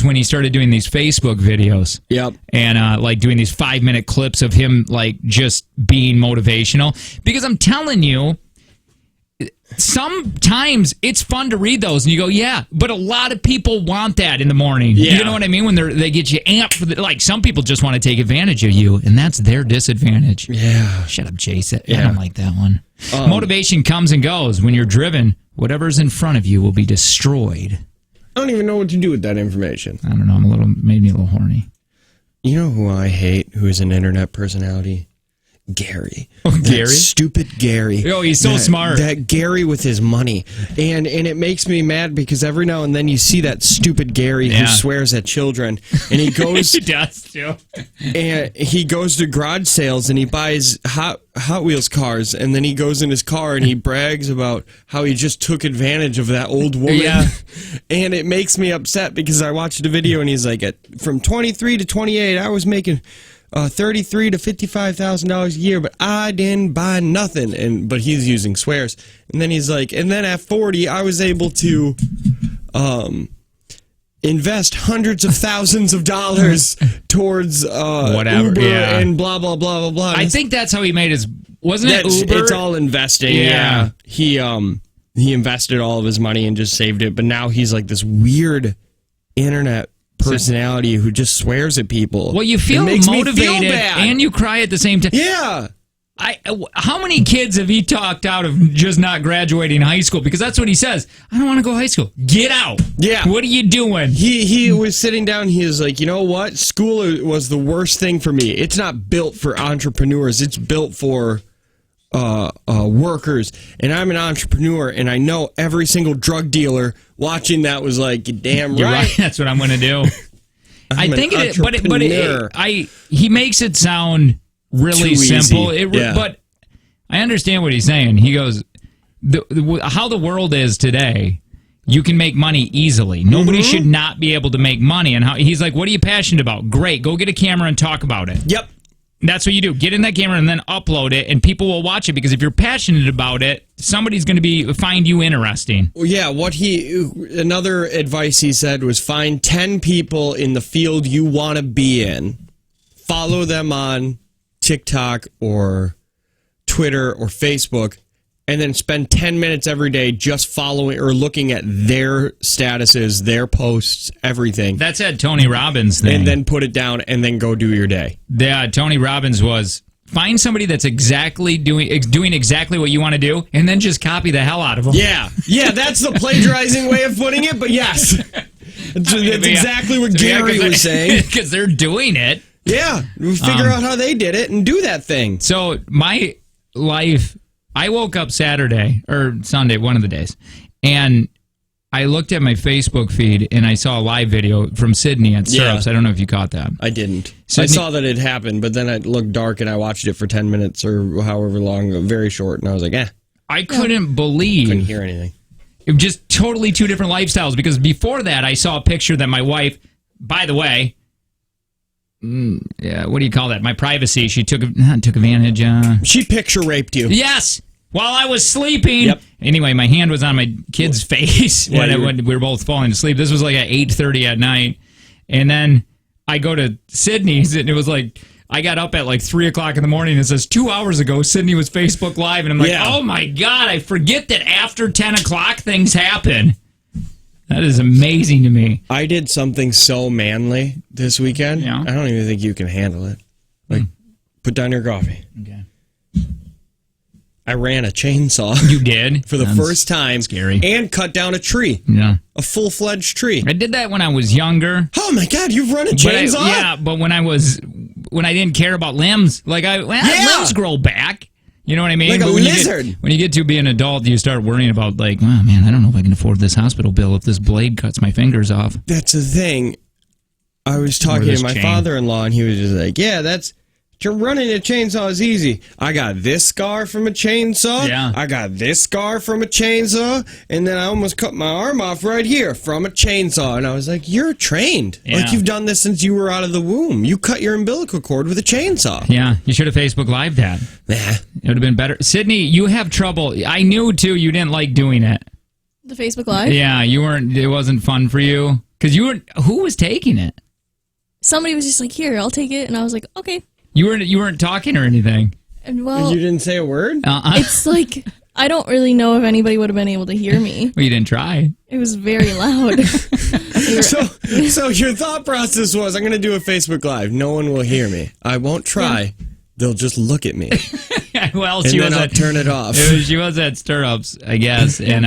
is when he started doing these Facebook videos. Yep. And like doing these 5-minute clips of him like just being motivational. Because I'm telling you, sometimes it's fun to read those and you go, yeah, but a lot of people want that in the morning. Yeah. You know what I mean? When they get you amped for like some people just want to take advantage of you, and that's their disadvantage. Yeah. Shut up, Jason. Yeah. I don't like that one. Motivation comes and goes. When you're driven, whatever's in front of you will be destroyed. I don't even know what to do with that information. I don't know. Made me a little horny. You know who I hate, who is an internet personality? Gary. Oh, Gary? Stupid Gary. Oh, he's so smart. That Gary with his money. And it makes me mad because every now and then you see that stupid Gary who swears at children. And he goes... He does, too. And he goes to garage sales and he buys Hot Wheels cars. And then he goes in his car and he brags about how he just took advantage of that old woman. Yeah. And it makes me upset because I watched a video and he's like, from 23 to 28, I was making... $33,000 to $55,000 a year, but I didn't buy nothing. But he's using swears. And then he's like, and then at 40, I was able to invest hundreds of thousands of dollars towards whatever, Uber and blah, blah, blah, blah, blah. I think that's how he made his... Wasn't it Uber? It's all investing. Yeah. He invested all of his money and just saved it. But now he's like this weird internet personality who just swears at people. Well, you feel motivated and you cry at the same time. Yeah. How many kids have he talked out of just not graduating high school? Because that's what he says. I don't want to go to high school. Get out. Yeah. What are you doing? He was sitting down. He was like, you know what? School was the worst thing for me. It's not built for entrepreneurs. It's built for workers, and I'm an entrepreneur, and I know every single drug dealer watching that was like, damn right. You're right. That's what I'm going to do. I think it, but he makes it sound really simple. But I understand what he's saying. He goes, how the world is today, you can make money easily. Nobody should not be able to make money. And he's like, what are you passionate about? Great. Go get a camera and talk about it. Yep. That's what you do. Get in that camera and then upload it, and people will watch it, because if you're passionate about it, somebody's going to find you interesting. Well, yeah, another advice he said was find 10 people in the field you want to be in, follow them on TikTok or Twitter or Facebook, and then spend 10 minutes every day just following or looking at their statuses, their posts, everything. That's at Tony Robbins' thing. And then put it down and then go do your day. Yeah, Tony Robbins was find somebody that's exactly doing exactly what you want to do, and then just copy the hell out of them. Yeah, that's the plagiarizing way of putting it, but yes. That's exactly what Gary was saying. Because they're doing it. Yeah, figure out how they did it and do that thing. So my life... I woke up Saturday, or Sunday, one of the days, and I looked at my Facebook feed, and I saw a live video from Sydney at Syrups. I don't know if you caught that. I didn't. I saw that it happened, but then it looked dark, and I watched it for 10 minutes or however long, very short, and I was like, I couldn't believe... Couldn't hear anything. It was just totally two different lifestyles, because before that, I saw a picture that my wife, by the way... what do you call that? My privacy. She took advantage. She picture raped you. Yes, while I was sleeping. Yep. Anyway, my hand was on my kid's face when we were both falling asleep. This was like at 8:30 at night, and then I go to Sydney's, and it was like I got up at like 3 o'clock in the morning. And it says 2 hours ago, Sydney was Facebook Live, and I'm like, oh my god, I forget that after 10 o'clock things happen. That is amazing to me. I did something so manly this weekend. Yeah. I don't even think you can handle it. Like, put down your coffee. Okay. I ran a chainsaw. You did? For the first time. Scary. And cut down a tree. Yeah. A full-fledged tree. I did that when I was younger. Oh my god, you've run a chainsaw? But when I didn't care about limbs. Like, limbs grow back. You know what I mean? Like a lizard. When you get to be an adult, you start worrying about, like, oh, man, I don't know if I can afford this hospital bill if this blade cuts my fingers off. That's the thing. I was talking to my father-in-law, and he was just like, running a chainsaw is easy. I got this scar from a chainsaw. Yeah. I got this scar from a chainsaw. And then I almost cut my arm off right here from a chainsaw. And I was like, you're trained. Yeah. Like, you've done this since you were out of the womb. You cut your umbilical cord with a chainsaw. Yeah, you should have Facebook Live that. Nah. It would have been better. Sydney, you have trouble. I knew, too, you didn't like doing it. The Facebook Live? Yeah, it wasn't fun for you. Because who was taking it? Somebody was just like, here, I'll take it. And I was like, okay. You weren't talking or anything? And well, you didn't say a word? It's like, I don't really know if anybody would have been able to hear me. Well, you didn't try. It was very loud. So your thought process was, I'm going to do a Facebook Live. No one will hear me. I won't try. Yeah. They'll just look at me. Well, I'll turn it off. She was at Stirrups, I guess. And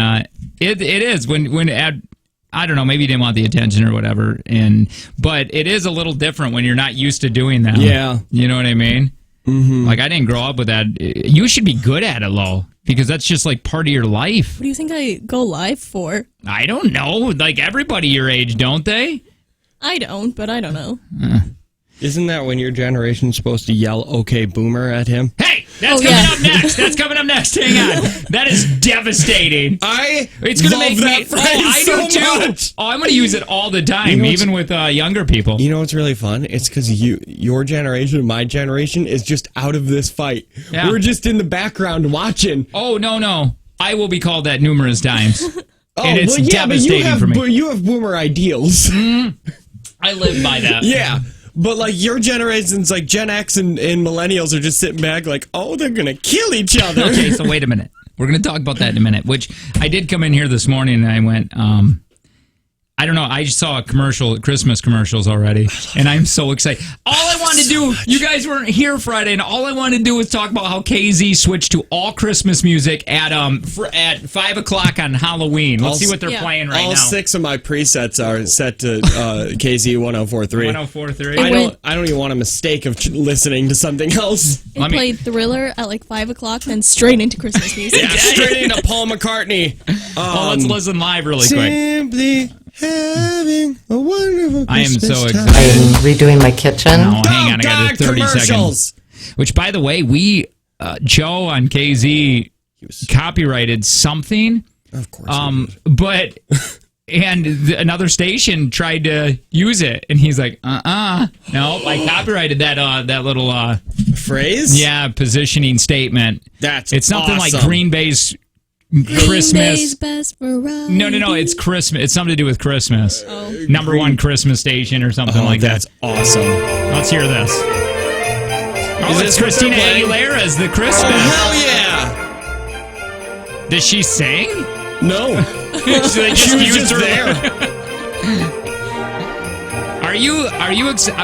it is when I don't know, maybe you didn't want the attention or whatever. But it is a little different when you're not used to doing that. Yeah. You know what I mean? Mm-hmm. Like, I didn't grow up with that. You should be good at it, Lo, because that's just like part of your life. What do you think I go live for? I don't know. Like, everybody your age, don't they? I don't, but I don't know. Isn't that when your generation's supposed to yell "Okay, Boomer" at him? Hey, that's coming up next. That's coming up next. Hang on. That is devastating. It's gonna make that phrase I do too. much. Oh, I'm gonna use it all the time, even with younger people. You know what's really fun? It's because your generation and my generation is just out of this fight. Yeah. We're just in the background watching. Oh no! I will be called that numerous times. And it's devastating for me. You have Boomer ideals. I live by that. Yeah. But, like, your generation's, like, Gen X and millennials are just sitting back like, oh, they're going to kill each other. Okay, so wait a minute. We're going to talk about that in a minute, which I did come in here this morning and I went, I don't know, I just saw Christmas commercials already, and I'm so excited. All I wanted to do, you guys weren't here Friday, and all I wanted to do was talk about how KZ switched to all Christmas music at 5 o'clock on Halloween. Let's see what they're playing right now. All 6 of my presets are set to KZ 1043. 1043. I don't even want a mistake of listening to something else. It played Thriller at like 5 o'clock, then straight into Christmas music. Yeah, straight into Paul McCartney. Let's listen live really quick. Simply having a wonderful Christmas I am so excited. I'm redoing my kitchen. No, hang on, I got 30 seconds. Which, by the way, Joe on KZ copyrighted something. Of course. But another station tried to use it, and he's like, no, I copyrighted that little phrase. Yeah, positioning statement. It's something awesome. like Green Bay's Christmas. Green Bay's best variety. No, it's Christmas. It's something to do with Christmas. Oh. Number one Christmas station or something like that. That's awesome. Let's hear this. Oh, it's Christina Aguilera's The Christmas. Oh, hell yeah. Does she sing? No. She was just there. Are you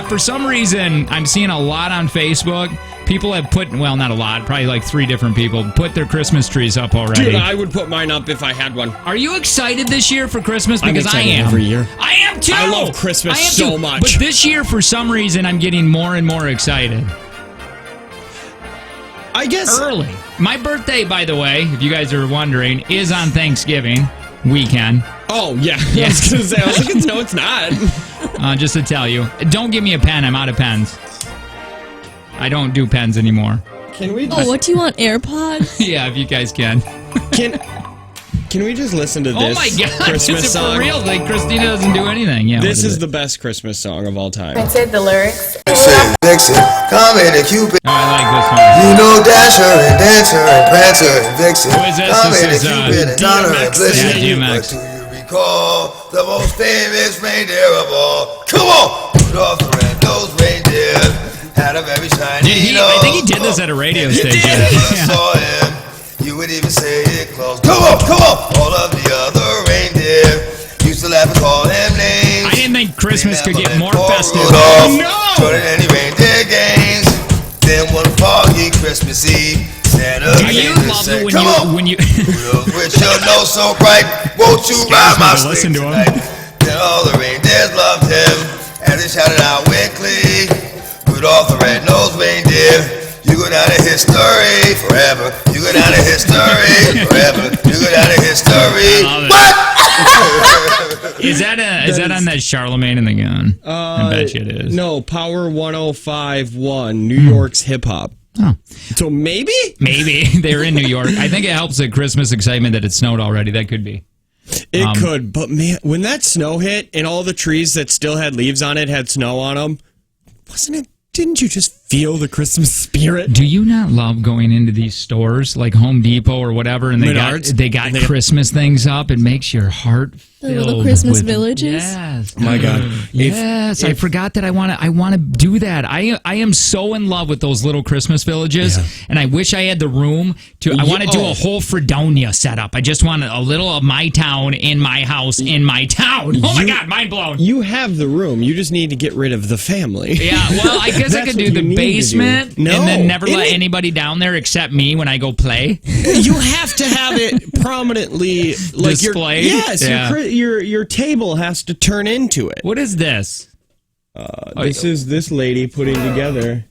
for some reason, I'm seeing a lot on Facebook. People have put, well, not a lot, probably like 3 different people, put their Christmas trees up already. Dude, I would put mine up if I had one. Are you excited this year for Christmas? Because I am. Every year. I am too. I love Christmas so much. But this year, for some reason, I'm getting more and more excited. I guess. Early. My birthday, by the way, if you guys are wondering, is on Thanksgiving weekend. Oh, yeah. I was going to say, no, it's not. Just to tell you. Don't give me a pen. I'm out of pens. I don't do pens anymore. Can we? What do you want? AirPods? Yeah, if you guys can. Can we just listen to this? Oh my God! Christmas is it song? For real? Like Christina doesn't do anything. Yeah. This is the best Christmas song of all time. I said the lyrics. Vixen, Comet and Cupid. Oh, I like this one. You know Dasher and Dancer and Prancer and Vixen. Who is this? Comet This is and Cupid and Donner and Blitzen. Yeah, But DMX. do you recall the most famous reindeer of all? Come on! Rudolph the red-nosed reindeer had a very shiny nose. I think he did this at a radio station. If you saw him, you would even say it close. Come on! All of the other reindeer used to laugh and call him names. I didn't think Christmas could get more festive. Rudolph joining any reindeer games. Then one foggy Christmas Eve, Santa You came to love say, it "Come on, when you Rudolph, with your nose so bright, won't you ride my to listen sleigh to him. tonight?" Then all the reindeers loved him, and they shouted out with glee, "Rudolph the red-nosed reindeer, you go down in history forever. You go down in history forever. You go down in history." What? Is that on that Charlemagne and the Gun? I bet you it is. No, Power 105.1, New York's hip hop. Oh. So maybe? Maybe they're in New York. I think it helps the Christmas excitement that it snowed already. That could be. It could, but man, when that snow hit and all the trees that still had leaves on it had snow on them, wasn't it? Didn't you just feel the Christmas spirit? Do you not love going into these stores like Home Depot or whatever, and they got Christmas things up? It makes your heart The little Christmas with, villages. Yes. Oh my God. Yes, I forgot that I want to do that. I am so in love with those little Christmas villages, and I wish I had the room to. I want to do a whole Fredonia setup. I just want a little of my town in my house in my town. Oh my God, mind blown. You have the room. You just need to get rid of the family. Yeah, well, I guess I could do the basement and then never let anybody down there except me when I go play. You have to have it prominently like displayed. Yes, your table has to turn into it. What is this? This is this lady putting together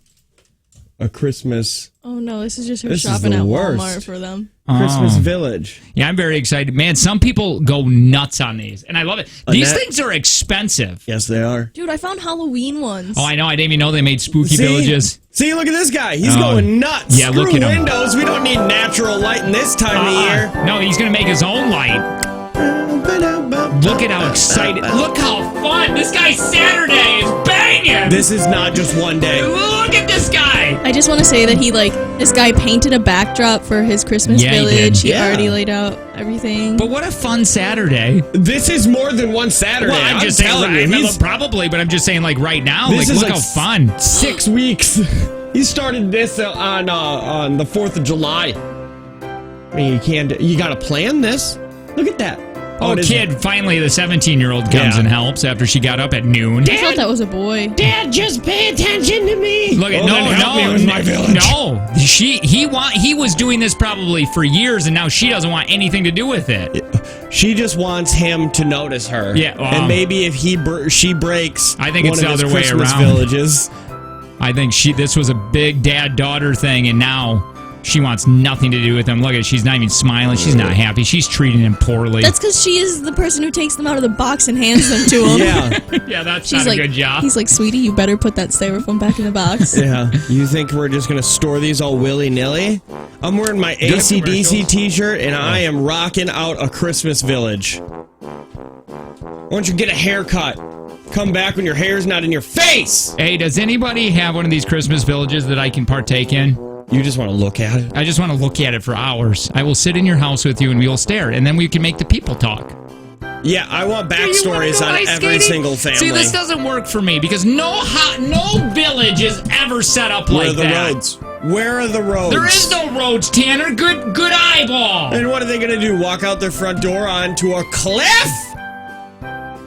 a Christmas. Oh no, this is just her This is shopping the at worst. Walmart for them. Christmas village. Yeah, I'm very excited. Man, some people go nuts on these, and I love it. These things are expensive. Yes, they are. Dude, I found Halloween ones. Oh, I know. I didn't even know they made spooky villages. See, look at this guy. He's going nuts. Yeah, Screw look at him. windows. We don't need natural light in this time of year. No, he's going to make his own light. Look at how excited. Look how fun. This guy's Saturday is banging. This is not just one day. Look at this guy. I just want to say that this guy painted a backdrop for his Christmas village. He already laid out everything. But what a fun Saturday. This is more than one Saturday. Well, I'm just telling you. Probably, but I'm just saying, like, right now, This like, is look how fun. 6 weeks. He started this on the 4th of July. I mean, you got to plan this. Look at that. Oh, kid, finally the 17-year-old comes and helps after she got up at noon. I thought that was a boy. Dad, just pay attention to me. Look at no. He was doing this probably for years, and now she doesn't want anything to do with it. She just wants him to notice her. Yeah, and maybe if she breaks, I think it's the other way Christmas around. Villages. I think this was a big dad-daughter thing, and now she wants nothing to do with him. Look at she's not even smiling. She's not happy. She's treating him poorly. That's because she is the person who takes them out of the box and hands them to him. Yeah, that's She's not like, a good job. He's like, sweetie, you better put that styrofoam back in the box. Yeah. You think we're just going to store these all willy-nilly? I'm wearing my AC/DC t-shirt, and I am rocking out a Christmas village. Why don't you get a haircut? Come back when your hair's not in your face! Hey, does anybody have one of these Christmas villages that I can partake in? You just want to look at it? I just want to look at it for hours. I will sit in your house with you and we'll stare, and then we can make the people talk. Yeah, I want backstories on every single family. See, this doesn't work for me because no village is ever set up like that. Where are the roads? Where are the roads? There is no roads, Tanner. Good eyeball. And what are they going to do? Walk out their front door onto a cliff?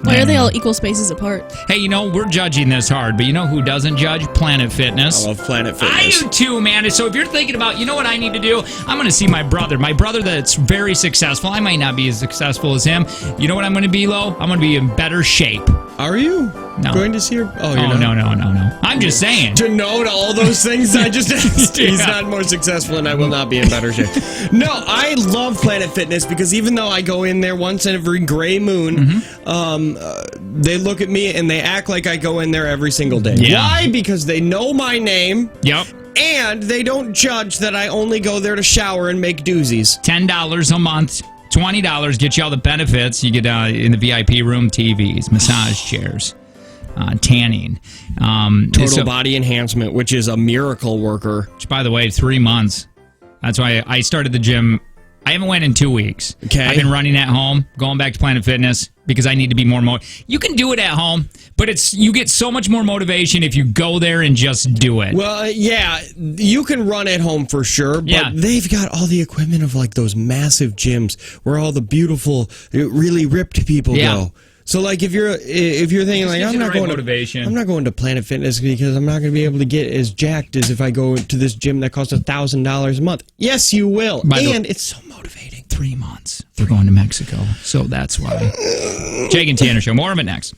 Why are they all equal spaces apart? Hey, we're judging this hard, but you know who doesn't judge? Planet Fitness. I love Planet Fitness. I do too, man. So if you're thinking about, you know what I need to do? I'm going to see my brother. My brother that's very successful. I might not be as successful as him. You know what I'm going to be, Lo? I'm going to be in better shape. Are you? No. Going to see her? Oh, you're not? No. I'm just saying. To note all those things I just asked. He's not more successful and I will not be in better shape. No, I love Planet Fitness because even though I go in there once in every gray moon, they look at me and they act like I go in there every single day. Yeah. Why? Because they know my name. Yep. And they don't judge that I only go there to shower and make doozies. $10 a month. $20 gets you all the benefits. You get in the VIP room, TVs, massage chairs, tanning. Total body enhancement, which is a miracle worker. Which, by the way, 3 months. That's why I started the gym. I haven't went in 2 weeks. Okay. I've been running at home, going back to Planet Fitness because I need to be more You can do it at home, but you get so much more motivation if you go there and just do it. Well, yeah, you can run at home for sure, but they've got all the equipment of like those massive gyms where all the beautiful, really ripped people go. So like if you're thinking like I'm not going to Planet Fitness because I'm not going to be able to get as jacked as if I go to this gym that costs $1,000 a month. Yes, you will, and it's so motivating. 3 months. They're going to Mexico, so that's why. Jake and Tanner Show. More of it next.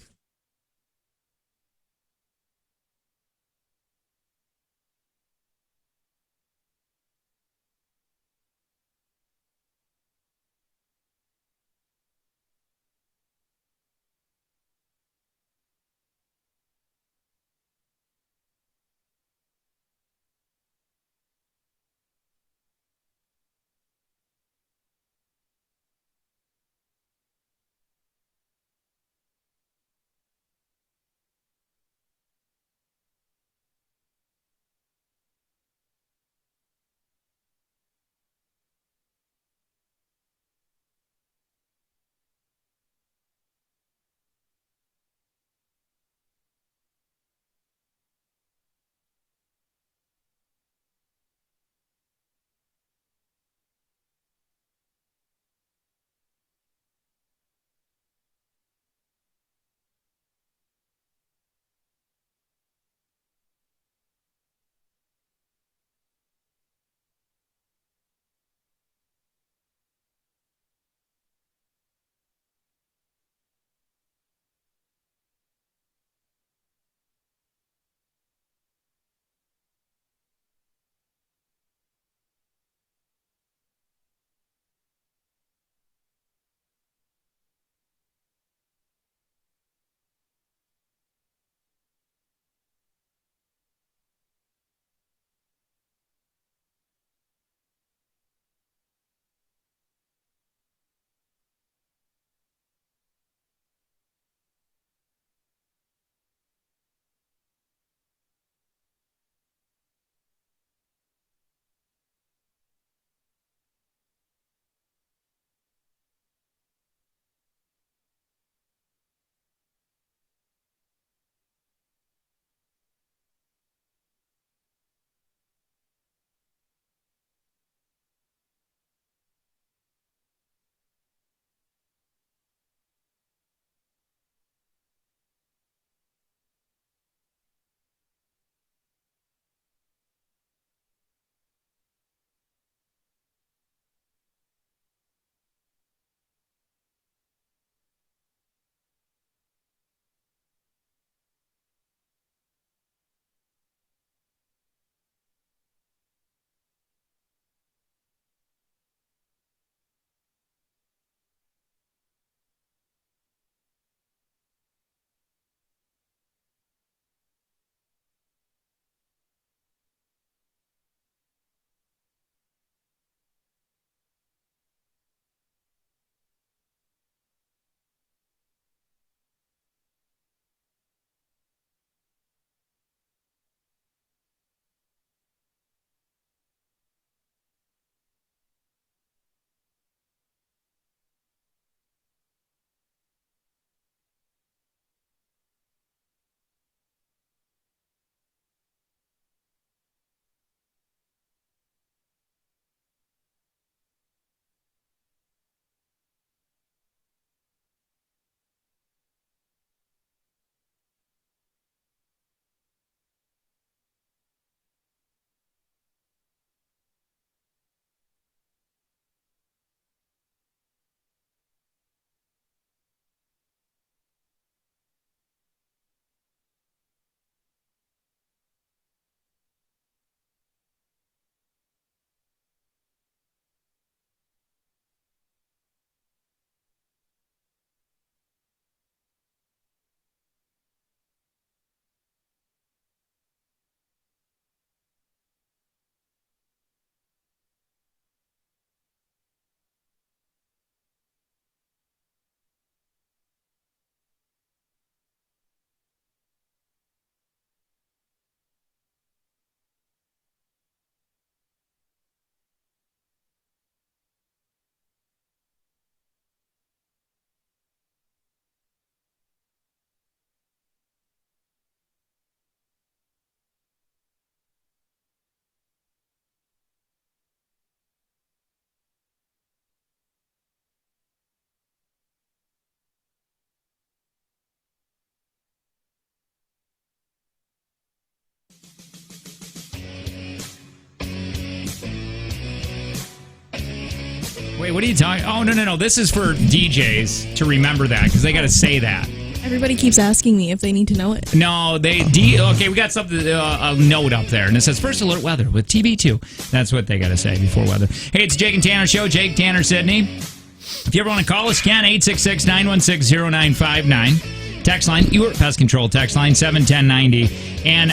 Wait, what are you talking? Oh, no. This is for DJs to remember that because they got to say that. Everybody keeps asking me if they need to know it. No, okay, we got something, a note up there, and it says, first alert weather with TB2. That's what they got to say before weather. Hey, it's Jake and Tanner Show. Jake, Tanner, Sydney. If you ever want to call us, you can, 866-916-0959. Text line, Ewart Pest Control, text line 71090. And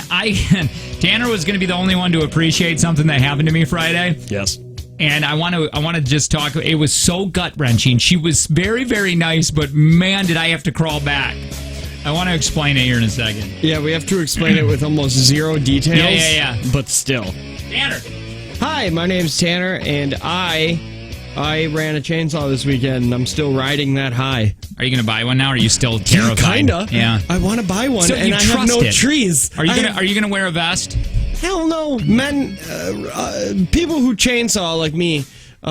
Tanner was going to be the only one to appreciate something that happened to me Friday. Yes. And I want to just talk. It was so gut-wrenching. She was very, very nice, but man, did I have to crawl back. I want to explain it here in a second. Yeah, we have to explain it with almost zero details. Yeah. But still. Tanner. Hi, my name's Tanner, and I ran a chainsaw this weekend, and I'm still riding that high. Are you going to buy one now, or are you still terrified? Kinda. Yeah. I want to buy one, So and you I have no trust it. trees. Are you going to wear a vest? Hell no. Men, people who chainsaw like me,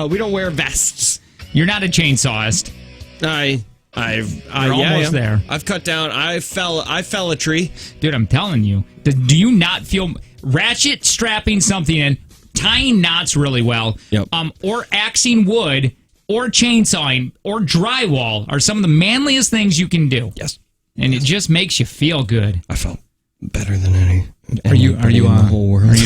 we don't wear vests. You're not a chainsawist. You're almost there. I've cut down. I fell a tree. Dude, I'm telling you. Do you not feel ratchet strapping something in, tying knots really well, Yep. or axing wood, or chainsawing, or drywall are some of the manliest things you can do. Yes. And it just makes you feel good. I felt better than any. Are you in the whole world. Are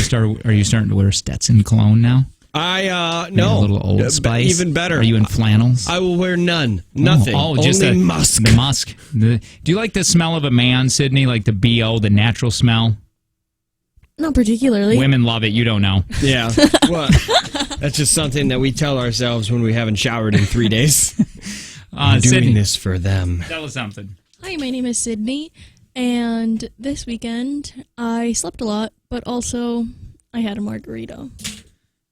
you starting to wear Stetson cologne now? No. A little Old Spice. Even better. Are you in flannels? I will wear none. Nothing. Just only musk. The musk. Do you like the smell of a man, Sydney? Like the BO, the natural smell? Not particularly. Women love it. You don't know. Yeah. Well, that's just something that we tell ourselves when we haven't showered in 3 days. I'm doing Sydney, this for them. tell us something. Hi, my name is Sydney, and this weekend I slept a lot, but also I had a margarita.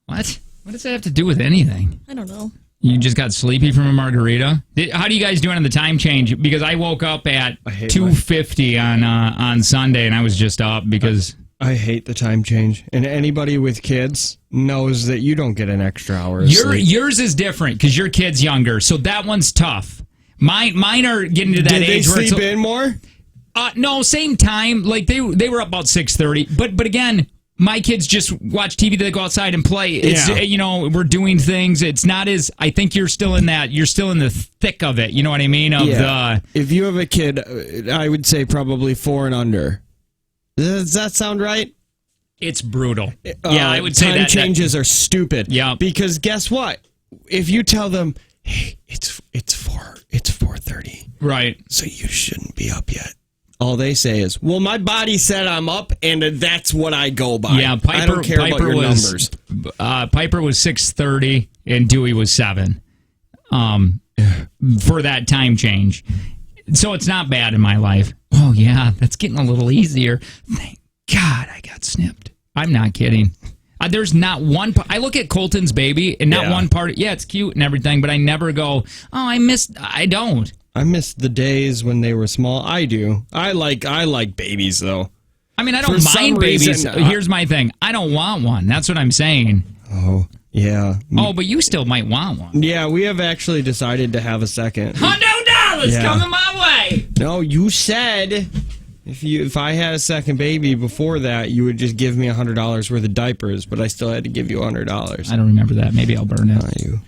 What? What does that have to do with anything? I don't know. You just got sleepy from a margarita? How do you guys do it on the time change? Because I woke up at 2:50 on Sunday, and I was just up because... I hate the time change. And anybody with kids knows that you don't get an extra hour of sleep. Yours is different because your kid's younger, so that one's tough. Mine are getting to that age where Did they sleep in more? No, same time. Like they were up about 6:30. But again, my kids just watch TV. They go outside and play. It's we're doing things. It's not as I think you're still in the thick of it. You know what I mean? If you have a kid, I would say probably 4 and under. Does that sound right? It's brutal. Yeah, I would say time changes are stupid. Yeah, because guess what? If you tell them, "Hey, it's 4:30," right? So you shouldn't be up yet. All they say is, "Well, my body said I'm up, and that's what I go by." Yeah, I don't care about your numbers. Piper was 6:30, and Dewey was 7. For that time change. So it's not bad in my life. Oh, yeah, that's getting a little easier. Thank God I got snipped. I'm not kidding. There's not one part. I look at Colton's baby, and not one part. Yeah, it's cute and everything, but I never go, I don't. I miss the days when they were small. I do. I like babies, though. I mean, I don't mind babies. Here's my thing. I don't want one. That's what I'm saying. Oh, yeah. Oh, but you still might want one. Yeah, we have actually decided to have a second. $100 coming my way. No, you said if I had a second baby before that, you would just give me $100 worth of diapers, but I still had to give you $100. I don't remember that. Maybe I'll burn it. You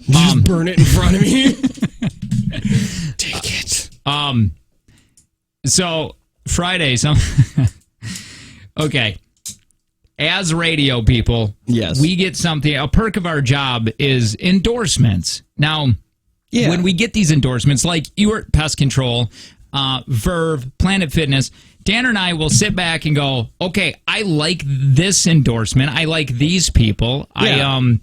just burn it in front of me. Take it. So Friday, okay. As radio people, yes, we get something. A perk of our job is endorsements. Now, when we get these endorsements, like Ewart Pest Control, Verve, Planet Fitness, Dan and I will sit back and go, okay, I like this endorsement. I like these people. And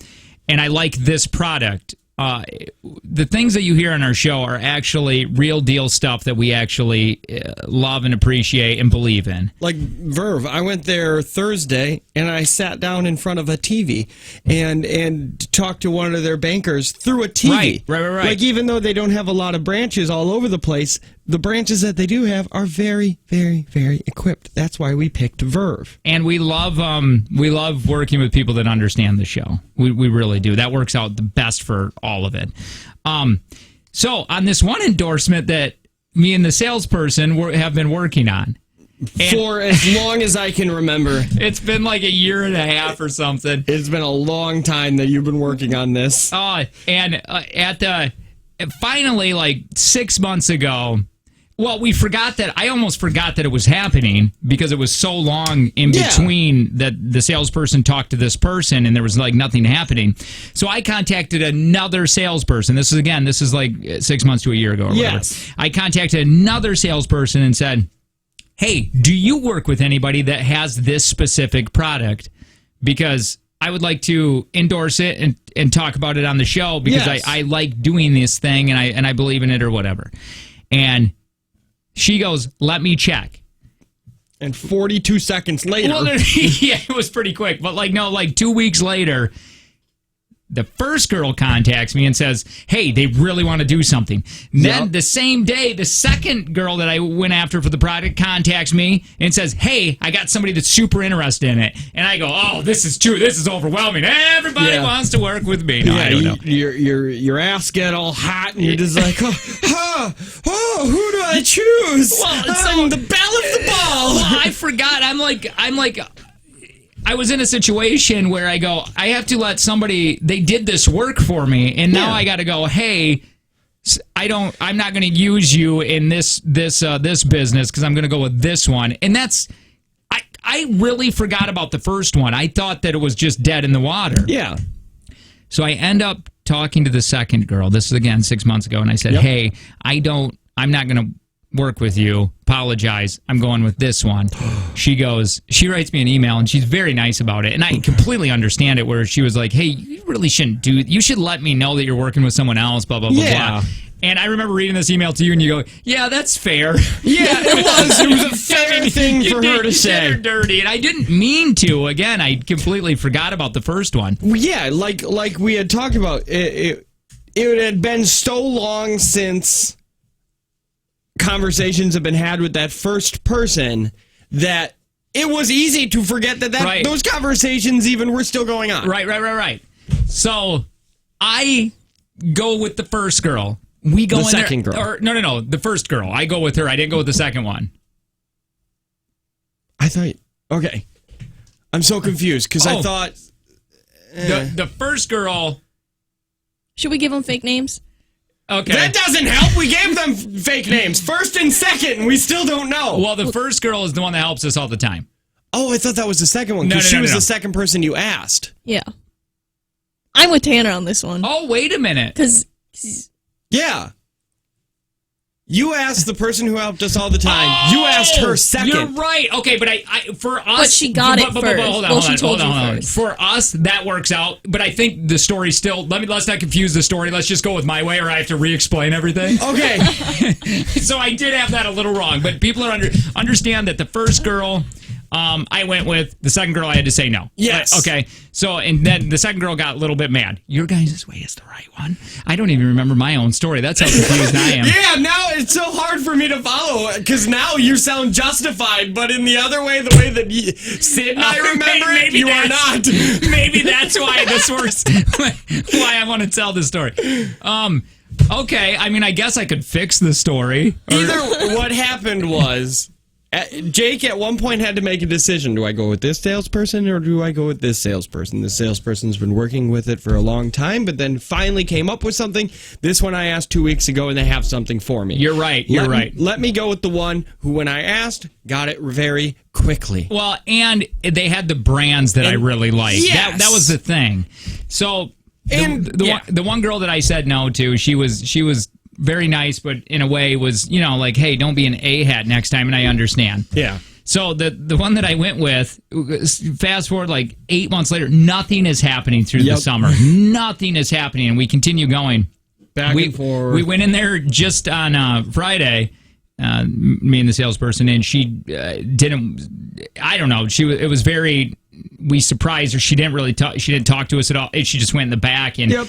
I like this product. The things that you hear on our show are actually real deal stuff that we actually love and appreciate and believe in. Like Verve, I went there Thursday and I sat down in front of a TV and talked to one of their bankers through a TV. Right. Like even though they don't have a lot of branches all over the place, the branches that they do have are very, very, very equipped. That's why we picked Verve. And we love working with people that understand the show. We really do. That works out the best for all of it. So on this one endorsement that me and the salesperson have been working on, For as long as I can remember. It's been like a year and a half or something. It's been a long time that you've been working on this. Finally, like 6 months ago, well, I almost forgot that it was happening because it was so long in between that the salesperson talked to this person and there was like nothing happening. So I contacted another salesperson. This is like 6 months to a year ago or whatever. Yes. I contacted another salesperson and said, hey, do you work with anybody that has this specific product? Because I would like to endorse it and talk about it on the show because I like doing this thing and I believe in it or whatever. And she goes, let me check. And 42 seconds later. Well, yeah, it was pretty quick. But like 2 weeks later, the first girl contacts me and says, hey, they really want to do something. Then the same day, the second girl that I went after for the product contacts me and says, hey, I got somebody that's super interested in it. And I go, oh, this is true. This is overwhelming. Everybody wants to work with me. No, I don't know. Your ass get all hot and you're just like, who do I choose? Well, I'm the belle of the ball. Well, I forgot. I'm like, I was in a situation where I go, I have to let somebody, they did this work for me, and now I got to go, hey, I'm not going to use you in this business because I'm going to go with this one. And I really forgot about the first one. I thought that it was just dead in the water. Yeah. So I end up talking to the second girl. This is again 6 months ago, and I said, hey, I'm not going to work with you. Apologize. I'm going with this one. She writes me an email and she's very nice about it. And I completely understand it where she was like, hey, you really shouldn't you should let me know that you're working with someone else, blah, blah, blah, blah. And I remember reading this email to you and you go, yeah, that's fair. Yeah, it was. It was a fair thing for her to say. You did her dirty. And I didn't mean to. Again, I completely forgot about the first one. Yeah, like we had talked about, it had been so long since conversations have been had with that first person that it was easy to forget that those conversations even were still going on. Right. So I go with the first girl. We go the in second there, girl. Or, no, the first girl. I go with her. I didn't go with the second one. I thought, okay. I'm so confused because I thought the first girl. Should we give them fake names? Okay. That doesn't help. We gave them fake names. First and second, we still don't know. Well, the first girl is the one that helps us all the time. Oh, I thought that was the second one because she was the second person you asked. Yeah. I'm with Tanner on this one. Oh, wait a minute. Because... Yeah. You asked the person who helped us all the time. You asked her second. You're right. Okay, but for us... But she got it first. Hold on. For us, that works out. But I think the story still... Let's not confuse the story. Let's just go with my way or I have to re-explain everything. Okay. So I did have that a little wrong. But people understand that the first girl... I went with the second girl. I had to say no. Yes. Okay. So, and then the second girl got a little bit mad. Your guys' way is the right one. I don't even remember my own story. That's how confused I am. Yeah, now it's so hard for me to follow because now you sound justified, but in the other way, the way that Sid and I remember it, you are not. Maybe that's why this works. Why I want to tell this story. Okay. I mean, I guess I could fix the story. Either what happened was... Jake at one point had to make a decision. Do I go with this salesperson or do I go with this salesperson? This salesperson's been working with it for a long time, but then finally came up with something. This one I asked 2 weeks ago, and they have something for me. You're right. Let me go with the one who, when I asked, got it very quickly. Well, and they had the brands that I really liked. Yes. That was the thing. So the one girl that I said no to, she was very nice, but in a way was, like, hey, don't be an A-hat next time, and I understand. Yeah. So the one that I went with, fast forward like 8 months later, nothing is happening through the summer. Nothing is happening, and we continue going. Back and forth. We went in there just on Friday, me and the salesperson, and she didn't, I don't know, it was very, we surprised her. She didn't talk to us at all. She just went in the back, and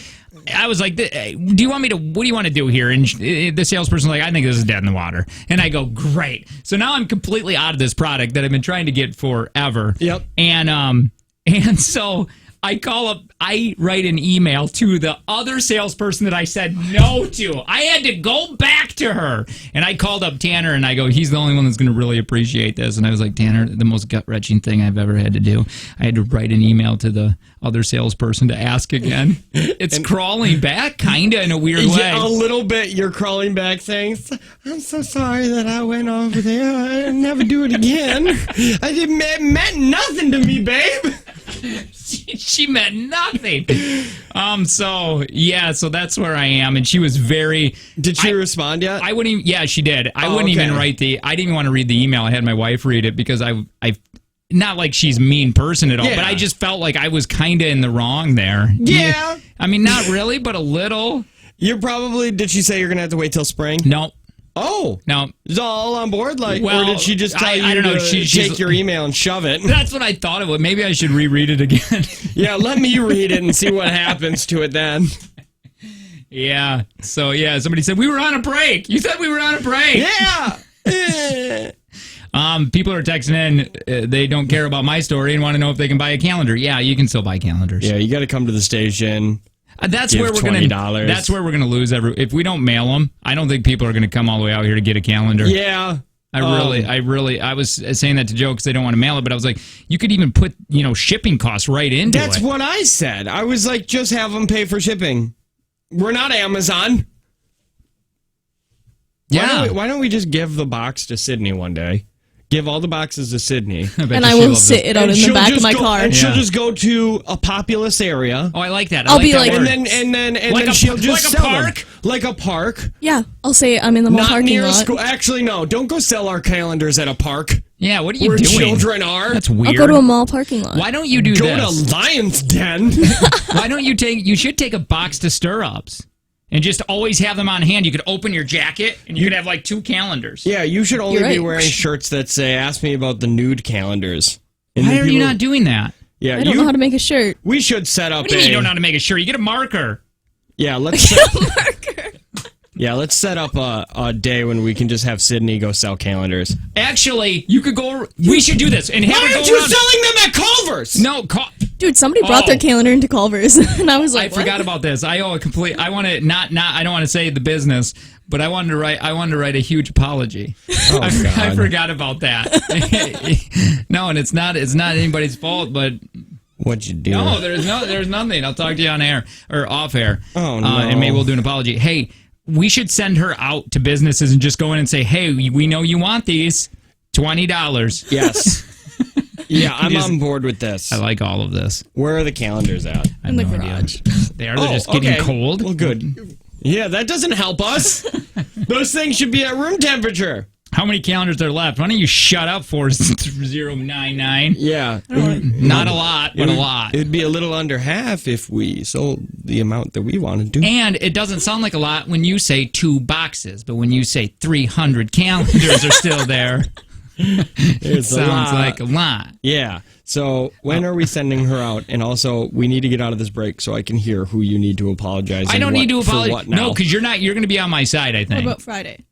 I was like, what do you want to do here? And the salesperson was like, I think this is dead in the water. And I go, great. So now I'm completely out of this product that I've been trying to get forever. Yep. And so I call up, I write an email to the other salesperson that I said no to. I had to go back to her. And I called up Tanner and I go, he's the only one that's going to really appreciate this. And I was like, Tanner, the most gut-wrenching thing I've ever had to do. I had to write an email to the other salesperson to ask again. It's crawling back, kind of, in a weird way. Yeah, a little bit, you're crawling back saying, I'm so sorry that I went over there. I'll never do it again. It meant nothing to me, babe. She meant nothing. So that's where I am. And she was very... Did she respond yet? I wouldn't even... Yeah, she did. I wouldn't even write I didn't even want to read the email. I had my wife read it because I not like she's a mean person at all, but I just felt like I was kind of in the wrong there. Yeah. I mean, not really, but a little. You're probably... Did she say you're going to have to wait till spring? No. Oh. No. Is all on board? Or did she just tell you I don't know. to take your email and shove it? That's what I thought it would. Maybe I should reread it again. Yeah, let me read it and see what happens to it then. Yeah. So, somebody said, we were on a break. You said we were on a break. Yeah. People are texting in. They don't care about my story and want to know if they can buy a calendar. Yeah, you can still buy calendars. Yeah, you got to come to the station. That's where we're gonna. That's where we're gonna lose if we don't mail them. I don't think people are gonna come all the way out here to get a calendar. Yeah, I was saying that to Joe because they don't want to mail it, but I was like, you could even put shipping costs right into it. That's what I said. I was like, just have them pay for shipping. We're not Amazon. Yeah. Why don't we just give the box to Sydney one day? Give all the boxes to Sydney. And I will sit it out in the back of my car. And she'll just go to a populous area. Oh, I like that. I'll be like... And then she'll just sell park? them. Like a park? Yeah, I'll say I'm in the mall parking near lot. School. Actually, no. Don't go sell our calendars at a park. Yeah, what are you where doing? Where children are. That's weird. I'll go to a mall parking lot. Why don't you do this? Go to Lion's Den. Why don't you You should take a box to stir-ups. And just always have them on hand. You could open your jacket, and you could have like 2 calendars. Yeah, you should only be wearing shirts that say, ask me about the nude calendars. And why are you not doing that? Yeah, I don't know how to make a shirt. We should set up What do you mean you don't know how to make a shirt? You get a marker. Yeah, let's set up a day when we can just have Sydney go sell calendars. Actually, you could go... We should do this. And have Why her aren't go you around. selling them at Culver's? No, Dude, somebody brought their calendar into Culver's, and I was like, I forgot about this. I owe a complete... I want to I don't want to say the business, but I wanted to write a huge apology. Oh, I forgot about that. No, and it's not anybody's fault, but... What'd you do? No, there's nothing. I'll talk to you on air or off air. Oh, no. And maybe we'll do an apology. Hey, we should send her out to businesses and just go in and say, hey, we know you want these. $20. Yes. Yeah, I'm on board with this. I like all of this. Where are the calendars at? in the garage. They're just getting cold. Well, good. Yeah, that doesn't help us. Those things should be at room temperature. How many calendars are left? Why don't you shut up, 4099? Yeah. Not a lot, but a lot. It'd be a little under half if we sold the amount that we want to do. And it doesn't sound like a lot when you say 2 boxes, but when you say 300 calendars are still there, it sounds like a lot. Yeah. So when are we sending her out? And also, we need to get out of this break so I can hear who you need to apologize. I don't need to apologize. What now. No, because you're going to be on my side, I think. What about Friday?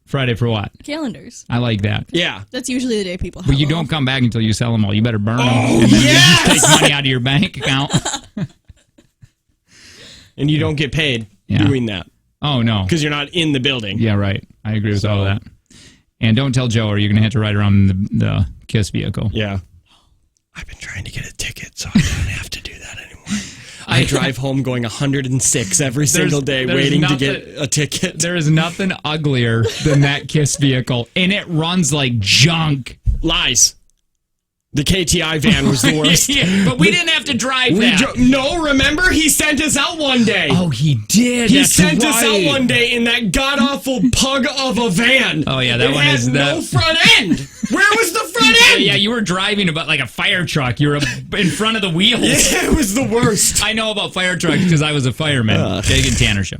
Friday for what? Calendars. I like that. Yeah. That's usually the day people have But you off. don't come back until you sell them all. You better burn them. Oh, And then yes! you just take money out of your bank account. And you don't get paid doing that. Oh, no. Because you're not in the building. Yeah, right. I agree with all of that. And don't tell Joe or you're going to have to ride around in the KISS vehicle. Yeah. I've been trying to get a ticket, so I don't have to do that anymore. I drive home going 106 every single day waiting to get a ticket. There is nothing uglier than that KISS vehicle, and it runs like junk. Lies. The KTI van was the worst. Yeah, but we didn't have to drive that. No, remember? He sent us out one day. Oh, he did. He sent us out one day in that god-awful pug of a van. Oh, yeah, that it one had is no front end. Where was the front end? Yeah, you were driving about like a fire truck. You were in front of the wheels. Yeah, it was the worst. I know about fire trucks because I was a fireman. Jake and Tanner Show.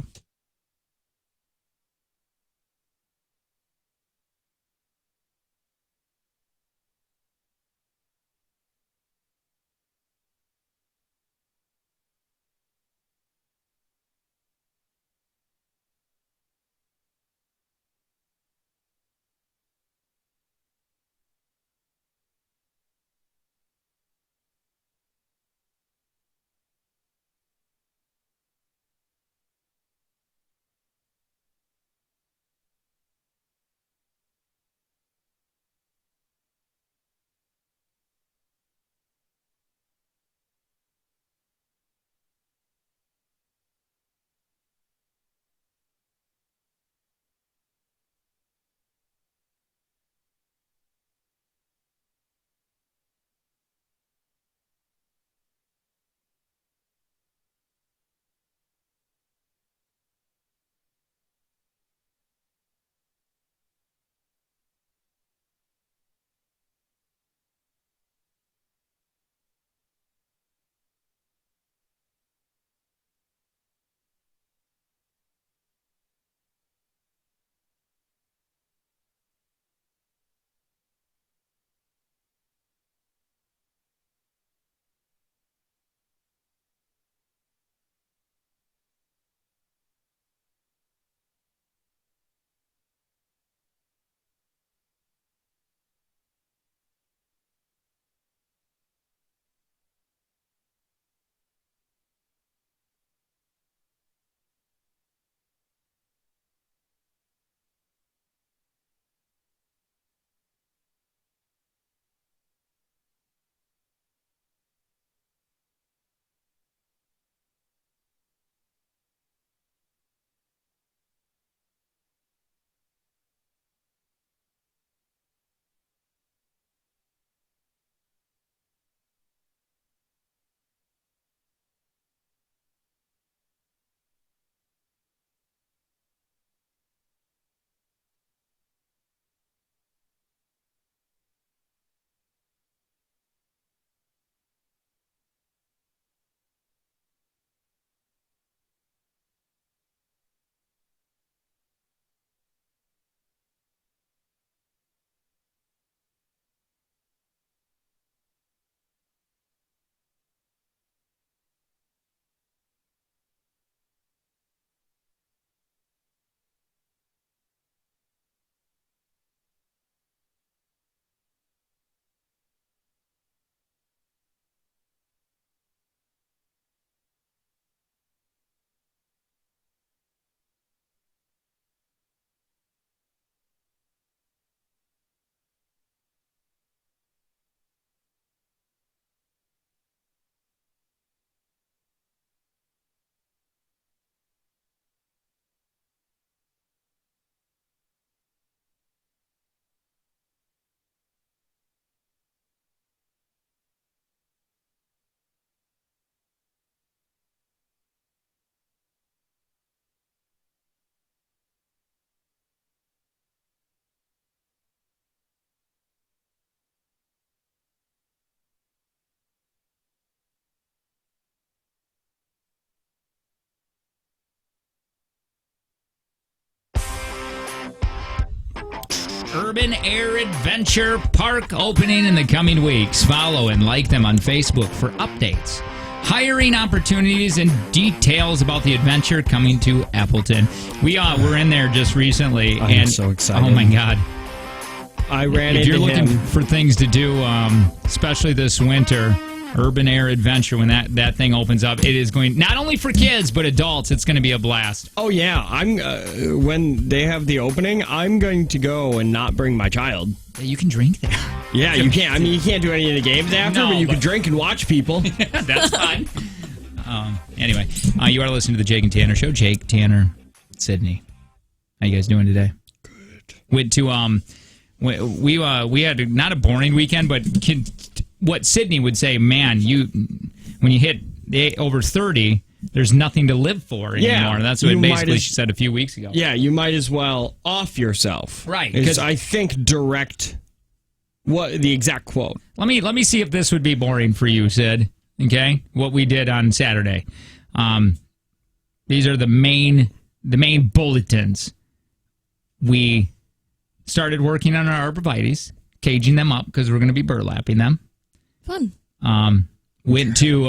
Urban Air Adventure Park opening in the coming weeks. Follow and like them on Facebook for updates, hiring opportunities, and details about the adventure coming to Appleton. We're in there just recently. I'm so excited. Oh, my God. I ran if into you're him. looking for things to do, especially this winter, Urban Air Adventure, when that thing opens up, it is going not only for kids but adults. It's going to be a blast. Oh yeah, I'm when they have the opening, I'm going to go and not bring my child. You can drink there. Yeah, you can't. I mean, you can't do any of the games after, No, but you but- can drink and watch people. That's fine. Anyway, you are listening to the Jake and Tanner Show. Jake, Tanner, Sydney. How you guys doing today? Good. Went to we had not a boring weekend, but what Sydney would say, man, when you hit over 30, there's nothing to live for anymore. Yeah, That's what basically she said a few weeks ago. Yeah, you might as well off yourself. Right, Because I think direct. What the exact quote? Let me see if this would be boring for you, Sid. Okay, what we did on Saturday. These are the main bulletins. We started working on our arborvitaes, caging them up because we're going to be burlapping them. Fun. Went to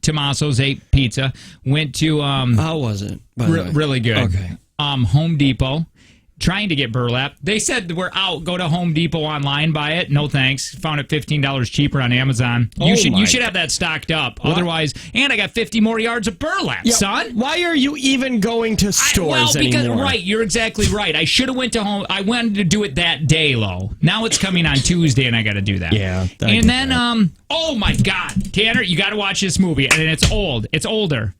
Tommaso's, ate pizza. Went to How was it? By the way? really good. Okay. Home Depot, trying to get burlap. They said we're out. Go to Home Depot online, buy it. No thanks. Found it $15 cheaper on Amazon. You should have that stocked up. What? Otherwise, and I got 50 more yards of burlap, son. Why are you even going to stores anymore? Right, you're exactly right. I should have went to home. I wanted to do it that day, Lo. Now it's coming on Tuesday, and I got to do that. Yeah. And then, oh my God, Tanner, you got to watch this movie, and it's old. It's older.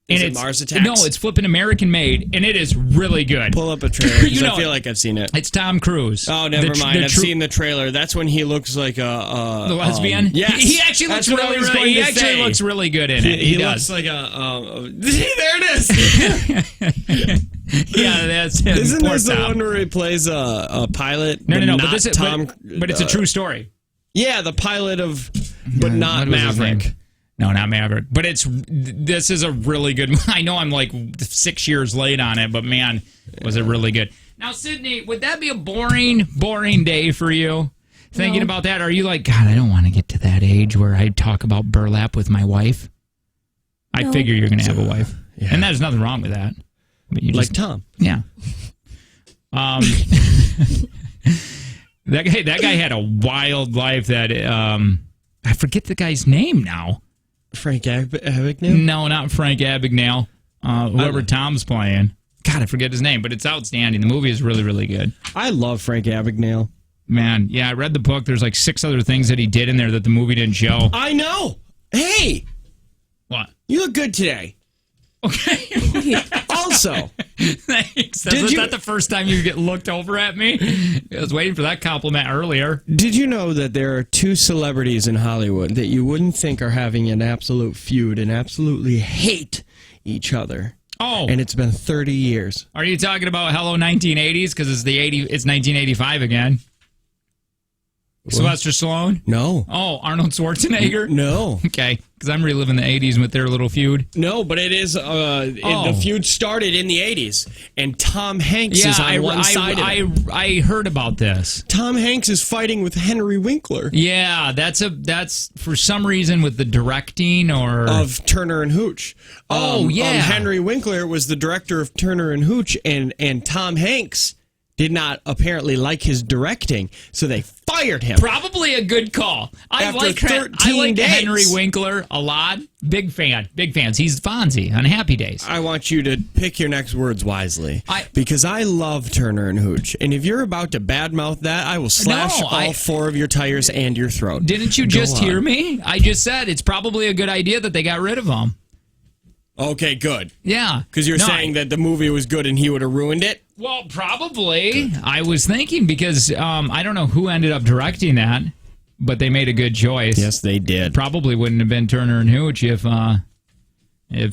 Is And it Mars Attacks? No, it's flipping American made, and it is really good. Pull up a trailer. 'Cause I feel like I've seen it. It's Tom Cruise. Oh, never mind. I've seen the trailer. That's when he looks like the lesbian. Yes, he actually looks looks really good in it. He does. Looks like there it is. Yeah, that's it. Isn't Poor this the Tom. one where he plays a pilot? No. But But this is Tom. but it's a true story. Yeah, the pilot of, but not What was his Maverick. name? No, not Maverick. But this is a really good. I know I'm like 6 years late on it, but man, was it really good. Now, Sydney, would that be a boring day for you? Thinking about that, are you like, God, I don't want to get to that age where I talk about burlap with my wife? I figure you're going to have a wife, and there's nothing wrong with that. But you Like Tom. Yeah. That guy had a wild life. That I forget the guy's name now. Frank Abagnale? No, not Frank Abagnale. Whoever Tom's playing. God, I forget his name, but it's outstanding. The movie is really, really good. I love Frank Abagnale. Man, yeah, I read the book. There's like 6 other things that he did in there that the movie didn't show. I know. Hey, What? you look good today. Okay. Also, Thanks. Is that the first time you get looked over at me? I was waiting for that compliment earlier. did you know that there are 2 celebrities in Hollywood that you wouldn't think are having an absolute feud and absolutely hate each other? Oh. And it's been 30 years. Are you talking about Hello 1980s? Because it's 1985 again. Sylvester Stallone? No. Oh, Arnold Schwarzenegger? No. Okay, because I'm reliving the 80s with their little feud. No, but it is. The feud started in the 80s, and Tom Hanks is on one side of it. I heard about this. Tom Hanks is fighting with Henry Winkler Yeah, that's for some reason with the directing or of Turner and Hooch. Yeah. Henry Winkler was the director of Turner and Hooch, and Tom Hanks did not apparently like his directing, so they fired him. Probably a good call. I like 13 days. Henry Winkler a lot. Big fans. He's Fonzie on Happy Days. I want you to pick your next words wisely, because I love Turner and Hooch, and if you're about to badmouth that, I will slash all 4 of your tires and your throat. Didn't you just hear me? I just said it's probably a good idea that they got rid of him. Okay, good. Yeah. Because you're saying that the movie was good and he would have ruined it? Well, probably. Good. I was thinking because I don't know who ended up directing that, but they made a good choice. Yes, they did. Probably wouldn't have been Turner and Hooch if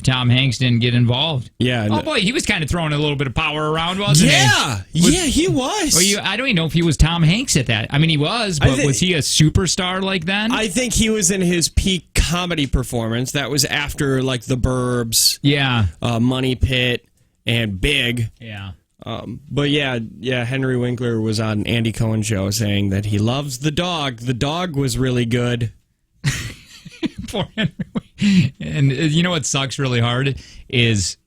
Tom Hanks didn't get involved. Yeah. Oh, boy, he was kind of throwing a little bit of power around, wasn't he? Yeah, he was. Well, I don't even know if he was Tom Hanks at that. I mean, he was, but was he a superstar like then? I think he was in his peak comedy performance. That was after, like, The Burbs, yeah, Money Pit, and Big. Yeah. But yeah, Henry Winkler was on Andy Cohen's show saying that he loves the dog. The dog was really good. Poor Henry. And you know what sucks really hard is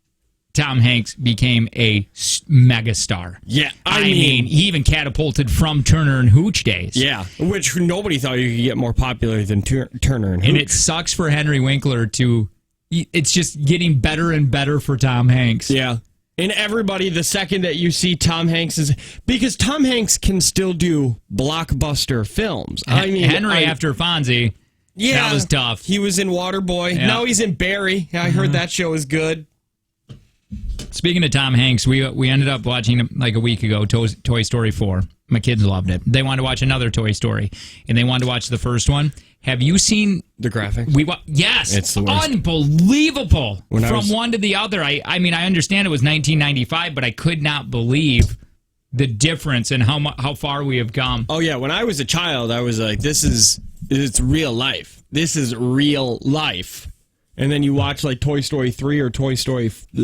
Tom Hanks became a megastar. Yeah, I mean, he even catapulted from Turner and Hooch days. Yeah, which nobody thought you could get more popular than Turner and Hooch. And it sucks for Henry Winkler to... It's just getting better and better for Tom Hanks. Yeah. And everybody, the second that you see Tom Hanks is... Because Tom Hanks can still do blockbuster films. I mean, Henry after Fonzie, that was tough. He was in Waterboy. Yeah. Now he's in Barry. I heard that show is good. Speaking of Tom Hanks, we ended up watching like a week ago Toy Story 4. My kids loved it. They wanted to watch another Toy Story, and they wanted to watch the first one. Have you seen the graphics? Yes, it's the worst. Unbelievable. From one to the other. I mean, I understand it was 1995, but I could not believe the difference and how far we have come. Oh yeah, when I was a child, I was like, it's real life. This is real life. And then you watch like Toy Story 3 or Toy Story 5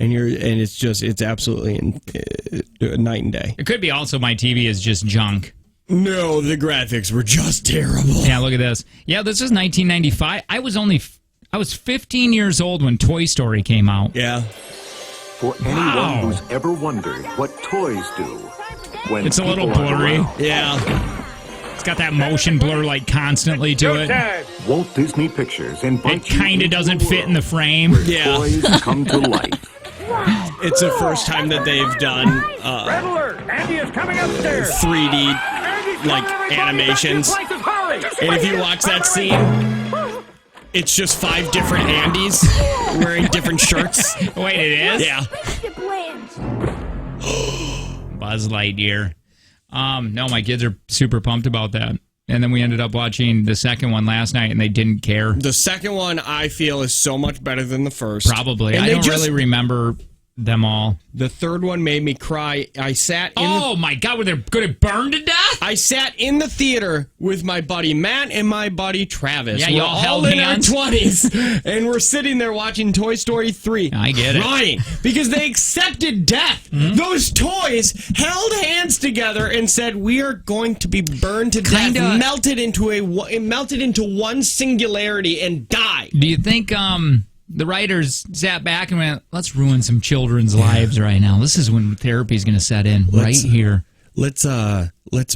and it's absolutely night and day. It could be also my TV is just junk. No, the graphics were just terrible. Yeah, look at this. Yeah, this is 1995. I was 15 years old when Toy Story came out. Yeah. For anyone who's ever wondered what toys do when it's a little blurry. Yeah. It's got that motion blur like constantly to it. Walt Disney Pictures it kind of doesn't fit in the frame. Yeah. Toys come to life. It's the first time that they've done Red alert! Andy is coming upstairs. 3D like animations. And if you watch that scene, it's just 5 different Andys wearing different shirts. Wait, it is? Yeah. Buzz Lightyear. No, my kids are super pumped about that. And then we ended up watching the second one last night, and they didn't care. The second one, I feel, is so much better than the first. Probably. I don't really remember them all. The third one made me cry. I sat in my God, were they going to burn to death? I sat in the theater with my buddy Matt and my buddy Travis. Yeah, y'all held hands? In our 20s, and we're sitting there watching Toy Story 3. I get it. Crying because they accepted death. Mm-hmm. Those toys held hands together and said, "We are going to be burned to death, melted into one singularity and die." Do you think the writers sat back and went, "Let's ruin some children's lives right now. This is when therapy is going to set in right here. Let's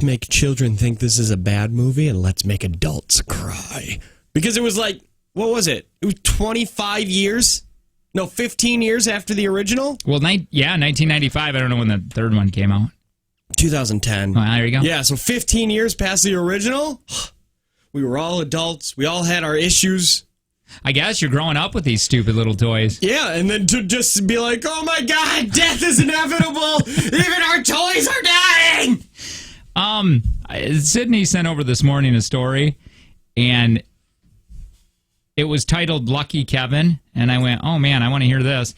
make children think this is a bad movie, and let's make adults cry." Because it was like, what was it? It was 25 years? No, 15 years after the original? Well, 1995. I don't know when the third one came out. 2010. Oh, there you go. Yeah, so 15 years past the original. We were all adults. We all had our issues. I guess you're growing up with these stupid little toys. Yeah, and then to just be like, oh my God, death is inevitable. Even our toys are dying. Sydney sent over this morning a story, and it was titled Lucky Kevin. And I went, oh man, I want to hear this.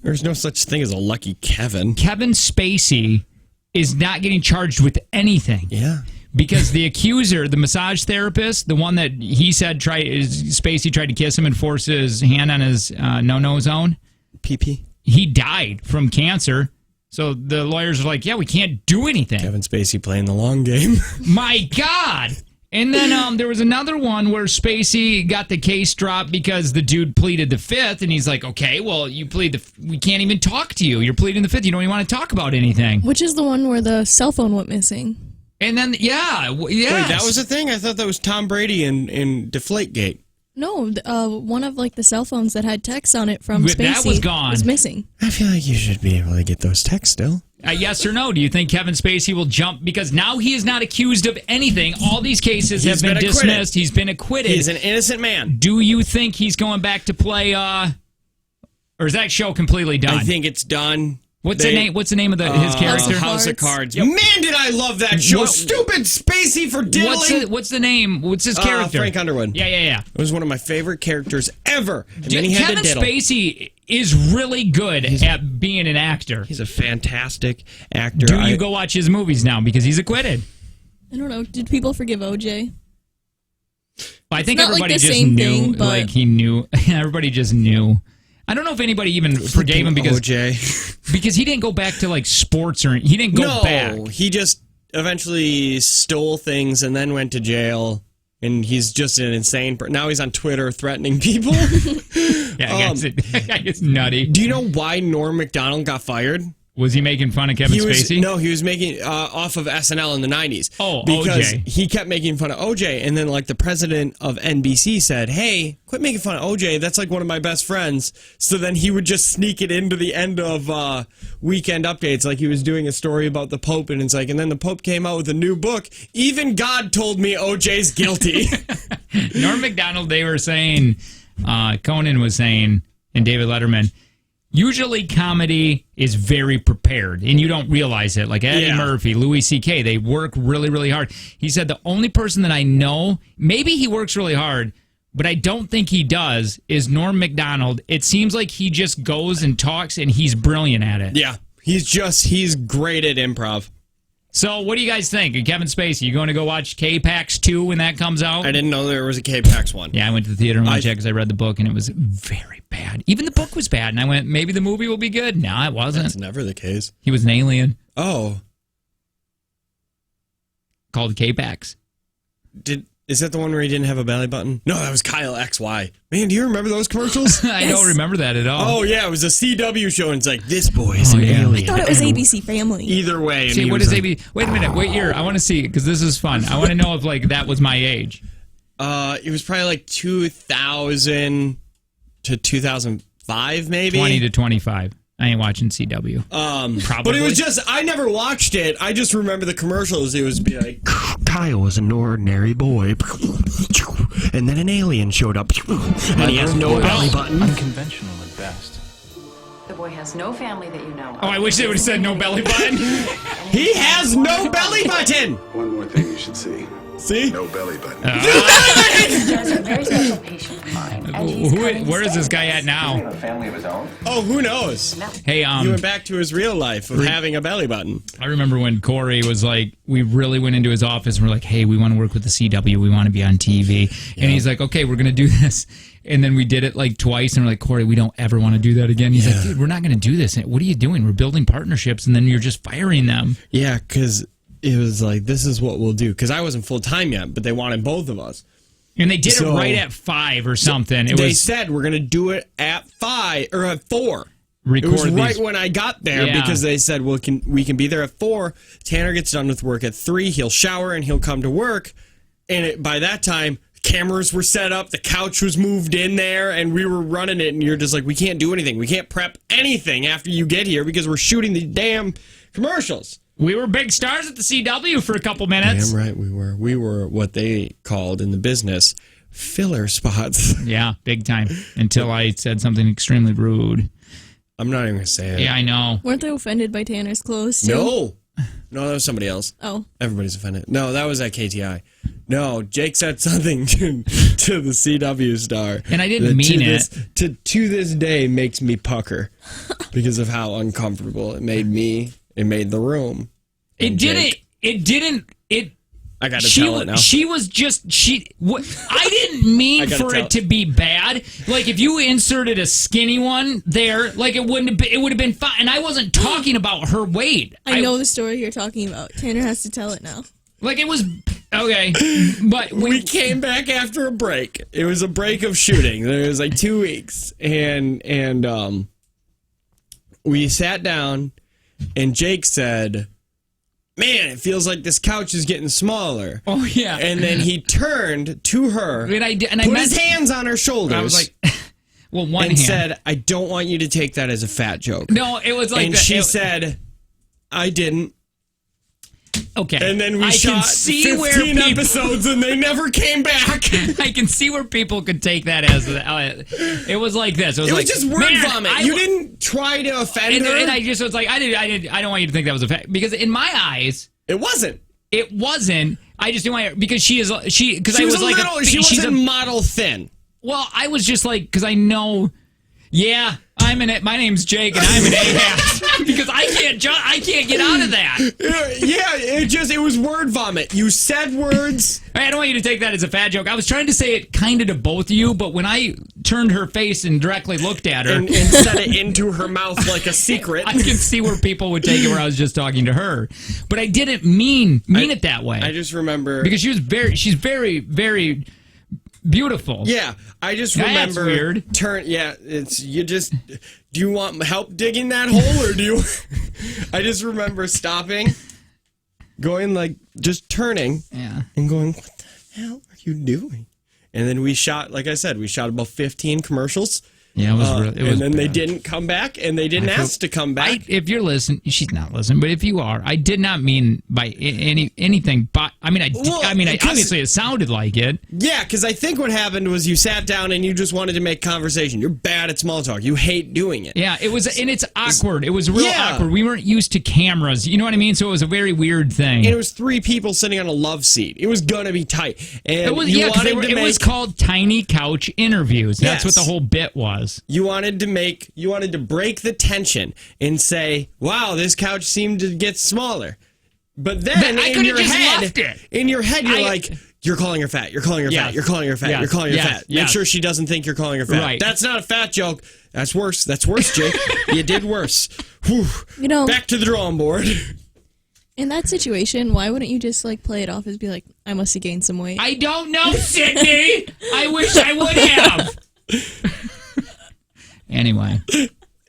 There's no such thing as a Lucky Kevin. Kevin Spacey is not getting charged with anything. Yeah. Because the accuser, the massage therapist, the one that he said Spacey tried to kiss him and force his hand on his no-no zone. PP. He died from cancer. So the lawyers are like, yeah, we can't do anything. Kevin Spacey playing the long game. My God. And then there was another one where Spacey got the case dropped because the dude pleaded the fifth. And he's like, okay, well, you plead we can't even talk to you. You're pleading the fifth. You don't even want to talk about anything. Which is the one where the cell phone went missing. And then, yes. Wait, that was a thing? I thought that was Tom Brady in Deflategate. No, one of like the cell phones that had text on it from Spacey that was gone. Was missing. I feel like you should be able to get those texts still. Yes or no? Do you think Kevin Spacey will jump? Because now he is not accused of anything. All these cases have been dismissed. He's been acquitted. He's an innocent man. Do you think he's going back to play, or is that show completely done? I think it's done. What's the name of his character? House of Cards. Yep. Man, did I love that show. Stupid Spacey for diddling. What's the name? What's his character? Frank Underwood. Yeah. It was one of my favorite characters ever. And then he had Kevin to diddle. Spacey is really good at being an actor. He's a fantastic actor. Do you go watch his movies now because he's acquitted? I don't know. Did people forgive OJ? I think everybody just knew. Like he knew. Everybody just knew. I don't know if anybody even forgave him because he didn't go back to like sports or he didn't go back. No, he just eventually stole things and then went to jail. And he's just an insane person. Now he's on Twitter threatening people. Yeah, I guess it's nutty. Do you know why Norm Macdonald got fired? Was he making fun of Kevin Spacey? No, he was making off of SNL in the 90s. Oh, because OJ. he kept making fun of OJ, and then like the president of NBC said, "Hey, quit making fun of OJ. That's like one of my best friends." So then he would just sneak it into the end of Weekend Updates, like he was doing a story about the Pope, and it's like, and then the Pope came out with a new book. Even God told me OJ's guilty. Norm Macdonald, they were saying, Conan was saying, and David Letterman. Usually comedy is very prepared, and you don't realize it. Like Eddie Murphy, Louis C.K., they work really, really hard. He said the only person that I know, maybe he works really hard, but I don't think he does, is Norm Macdonald. It seems like he just goes and talks, and he's brilliant at it. Yeah, he's great at improv. So what do you guys think? Kevin Spacey, you going to go watch K-Pax 2 when that comes out? I didn't know there was a K-Pax one. Yeah, I went to the theater and watched it because I read the book, and it was very bad. Even the book was bad, and I went, maybe the movie will be good. No, it wasn't. That's never the case. He was an alien. Oh. Called K-Pax. Is that the one where he didn't have a belly button? No, that was Kyle XY. Man, do you remember those commercials? I don't remember that at all. Oh, yeah, it was a CW show, and it's like, this boy is an alien. I thought it was ABC Family. Either way. See, what is ABC? Wait a minute. Wait here. I want to see, because this is fun. I want to know if, like, that was my age. It was probably like 2000 to 2005, maybe? 20 to 25. I ain't watching CW. Probably. But it was just, I never watched it. I just remember the commercials. It was be like, Kyle was an ordinary boy. And then an alien showed up. And he has no belly button. Unconventional at best. The boy has no family that you know of. Oh, I wish they would have said no belly button. He has no belly button. One more thing you should see. See? No belly button. There's a very special patient of mine. And he's Where is this guy at now? A family of his own? Oh, who knows? Hey, He went back to his real life of having a belly button. I remember when Corey was like, we really went into his office and we're like, hey, we want to work with the CW. We want to be on TV. Yeah. And he's like, okay, we're going to do this. And then we did it like twice and we're like, Corey, we don't ever want to do that again. He's like, dude, we're not going to do this. What are you doing? We're building partnerships and then you're just firing them. Yeah, because it was like, this is what we'll do. Because I wasn't full-time yet, but they wanted both of us. And they did it right at 5 or something. They said we're going to do it at 5 or at 4. It was right when I got there because they said, well, we can be there at 4. Tanner gets done with work at 3. He'll shower and he'll come to work. And by that time, cameras were set up. The couch was moved in there and we were running it. And you're just like, we can't do anything. We can't prep anything after you get here because we're shooting the damn commercials. We were big stars at the CW for a couple minutes. Damn right we were. We were what they called in the business filler spots. Yeah, big time. Until I said something extremely rude. I'm not even going to say it. Yeah, I know. Weren't they offended by Tanner's clothes, too? No, that was somebody else. Oh. Everybody's offended. No, that was at KTI. No, Jake said something to the CW star. And I didn't mean it. To this day makes me pucker because of how uncomfortable it made me. It made the room. It didn't. I got to tell it now. She was just I didn't mean for it to be bad. Like if you inserted a skinny one there, like it would have been fine. And I wasn't talking about her weight. I know the story you're talking about. Tanner has to tell it now. Like it was okay, but we came back after a break. It was a break of shooting. There was like 2 weeks, and we sat down. And Jake said, man, it feels like this couch is getting smaller. Oh, yeah. And then he turned to her, put his hands on her shoulders. I was like, well, one and hand. said, I don't want you to take that as a fat joke. No, it was like and she said, I didn't. Okay. And then we shot 15 episodes and they never came back. I can see where people could take that as it was like this. It was like, just word vomit. You didn't try to offend her. And I just was like, I don't want you to think that was a fact. Because in my eyes, it wasn't. It wasn't. I just didn't want her, because she was wasn't model thin. Well, I was just like, because I know, yeah, my name's Jake and I'm an A-hat. Because I can't get out of that. Yeah, it was word vomit. You said words. I don't want you to take that as a fat joke. I was trying to say it kind of to both of you, but when I turned her face and directly looked at her and said it into her mouth like a secret. I could see where people would take it where I was just talking to her. But I didn't mean it that way. I just remember... Because she's very, very beautiful. Yeah, I just remember... That's weird. Do you want help digging that hole, or do you... I just remember stopping, going just turning, and going, what the hell are you doing? And then we shot, like I said, about 15 commercials. Yeah, it was really. And then they didn't come back, and they didn't ask to come back. If you're listening, she's not listening, but if you are, I did not mean by anything. But obviously it sounded like it. Yeah, because I think what happened was you sat down and you just wanted to make conversation. You're bad at small talk. You hate doing it. Yeah, it was, and it's awkward. It was real awkward. We weren't used to cameras. You know what I mean? So it was a very weird thing. And it was 3 people sitting on a love seat. It was gonna be tight. And it was, it was called Tiny Couch Interviews. That's what the whole bit was. You wanted to break the tension and say, "Wow, this couch seemed to get smaller." But then in your head, you're like, "You're calling her fat. You're calling her fat. You're calling her fat. You're calling her fat." Make sure she doesn't think you're calling her fat. Right. That's not a fat joke. That's worse. That's worse, Jake. You did worse. Whew. Back to the drawing board. In that situation, why wouldn't you just play it off as be like, I must have gained some weight? I don't know, Sydney. I wish I would have. Anyway,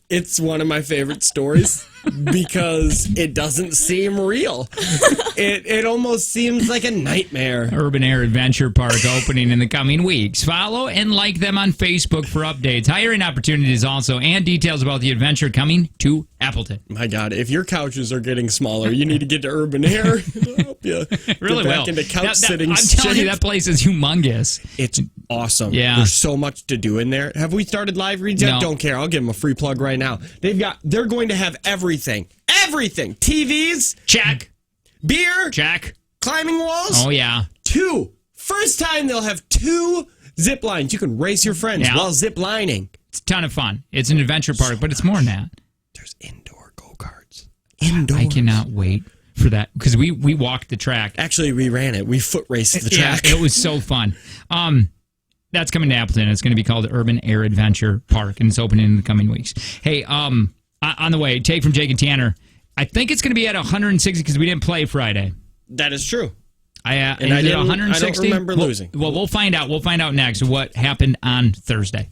it's one of my favorite stories because it doesn't seem real. It almost seems like a nightmare. Urban Air Adventure Park opening in the coming weeks. Follow and like them on Facebook for updates, hiring opportunities also, and details about the adventure coming to Appleton. My God, if your couches are getting smaller, you need to get to Urban Air. It'll help you really get back will. into couch sitting. I'm telling you, that place is humongous. It's awesome. Yeah. There's so much to do in there. Have we started live reads yet? No. Don't care. I'll give them a free plug right now. They're going to have everything. Everything. TVs. Check. Beer. Check. Climbing walls. Oh, yeah. 2. First time they'll have 2 zip lines. You can race your friends while zip lining. It's a ton of fun. It's an adventure park, but it's more than that. There's indoor go-karts. Indoor. I cannot wait for that because we walked the track. Actually, we ran it. We foot raced the track. Yeah, it was so fun. That's coming to Appleton. It's going to be called Urban Air Adventure Park, and it's opening in the coming weeks. Hey, on the way, take from Jake and Tanner. I think it's going to be at 160 because we didn't play Friday. That is true. I did 160. I don't remember losing. Well, we'll find out. We'll find out next what happened on Thursday.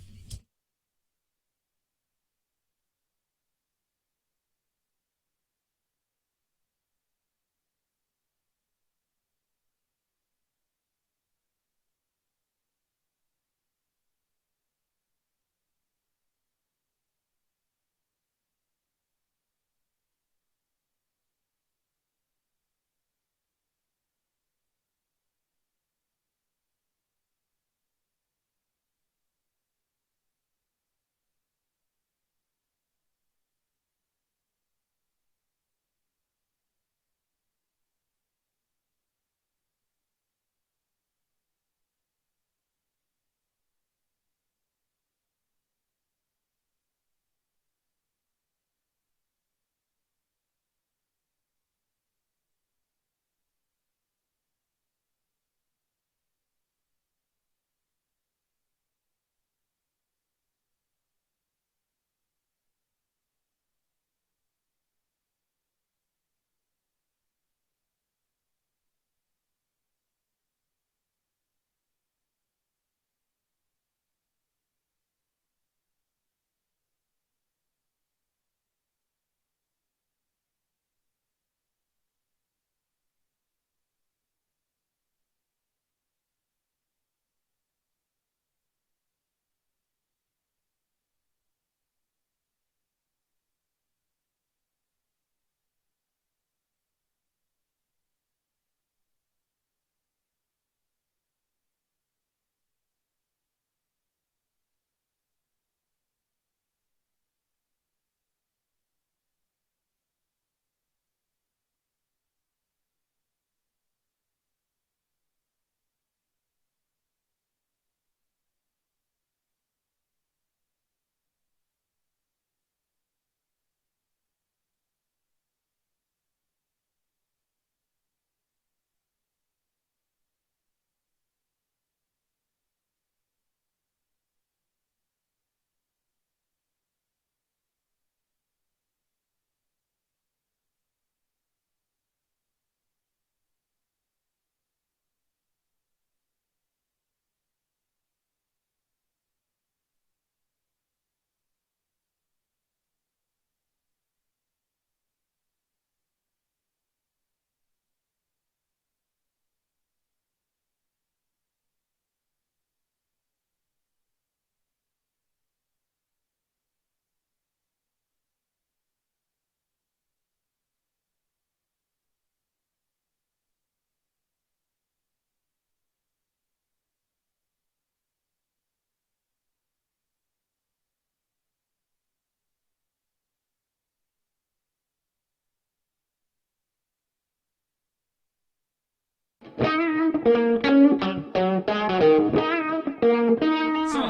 So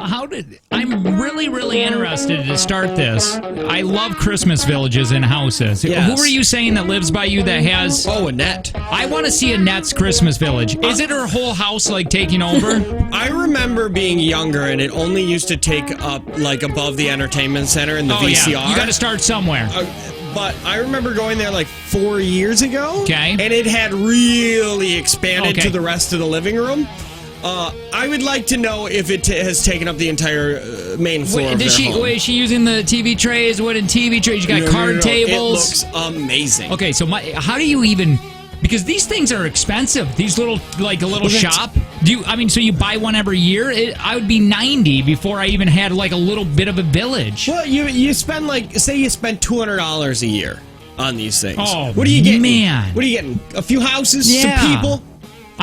I'm really interested to start this. I love Christmas villages and houses. Yes. Who are you saying that lives by you that has... Oh, Annette. I want to see Annette's Christmas village. Is it her whole house, like, taking over? I remember being younger, and it only used to take up, like, above the entertainment center in the VCR. Yeah. You got to start somewhere. But I remember going there like 4 years ago. Okay. And it had really expanded to the rest of the living room. I would like to know if it has taken up the entire main floor of their home. Is she using the TV trays? Wooden TV trays? You got card tables? It looks amazing. Okay, so how do you even... Because these things are expensive. These little, like a little shop. So you buy one every year? I would be 90 before I even had like a little bit of a village. Well, you spend say you spend $200 a year on these things. Oh, what are you getting? Man. What are you getting? A few houses? Yeah. Some people?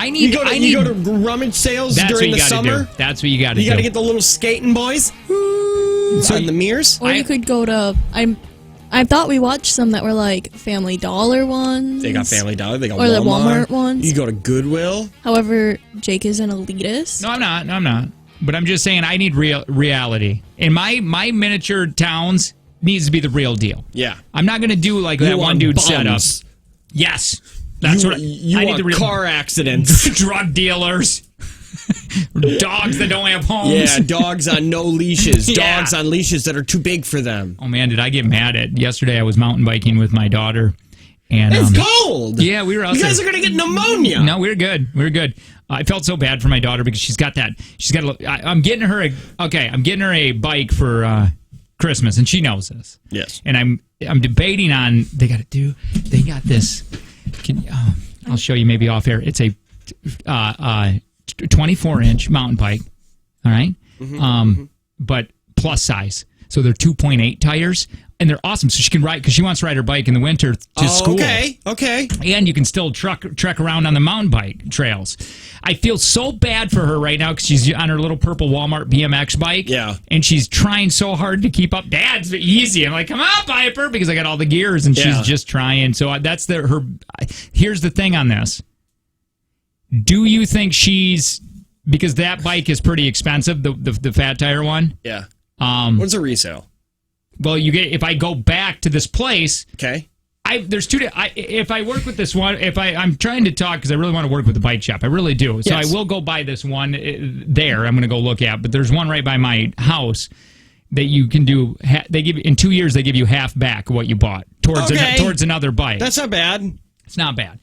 You go to rummage sales during the summer? That's what you got to do. You got to get the little skating boys on the mirrors. Or you could go to... I thought we watched some that were like Family Dollar ones. They got Family Dollar. They got or the Walmart ones. You go to Goodwill. However, Jake is an elitist. No, I'm not. But I'm just saying I need reality. In my miniature towns needs to be the real deal. Yeah. I'm not going to do like that one dude setup. Yes. That's what I need. The car accidents. Drug dealers. Dogs that don't have homes. Yeah, dogs on no leashes. Yeah. Dogs on leashes that are too big for them. Oh, man, did I get mad at... Yesterday I was mountain biking with my daughter. And it's cold. Yeah, we were out there. You guys are going to get pneumonia. No, we were good. I felt so bad for my daughter because she's got I'm getting her a bike for Christmas, and she knows this. Yes. And I'm debating on... They got this... I'll show you maybe off air. It's a... 24-inch mountain bike, all right? But plus size. So they're 2.8 tires, and they're awesome. So she can ride, because she wants to ride her bike in the winter to school. Okay. And you can still trek around on the mountain bike trails. I feel so bad for her right now because she's on her little purple Walmart BMX bike. Yeah. And she's trying so hard to keep up. Dad's easy. I'm like, come on, Piper, because I got all the gears, and she's just trying. So that's her. Here's the thing on this. Do you think because that bike is pretty expensive, the fat tire one? Yeah. What's a resale? Well, if I go back to this place, okay. There's two. If I work with this one, I'm trying to talk because I really want to work with the bike shop. I really do. So yes. I will go buy this one there. I'm going to go look at, but there's one right by my house that you can do. They give in 2 years. They give you half back what you bought towards another bike. That's not bad. It's not bad.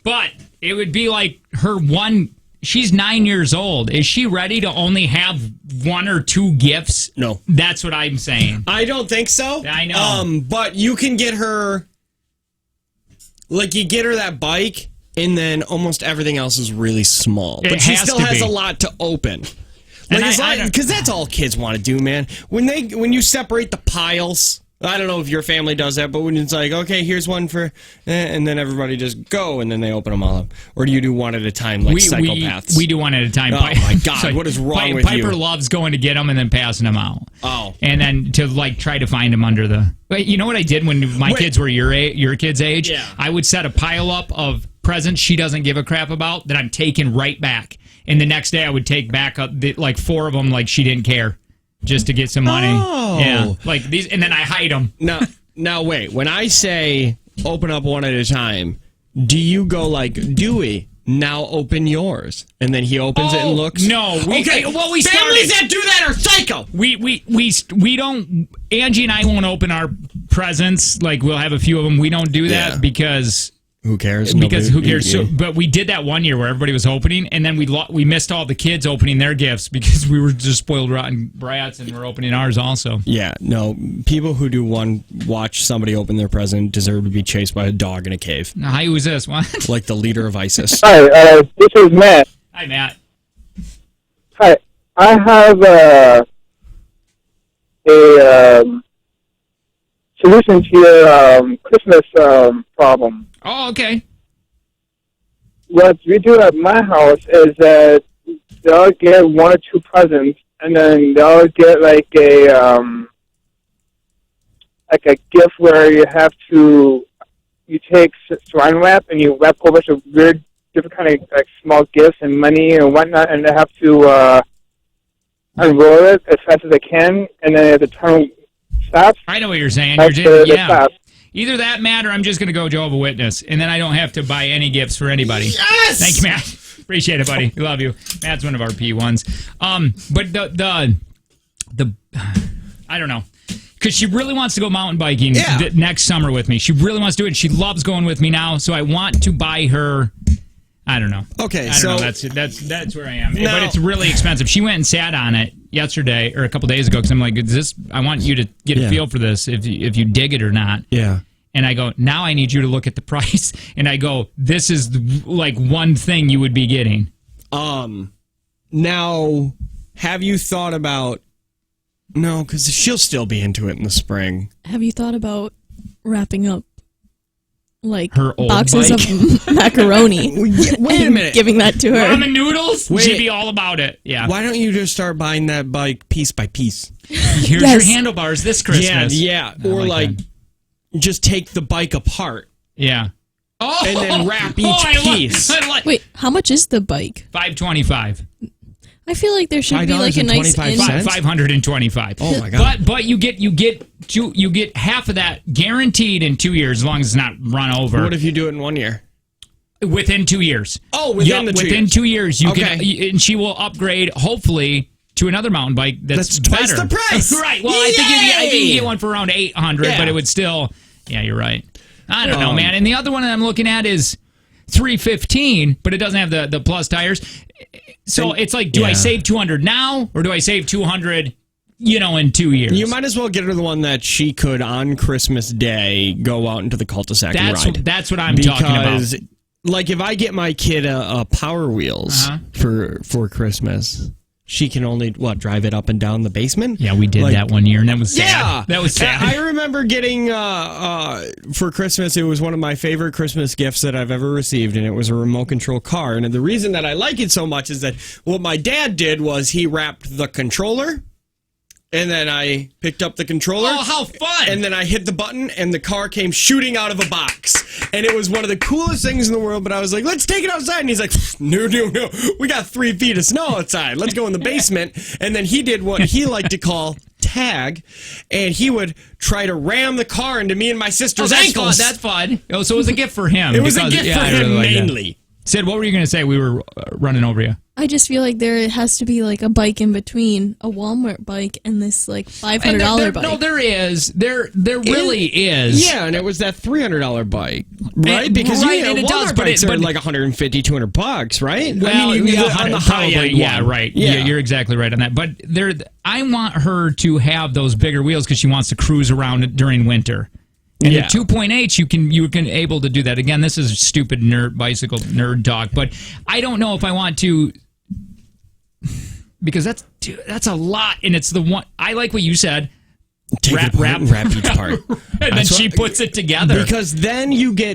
But it would be like her one. She's 9 years old. Is she ready to only have one or two gifts? No. That's what I'm saying. I don't think so. I know. But you can get her, you get her that bike, and then almost everything else is really small. But she still has a lot to open. Because that's all kids want to do, man. When you separate the piles... I don't know if your family does that, but when it's like, okay, here's one for, and then everybody just go, and then they open them all up. Or do you do one at a time like psychopaths? We do one at a time. Oh, my God. What is wrong with you? Piper loves going to get them and then passing them out. Oh. And then to, try to find them under the... You know what I did when my kids were your kids' age? Yeah. I would set a pile up of presents she doesn't give a crap about that I'm taking right back. And the next day I would take back four of them like she didn't care. Just to get some money. Oh. Yeah. These, and then I hide them. Now wait. When I say open up one at a time, do you go Dewey, now open yours? And then he opens it and looks? No. We Families that do that are psycho! We don't... Angie and I won't open our presents. We'll have a few of them. We don't do that because... Who cares? Because who cares? So, but we did that one year where everybody was opening, and then we missed all the kids opening their gifts because we were just spoiled rotten brats, and we're opening ours also. Yeah, no. People who do watch somebody open their present deserve to be chased by a dog in a cave. Now, hi, who's this? What? Like the leader of ISIS. Hi, this is Matt. Hi, Matt. Hi, I have a solution to your Christmas problem. Oh, okay. What we do at my house is that they'll get one or two presents, and then they'll get a gift where you take saran wrap and you wrap a whole bunch of weird different kind of like small gifts and money and whatnot, and I have to unroll it as fast as I can, and then at the turn stops. I know what you're saying. Either that, Matt, or I'm just going to go Jehovah's Witness, and then I don't have to buy any gifts for anybody. Yes! Thank you, Matt. Appreciate it, buddy. We love you. Matt's one of our P1s. But the I don't know. Because she really wants to go mountain biking next summer with me. She really wants to do it. She loves going with me now, so I want to buy her... I don't know. Okay, I don't know. That's where I am. Now, but it's really expensive. She went and sat on it yesterday or a couple days ago because I'm like, I want you to get a feel for this if you dig it or not. Yeah. And I go, now I need you to look at the price. And I go, this is like one thing you would be getting. Now, have you thought about... No, because she'll still be into it in the spring. Have you thought about wrapping up like her old boxes bike? Of macaroni? Wait a minute. Giving that to her. Ramen noodles? She'd be all about it. Yeah. Why don't you just start buying that bike piece by piece? Here's your handlebars this Christmas. Yeah. Or like just take the bike apart. Yeah. Oh, and then wrap each piece. Wait, how much is the bike? $525. I feel like there should be like a nice $525. Oh my god! But you get half of that guaranteed in 2 years, as long as it's not run over. What if you do it in 1 year? Within 2 years. Oh, within 2 years, you can, and she will upgrade hopefully to another mountain bike that's twice better. the price. Right. Well, I think you get one for around $800, but it would still. Yeah, you're right. I don't know, man. And the other one that I'm looking at is $315, but it doesn't have the plus tires. So it's like, do I save $200 now, or do I save $200, in 2 years? You might as well get her the one that she could, on Christmas Day, go out into the cul-de-sac and ride. That's what I'm talking about. Because, like, if I get my kid a Power Wheels for Christmas... She can only, drive it up and down the basement? Yeah, we did that one year, and that was sad. Yeah! That was sad. I remember getting, for Christmas, it was one of my favorite Christmas gifts that I've ever received, and it was a remote control car. And the reason that I like it so much is that what my dad did was he wrapped the controller, and then I picked up the controller. Oh, how fun! And then I hit the button, and the car came shooting out of a box. And it was one of the coolest things in the world, but I was like, let's take it outside. And he's like, no. We got 3 feet of snow outside. Let's go in the basement. And then he did what he liked to call tag, and he would try to ram the car into me and my sister's ankles. That's fun. Oh, so it was a gift for him. It was a gift for him, mainly. Sid, what were you going to say? We were running over you. I just feel like there has to be like a bike in between, a Walmart bike and this like $500 bike. No, there is. There really is. Yeah, and it was that $300 bike, right? Because Walmart bikes are like $150, $200, right? Well, I mean, on the high-end yeah, right. Yeah, you're exactly right on that. But I want her to have those bigger wheels because she wants to cruise around during winter. And the 2.8, you can able to do that. Again, this is stupid bicycle nerd talk, but I don't know if I want to, because that's a lot, and it's the one I like what you said. Wrap each part, and then she puts it together. Because then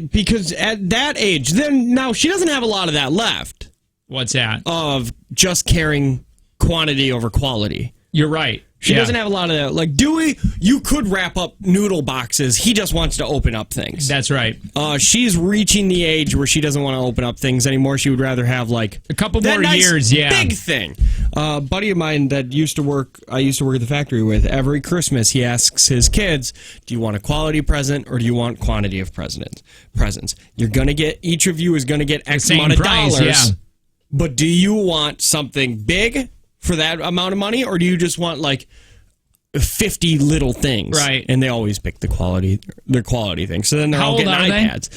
because at that age, now she doesn't have a lot of that left. What's that? Of just caring quantity over quality. You're right. She doesn't have a lot of that. Like Dewey, you could wrap up noodle boxes. He just wants to open up things. That's right. She's reaching the age where she doesn't want to open up things anymore. She would rather have like a couple more years. Yeah, big thing. Buddy of mine that I used to work at the factory with. Every Christmas, he asks his kids, "Do you want a quality present or do you want quantity of presents? You're gonna get. Each of you is gonna get X amount of dollars. Yeah. But do you want something big for that amount of money, or do you just want like 50 little things?" Right. And they always pick the quality things. So then they're all getting iPads.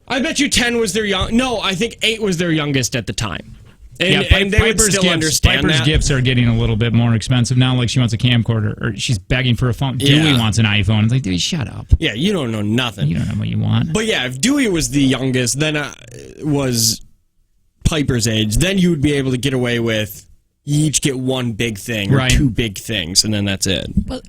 I bet you 10 was their young. No, I think 8 was their youngest at the time. And they would still understand Piper's gifts are getting a little bit more expensive now. Like she wants a camcorder, or she's begging for a phone. Dewey wants an iPhone. It's like, Dewey, shut up. Yeah, you don't know nothing. You don't know what you want. But yeah, if Dewey was the youngest, then was Piper's age, then you would be able to get away with you each get one big thing or two big things, and then that's it. Well,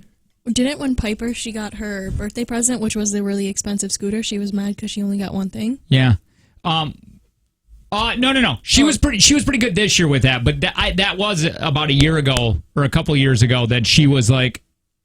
didn't when Piper, she got her birthday present, which was the really expensive scooter, she was mad because she only got one thing? Yeah. No. She was pretty good this year with that, but that was about a year ago or a couple years ago that she was like,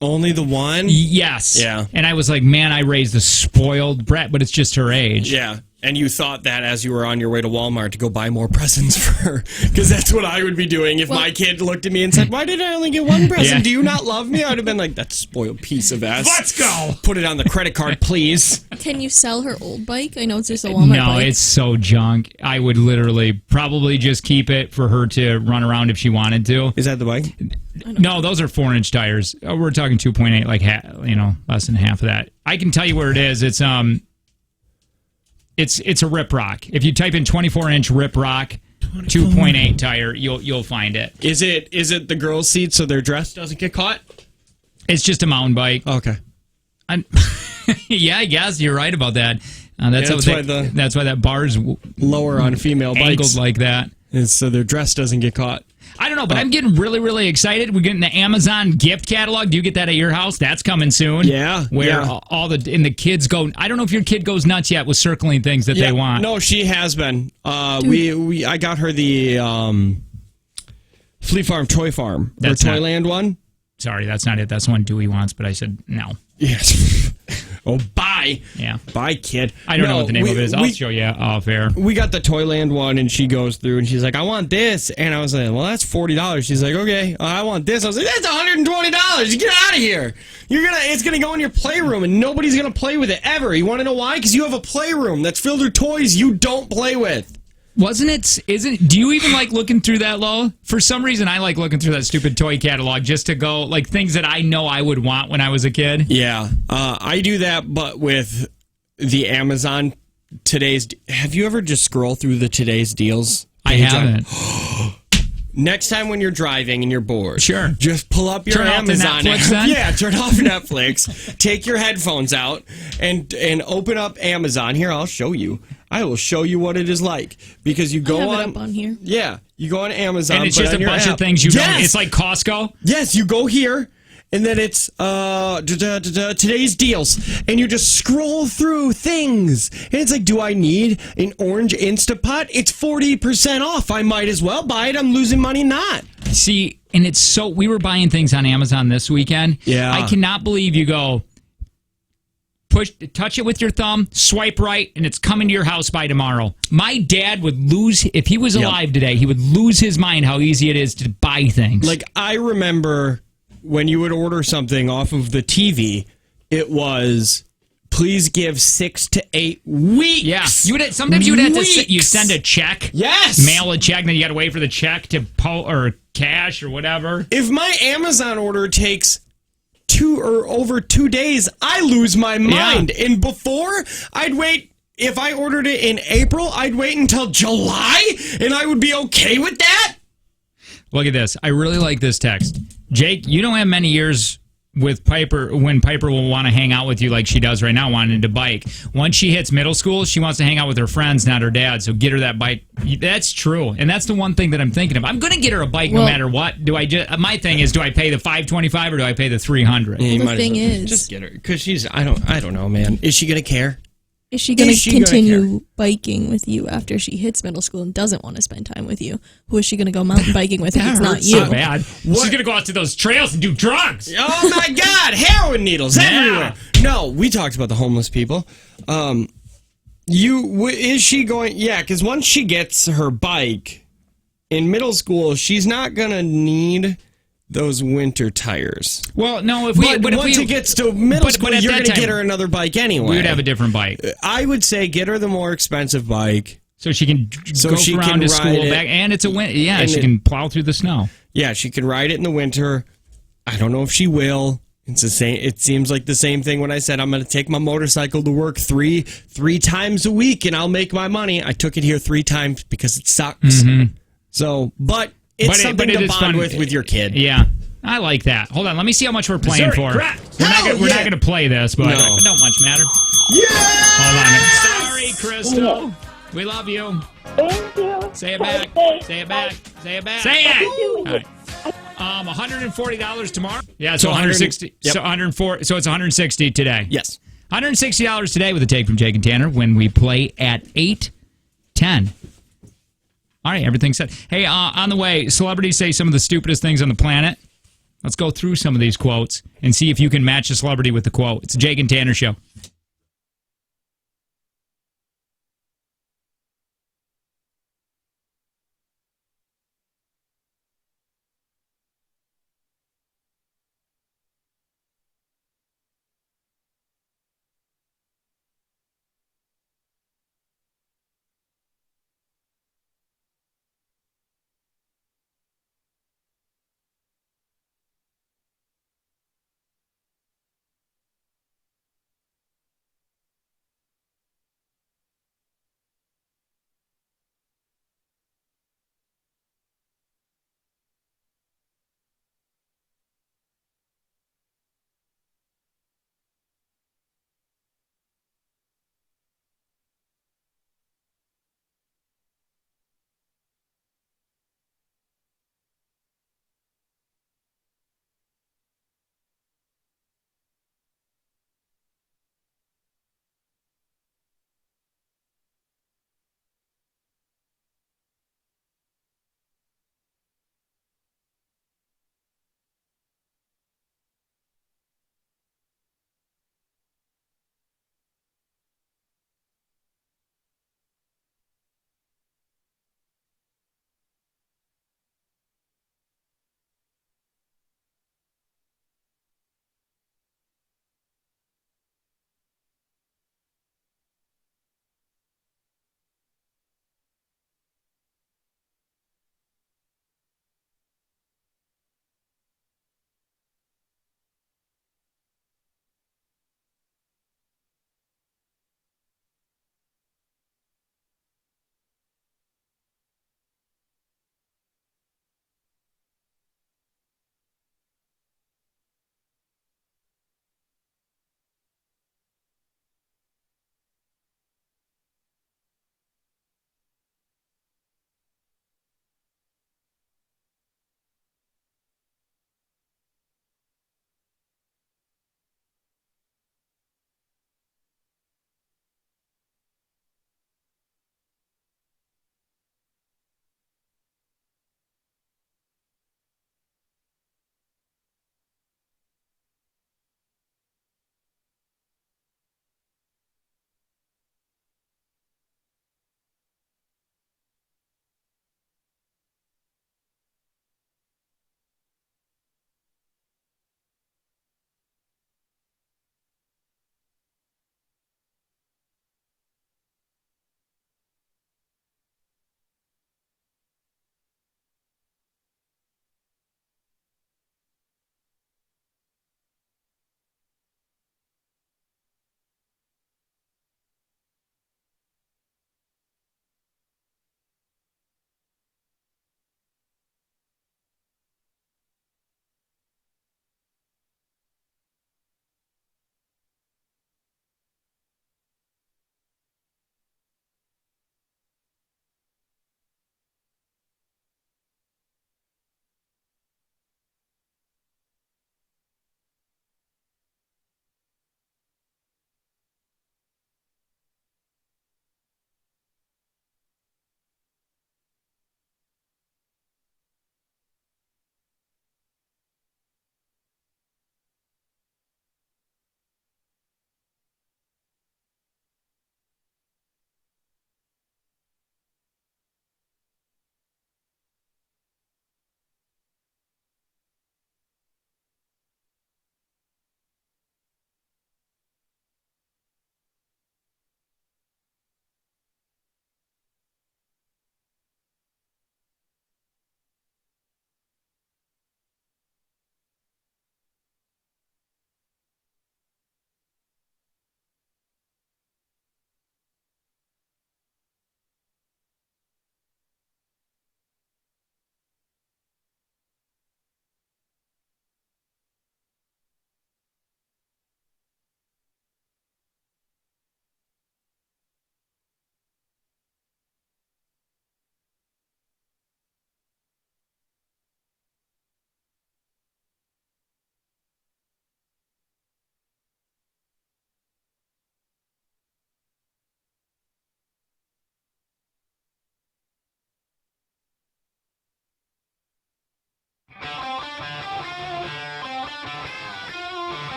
Only the one? Yes. Yeah. And I was like, man, I raised a spoiled brat, but it's just her age. Yeah. And you thought that as you were on your way to Walmart to go buy more presents for her. Because that's what I would be doing if my kid looked at me and said, why did I only get one present? Yeah. Do you not love me? I would have been like, that spoiled piece of ass. Let's go. Put it on the credit card, please. Can you sell her old bike? I know it's just a Walmart No, bike. it's so junk. I would literally probably just keep it for her to run around if she wanted to. Is that the bike? No, those are 4-inch tires. We're talking 2.8, like less than half of that. I can tell you where it is. It's a Rip Rock. If you type in 24-inch Rip Rock 2.8 tire, you'll find it. Is it the girls' seat so their dress doesn't get caught? It's just a mountain bike. Okay. Yeah, I guess you're right about that. That's why that bar's lower on female bikes. Angled like that. Is so their dress doesn't get caught. I don't know, but I'm getting really, really excited. We're getting the Amazon gift catalog. Do you get that at your house? That's coming soon. Yeah. Where all the kids go. I don't know if your kid goes nuts yet with circling things that they want. No, she has been. I got her the Flea Farm Toy Farm. That's her Toyland one. Sorry, that's not it. That's the one Dewey wants, but I said no. Yes. Oh, bye. Yeah. Bye, kid. I don't know what the name of it is. I'll show you off air. We got the Toyland one, and she goes through, and she's like, I want this. And I was like, well, that's $40. She's like, okay, I want this. I was like, that's $120. You get out of here. It's going to go in your playroom, and nobody's going to play with it ever. You want to know why? Because you have a playroom that's filled with toys you don't play with. Do you even like looking through that, Lo? For some reason, I like looking through that stupid toy catalog just to go, like, things that I know I would want when I was a kid. Yeah. I do that, but with the Amazon today's... Have you ever just scroll through the today's deals? I haven't. Next time when you're driving and you're bored, sure, just pull up your Amazon Netflix, app. Yeah, turn off Netflix. Take your headphones out and open up Amazon. Here, I'll show you. I will show you what it is like because you go I have it up on here. Yeah, you go on Amazon and it's just a bunch of things you don't. It's like Costco. Yes, you go here. And then it's today's deals. And you just scroll through things. And it's like, do I need an orange Instapot? It's 40% off. I might as well buy it. I'm losing money not. See, and it's so... We were buying things on Amazon this weekend. Yeah. I cannot believe you go... touch it with your thumb, swipe right, and it's coming to your house by tomorrow. My dad would lose... If he was alive today, he would lose his mind how easy it is to buy things. Like, I remember... When you would order something off of the TV, it was, please give 6 to 8 weeks. Yeah. Sometimes you would have to send a check. Yes. Mail a check, and then you got to wait for the check to or cash or whatever. If my Amazon order takes 2 or over 2 days, I lose my mind. Yeah. And before, I'd wait. If I ordered it in April, I'd wait until July, and I would be okay with that. Look at this. I really like this text. Jake, you don't have many years with Piper when Piper will want to hang out with you like she does right now, wanting to bike. Once she hits middle school, she wants to hang out with her friends, not her dad. So get her that bike. That's true, and that's the one thing that I'm thinking of. I'm going to get her a bike no matter what. My thing is, do I pay the $525 or do I pay the $300? Well, the thing is, just get her because she's. I don't know, man. Is she going to care? Is she going to continue biking with you after she hits middle school and doesn't want to spend time with you? Who is she going to go mountain biking with if it's not you? So bad. She's going to go out to those trails and do drugs. Oh, my God. Heroin needles everywhere. No, we talked about the homeless people. Is she going... Yeah, because once she gets her bike in middle school, she's not going to need... those winter tires. Well, no, once it gets to middle school, you're going to get her another bike anyway. We would have a different bike. I would say get her the more expensive bike. So she can go around to school back, and it's a winter. Yeah, she can plow through the snow. Yeah, she can ride it in the winter. I don't know if she will. It's the same. It seems like the same thing when I said I'm going to take my motorcycle to work three times a week, and I'll make my money. I took it here 3 times because it sucks. Mm-hmm. So, but... It's something to bond with your kid. Yeah. I like that. Hold on. Let me see how much we're playing for. We're not going to play this, but it don't much matter. Yeah! Hold on. Sorry, Crystal. We love you. Thank you. Say it back. Say it back. Say it back. Say it! All right. $140 tomorrow? Yeah, so 160. Yep. So 104. So it's 160 today. Yes. $160 today with a take from Jake and Tanner when we play at 8:10. All right, everything's set. Hey, on the way, celebrities say some of the stupidest things on the planet. Let's go through some of these quotes and see if you can match a celebrity with the quote. It's a Jake and Tanner show.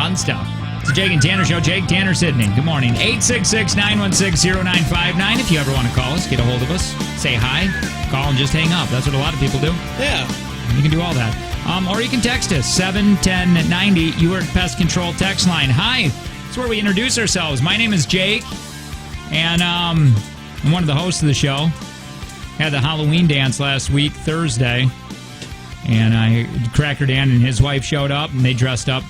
Fun stuff. It's the Jake and Tanner Show. Jake, Tanner, Sydney. Good morning. 866-916-0959. If you ever want to call us, get a hold of us, say hi, call, and just hang up. That's what a lot of people do. Yeah. You can do all that. Or you can text us, 71090. You are at Pest Control text line. Hi. That's where we introduce ourselves. My name is Jake, and I'm one of the hosts of the show. Had the Halloween dance last week, Thursday, and Cracker Dan and his wife showed up, and they dressed up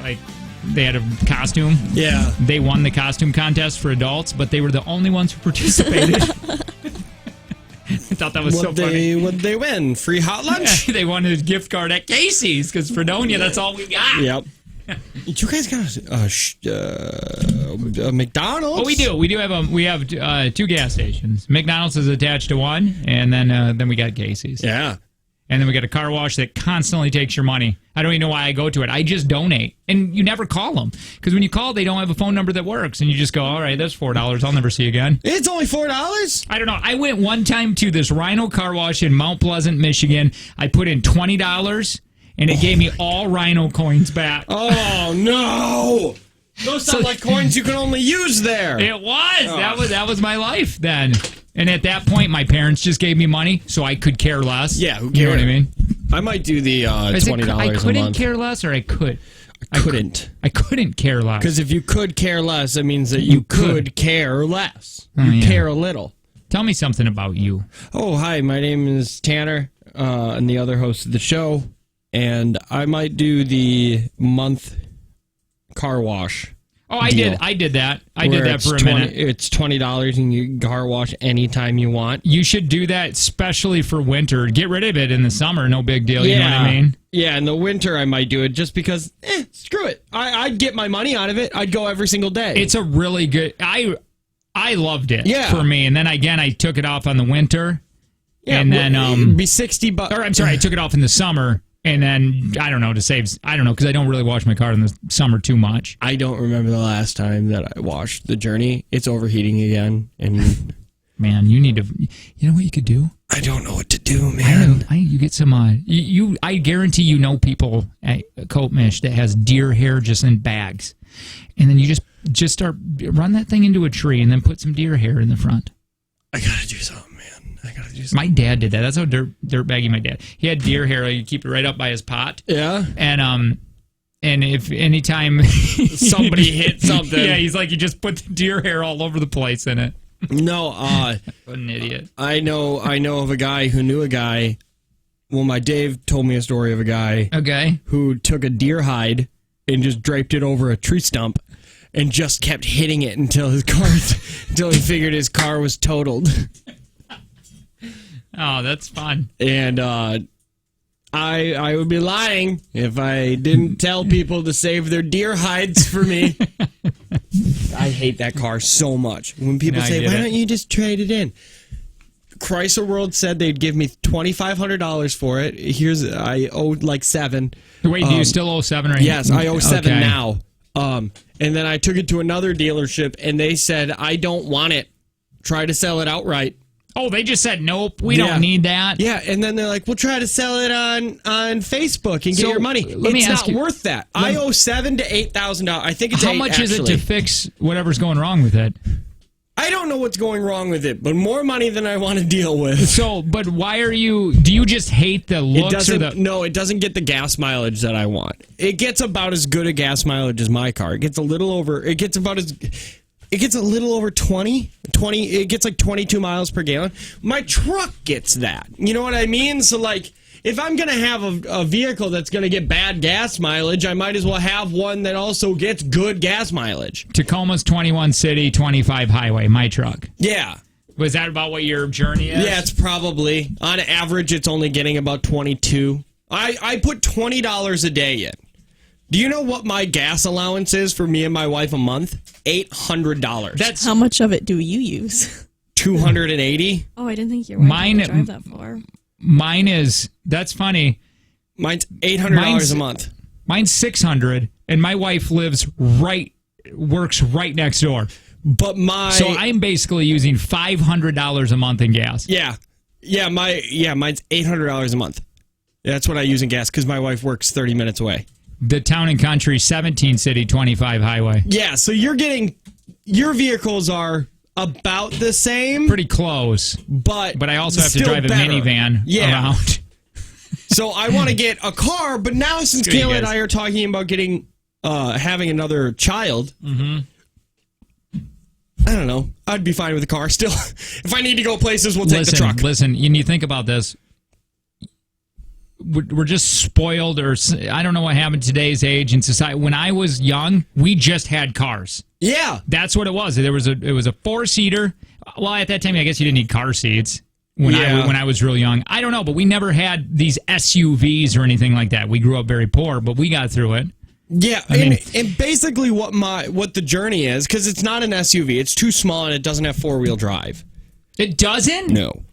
like they had a costume. Yeah. They won the costume contest for adults, but they were the only ones who participated. I thought that was so funny. What'd they win? Free hot lunch? They won a gift card at Casey's, because Fredonia, that's all we got. Yep. You guys got a McDonald's? Oh, we do. We have two gas stations. McDonald's is attached to one, and then we got Casey's. Yeah. And then we got a car wash that constantly takes your money. I don't even know why I go to it. I just donate. And you never call them. Because when you call, they don't have a phone number that works. And you just go, all right, that's $4. I'll never see you again. It's only $4? I don't know. I went one time to this Rhino car wash in Mount Pleasant, Michigan. I put in $20, and it gave me all Rhino coins back. Oh, no. Those sound like coins you can only use there. It was. Oh. That was my life then. And at that point, my parents just gave me money, so I could care less. Yeah, who cares? You know what I mean? I might do the $20 a month. I couldn't care less, or I could? I couldn't. I couldn't care less. Because if you could care less, it means that you could care less. You care a little. Tell me something about you. Oh, hi. My name is Tanner, and the other host of the show. And I might do the month car wash. Oh, I did that. I did that for a minute. It's $20 and you car wash anytime you want. You should do that, especially for winter. Get rid of it in the summer. No big deal. You know what I mean? Yeah, in the winter I might do it just because, screw it. I'd get my money out of it. I'd go every single day. It's a really good... I loved it for me. And then again, I took it off on the winter. Yeah, and then... it'd be $60. Or I'm sorry, I took it off in the summer. And then, I don't know, because I don't really wash my car in the summer too much. I don't remember the last time that I washed the Journey. It's overheating again. And man, you need to, you know what you could do? I don't know what to do, man. You get some, I guarantee you know people at Coatmish that has deer hair just in bags. And then you just start, run that thing into a tree and then put some deer hair in the front. I gotta do something. My dad did that. That's how dirtbaggy my dad. He had deer hair. You keep it right up by his pot. Yeah. And if anytime somebody hit something, yeah, he's like, you just put the deer hair all over the place in it. No, what an idiot. I know of a guy who knew a guy. Well, my Dave told me a story of a guy. Okay. Who took a deer hide and just draped it over a tree stump and just kept hitting it until he figured his car was totaled. Oh, that's fun. And I would be lying if I didn't tell people to save their deer hides for me. I hate that car so much. When people say, why don't you just trade it in? Chrysler World said they'd give me $2,500 for it. I owed like $7. Wait, do you still owe $7 right? Yes, I owe $7 now. And then I took it to another dealership, and they said, I don't want it. Try to sell it outright. Oh, they just said, nope, we don't need that. Yeah, and then they're like, we'll try to sell it on Facebook and get your money. It's not worth that. I owe $7,000 to $8,000. I think it's How much is it to fix whatever's going wrong with it? I don't know what's going wrong with it, but more money than I want to deal with. So, but why do you just hate the looks? No, it doesn't get the gas mileage that I want. It gets about as good a gas mileage as my car. It gets a little over 20. It gets like 22 miles per gallon. My truck gets that. You know what I mean? So like, if I'm going to have a vehicle that's going to get bad gas mileage, I might as well have one that also gets good gas mileage. Tacoma's 21 city, 25 highway, my truck. Yeah. Was that about what your journey is? Yeah, it's probably. On average, it's only getting about 22. I put $20 a day in. Do you know what my gas allowance is for me and my wife a month? $800. That's how much of it do you use? 280. Oh, I didn't think your wife would drive that far. Mine is, that's funny. Mine's $800 a month. Mine's $600, and my wife works right next door. But so I'm basically using $500 a month in gas. Yeah, mine's $800 a month. That's what I use in gas because my wife works 30 minutes away. The Town and Country 17 City 25 highway. Yeah, so your vehicles are about the same. Pretty close. But I also have to drive a minivan around. So I want to get a car, but now since Kayla and I are talking about having another child, I don't know. I'd be fine with a car still. If I need to go places, we'll take the truck. Listen, you think about this. We're just spoiled, or I don't know what happened today's age in society. When I was young, we just had cars. Yeah, that's what it was. It was a 4-seater. Well, at that time, I guess you didn't need car seats. When I was real young, I don't know, but we never had these SUVs or anything like that. We grew up very poor, but we got through it. Yeah, and basically what the journey is, because it's not an SUV, it's too small and it doesn't have 4-wheel drive. It doesn't? No.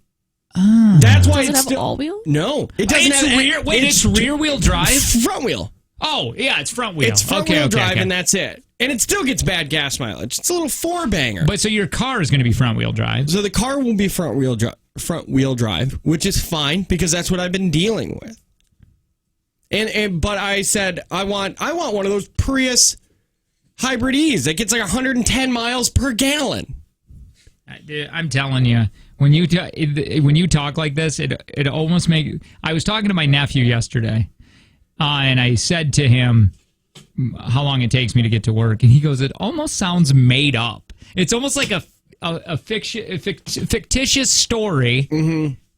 That's why does it have all-wheel? No, it doesn't have rear. Wait, it's rear-wheel drive. Front wheel. Oh, yeah, it's front wheel. It's front wheel drive, and that's it. And it still gets bad gas mileage. It's a little 4-banger. But so your car is going to be front wheel drive. So the car will be front wheel drive, which is fine because that's what I've been dealing with. But I said I want one of those Prius Hybrid E's that gets like 110 miles per gallon. I'm telling you, when you talk like this, it almost makes. I was talking to my nephew yesterday, and I said to him how long it takes me to get to work, and he goes, "It almost sounds made up. It's almost like a fictitious story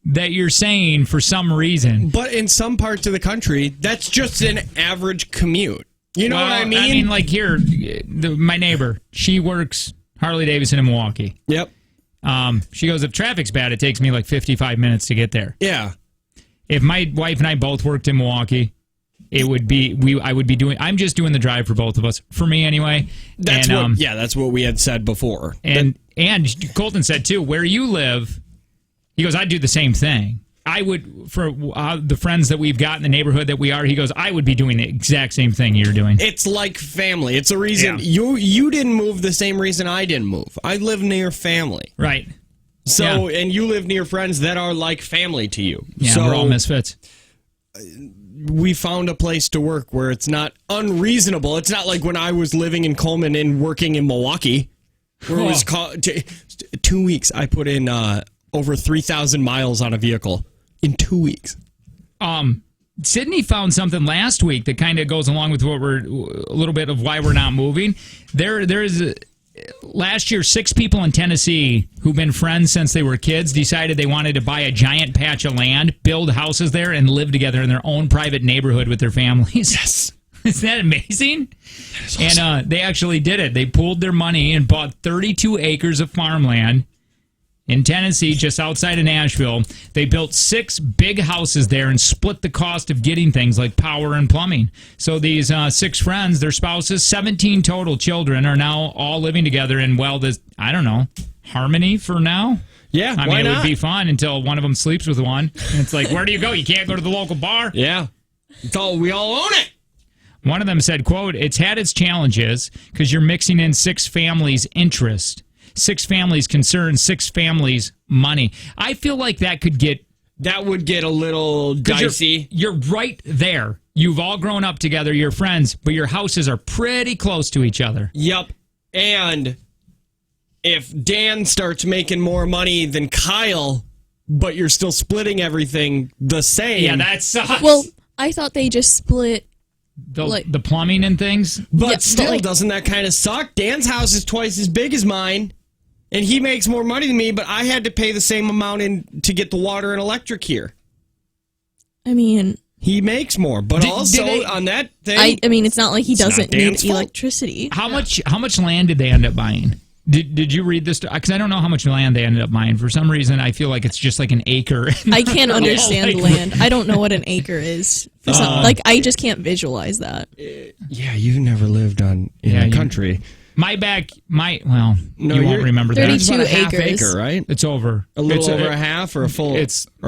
that you're saying for some reason." But in some parts of the country, that's just an average commute. You know what I mean? I mean, like here, my neighbor, she works Harley Davidson in Milwaukee. Yep. She goes, if traffic's bad, it takes me like 55 minutes to get there. Yeah. If my wife and I both worked in Milwaukee, it would be I'm just doing the drive for both of us, for me anyway. That's what we had said before. And Colton said too, where you live, he goes, I'd do the same thing. I would, for the friends that we've got in the neighborhood that we are, he goes, I would be doing the exact same thing you're doing. It's like family. It's a reason. You didn't move the same reason I didn't move. I live near family. Right. So, and you live near friends that are like family to you. Yeah, so we're all misfits. We found a place to work where it's not unreasonable. It's not like when I was living in Coleman and working in Milwaukee, where it was 2 weeks. I put in over 3,000 miles on a vehicle in 2 weeks. Sydney found something last week that kind of goes along with what we're a little bit of why we're not moving. Last year, 6 people in Tennessee who've been friends since they were kids decided they wanted to buy a giant patch of land, build houses there, and live together in their own private neighborhood with their families. Yes. Isn't that amazing? That is awesome. And they actually did it. They pooled their money and bought 32 acres of farmland in Tennessee, just outside of Nashville. They built 6 big houses there and split the cost of getting things like power and plumbing. So these 6 friends, their spouses, 17 total children, are now all living together in, I don't know, harmony for now? Yeah, I mean, it would be fun until one of them sleeps with one. And it's like, where do you go? You can't go to the local bar? Yeah. We all own it. One of them said, quote, it's had its challenges because you're mixing in 6 families' interest. 6 families concerned, 6 families money. I feel like that would get a little dicey. You're right there. You've all grown up together, you're friends, but your houses are pretty close to each other. Yep. And if Dan starts making more money than Kyle, but you're still splitting everything the same. Yeah, that sucks. Well, I thought they just split the plumbing and things. But still, doesn't that kind of suck? Dan's house is twice as big as mine. And he makes more money than me, but I had to pay the same amount to get the water and electric here. I mean, he makes more, but on that thing, I mean, it's not like he doesn't need electricity. How much land did they end up buying? Did you read this? Because I don't know how much land they ended up buying. For some reason, I feel like it's just like an acre. I can't understand land. I don't know what an acre is. I just can't visualize that. Yeah, you've never lived in a country. You won't remember that. 32 it's about a half acres. acre, right? It's over. A little over a half or a full? I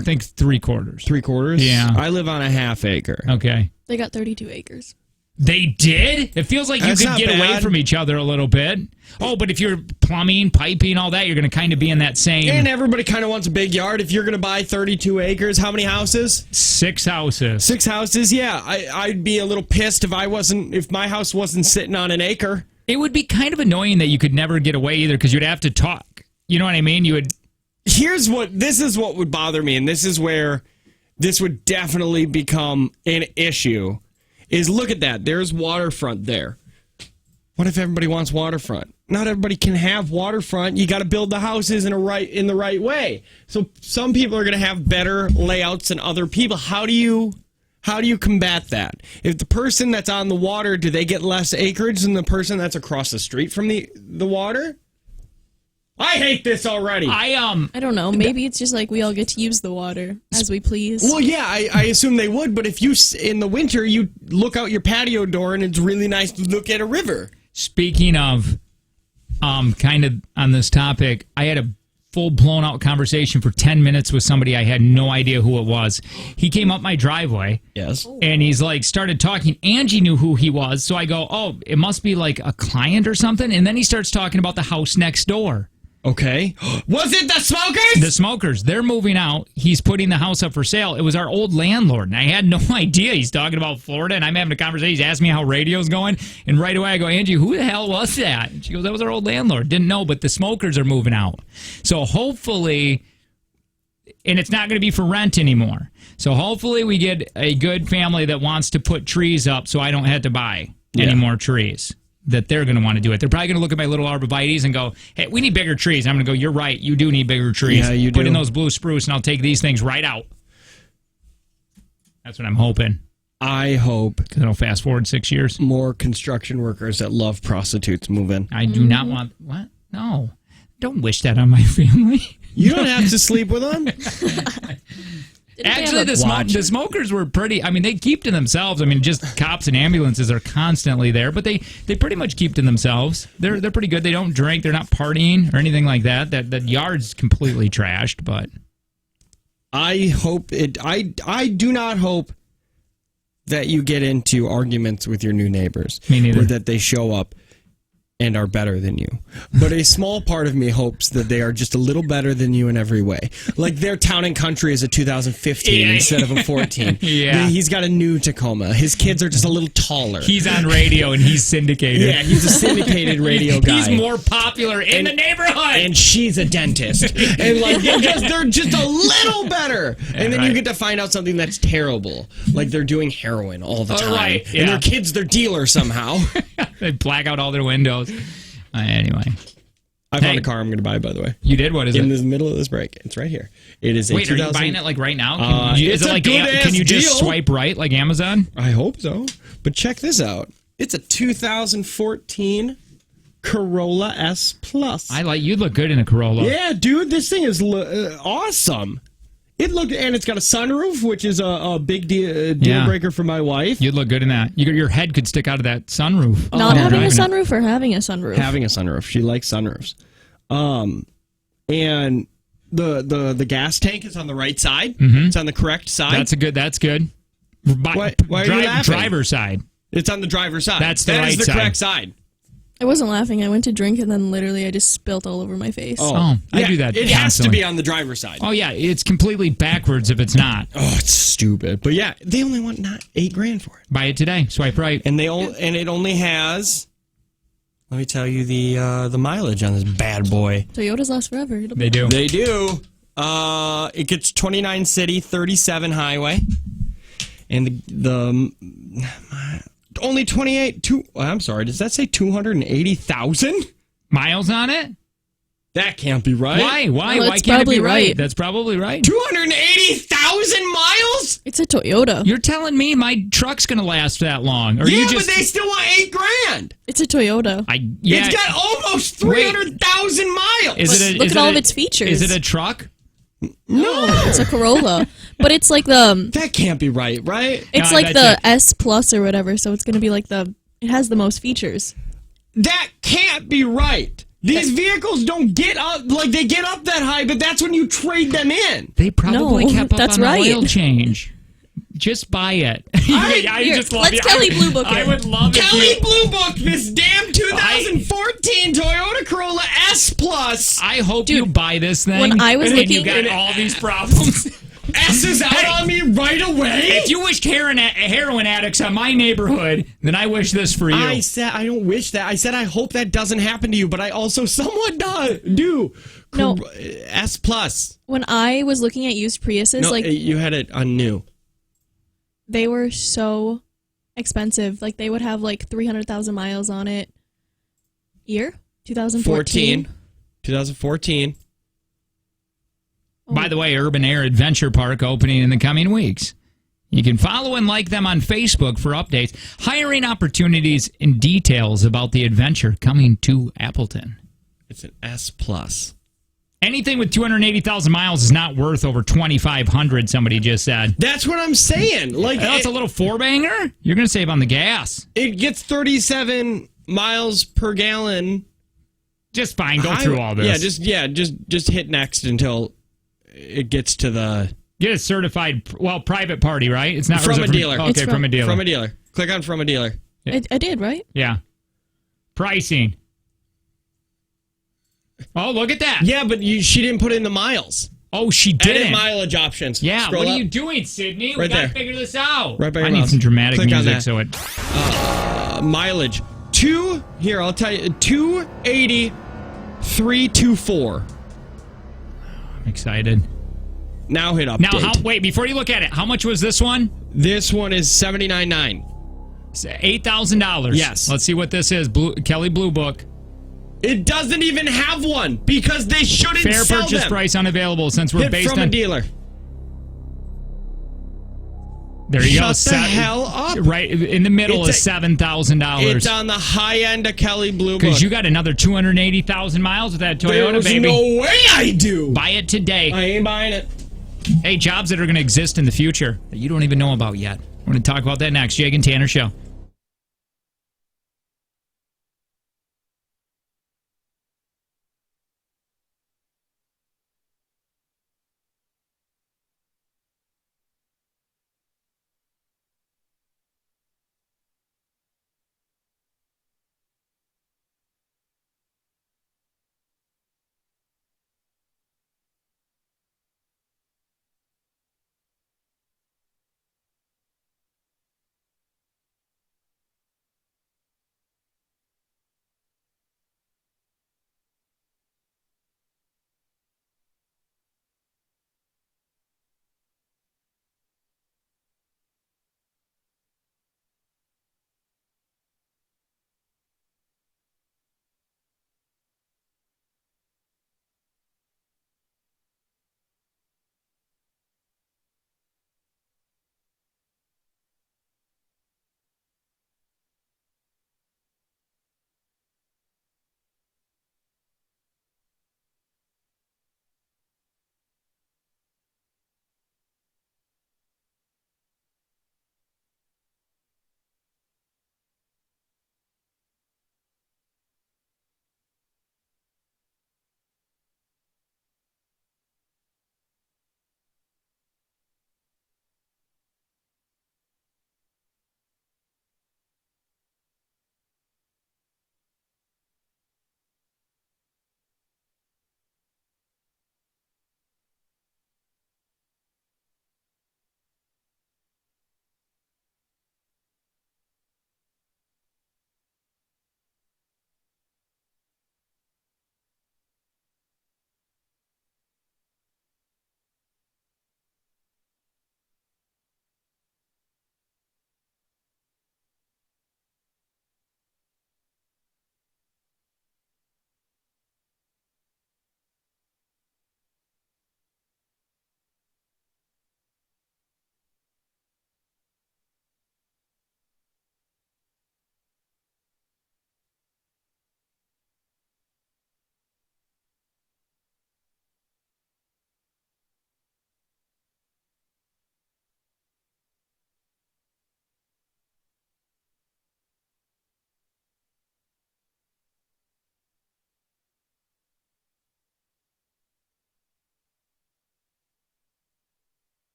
think 3/4. 3/4? Yeah. I live on a half acre. Okay. They got 32 acres. They did? It feels like That's you could get away from each other a little bit. Oh, but if you're plumbing, piping, all that, you're going to kind of be in that same... And everybody kind of wants a big yard. If you're going to buy 32 acres, how many houses? 6 houses. 6 houses, yeah. I'd be a little pissed if my house wasn't sitting on an acre. It would be kind of annoying that you could never get away either because you'd have to talk. You know what I mean? You would... This is what would bother me, and this is where this would definitely become an issue, is look at that. There's waterfront there. What if everybody wants waterfront? Not everybody can have waterfront. You got to build the houses in the right way. So some people are going to have better layouts than other people. How do you combat that? If the person that's on the water, do they get less acreage than the person that's across the street from the water? I hate this already. I don't know. Maybe it's just like we all get to use the water as we please. Well, yeah, I assume they would. But if in the winter, you look out your patio door and it's really nice to look at a river. Speaking of, kind of on this topic, I had a full blown out conversation for 10 minutes with somebody. I had no idea who it was. He came up my driveway. Yes. And he's like, started talking. Angie knew who he was. So I go, oh, it must be like a client or something. And then he starts talking about the house next door. Okay. Was it the Smokers? The Smokers. They're moving out. He's putting the house up for sale. It was our old landlord, and I had no idea. He's talking about Florida, and I'm having a conversation. He's asking me how radio's going, and right away I go, Angie, who the hell was that? And she goes, that was our old landlord. Didn't know, but the Smokers are moving out. So hopefully, and it's not going to be for rent anymore. So hopefully we get a good family that wants to put trees up so I don't have to buy any more trees. That they're going to want to do it. They're probably going to look at my little arborvitaes and go, hey, we need bigger trees. I'm going to go, you're right. You do need bigger trees. Yeah, you Put do. in those blue spruce and I'll take these things right out. That's what I'm hoping. I hope. Because it'll fast forward 6 years. More construction workers that love prostitutes move in. I do not want... What? No. Don't wish that on my family. You don't have to sleep with them. Actually, the Smokers were pretty... I mean, they keep to themselves. I mean, just cops and ambulances are constantly there, but they pretty much keep to themselves. They're pretty good. They don't drink. They're not partying or anything like that. That yard's completely trashed, but... I hope it... I do not hope that you get into arguments with your new neighbors. Me neither. Or that they show up and are better than you. But a small part of me hopes that they are just a little better than you in every way. Like their Town and Country is a 2015 instead of a 14. Yeah. He's got a new Tacoma. His kids are just a little taller. He's on radio and he's syndicated. Yeah, he's a syndicated radio guy. He's more popular in the neighborhood. And she's a dentist. And like they're just a little better. And then you get to find out something that's terrible. Like they're doing heroin all the time. Right, yeah. And their kids, they're dealers somehow. They black out all their windows. Anyway. I found a car I'm going to buy, by the way. You did? What is it? In the middle of this break. It's right here. It is a Wait, 2000... are you buying it like right now? It's a good-ass Can you just deal. swipe right like Amazon? I hope so. But check this out. It's a 2014 Corolla S Plus. You look good in a Corolla. Yeah, dude, this thing is awesome. And it's got a sunroof, which is a big deal breaker for my wife. You'd look good in that. Your head could stick out of that sunroof. Not having a sunroof or having a sunroof? Having a sunroof. She likes sunroofs. And the gas tank is on the right side. Mm-hmm. It's on the correct side. That's good. Why are you laughing? Driver's side. It's on the driver's side. That's the right side. That is the side. correct side. I wasn't laughing. I went to drink and then literally I just spilt all over my face. I do that. It has to be on the driver's side. Oh yeah, it's completely backwards if it's not. Oh, it's stupid. But yeah, they only want $8,000 for it. Buy it today. Swipe right. And it only has. Let me tell you the mileage on this bad boy. Toyotas last forever. They do. They do. It gets 29 city, 37 highway, and the only 28. I'm sorry. Does that say 280,000 miles on it? That can't be right. Why? Well, Why can't it be right? right? That's probably right. 280,000 miles? It's a Toyota. You're telling me my truck's going to last that long? Or yeah, you just... but they still want $8,000. It's a Toyota. It's got almost 300,000 miles. Look at all of its features. Is it a truck? No, it's a Corolla. But it's like the... That can't be right? It's like the S Plus or whatever, so it's going to be like it has the most features. That can't be right. These vehicles don't get up, they get up that high, but that's when you trade them in. They probably kept up that's on right. the oil change. Just buy it. Here, just love let's you. Kelly Blue Book I it. would love it. Kelly Blue Book this damn 2014 Toyota Corolla S Plus. I hope you buy this thing. when I was and looking- you got all these problems. S is out on me right away. If you wished heroin addicts on my neighborhood, then I wish this for you. I said I don't wish that. I said I hope that doesn't happen to you, but I also somewhat do. No. S Plus. When I was looking at used Priuses, No, like you had it on new. they were so expensive. Like they would have like 300,000 miles on it. Year 2014. 2014. By the way, Urban Air Adventure Park opening in the coming weeks. You can follow and like them on Facebook for updates, hiring opportunities, and details about the adventure coming to Appleton. It's an S Plus. Anything with 280,000 miles is not worth over 2,500. Somebody just said. That's what I'm saying. Like That's a little four-banger. You're going to save on the gas. It gets 37 miles per gallon. Just fine. Go through all this. Just hit next until it gets to the get a certified, private party, right? It's not from a dealer. Okay, from a dealer. From a dealer. Click on from a dealer. Yeah. I did, right? Yeah. Pricing. Oh, look at that. Yeah, but she didn't put in the miles. Oh, she didn't. Edit mileage options. Yeah, Scroll what up. are you doing, Sydney? Right We got to there. figure this out. Right by your I need mouse. some dramatic Click on music that. so it... Mileage. I'll tell you. 280,324. I'm excited. Now hit update. Now, wait, before you look at it, how much was this one? This one is $79,900. $8,000. Yes. Let's see what this is. Kelly Blue Book. It doesn't even have one because they shouldn't Fair sell purchase them. price unavailable since we're Hit based from on... a dealer. There you go. Shut the hell up. Right in the middle is $7,000. It's on the high end of Kelly Blue Book. Because you got another 280,000 miles with that Toyota, There's baby. no way I do. Buy it today. I ain't buying it. Hey, jobs that are going to exist in the future that you don't even know about yet. We're going to talk about that next. Jake and Tanner Show.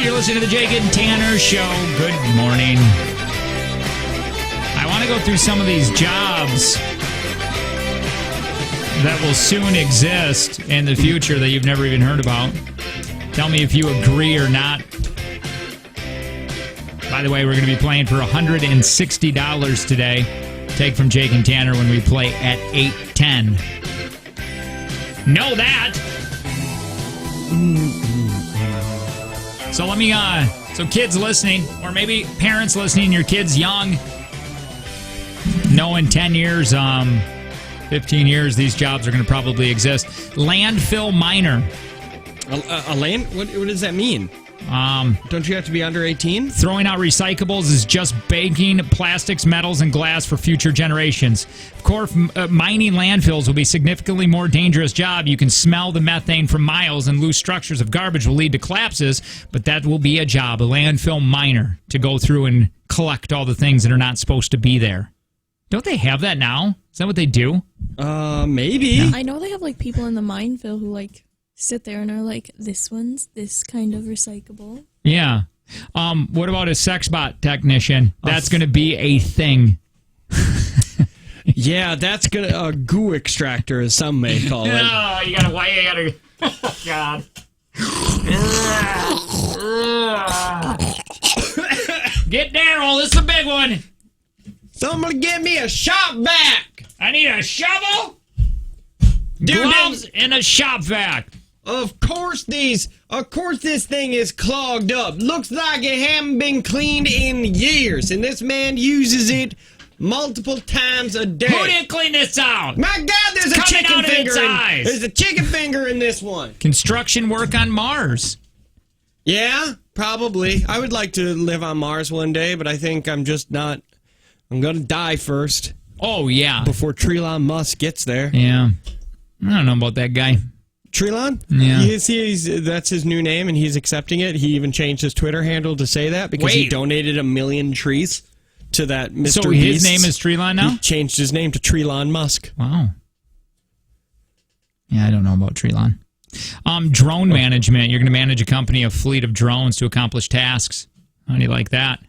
You're listening to the Jake and Tanner Show. Good morning. I want to go through some of these jobs that will soon exist in the future that you've never even heard about. Tell me if you agree or not. By the way, we're going to be playing for $160 today. Take from Jake and Tanner when we play at 8:10. Know that. So let me, so kids listening, or maybe parents listening, your kid's young, know in 10 years, 15 years, these jobs are going to probably exist. Landfill miner. A land? What does that mean? Don't you have to be under 18? Throwing out recyclables is just baking plastics, metals, and glass for future generations. Of course, mining landfills will be a significantly more dangerous job. You can smell the methane from miles, and loose structures of garbage will lead to collapses, but that will be a job, a landfill miner, to go through and collect all the things that are not supposed to be there. Don't they have that now? Is that what they do? Maybe. No. I know they have like people in the minefield who like sit there and are like, this one's this kind of recyclable. Yeah. What about a sex bot technician? That's going to be a thing. Yeah, that's a goo extractor, as some may call it. Oh, you gotta. God. Get Daryl. This is a big one. Somebody give me a shop vac. I need a shovel, gloves, and a shop vac. Of course this thing is clogged up. Looks like it hasn't been cleaned in years, and this man uses it multiple times a day. Who didn't clean this out? My God, there's a chicken finger. There's a chicken finger in this one. Construction work on Mars. Yeah, probably. I would like to live on Mars one day, but I think I'm just not. I'm gonna die first. Oh yeah, before Elon Musk gets there. Yeah, I don't know about that guy. Trelon? Yeah. That's his new name, and he's accepting it. He even changed his Twitter handle to say that because he donated 1 million trees to that Mr. So his name is Trelon now? He changed his name to Trelon Musk. Wow. Yeah, I don't know about Trelon. Drone management. You're going to manage a company, a fleet of drones to accomplish tasks. How do you like that?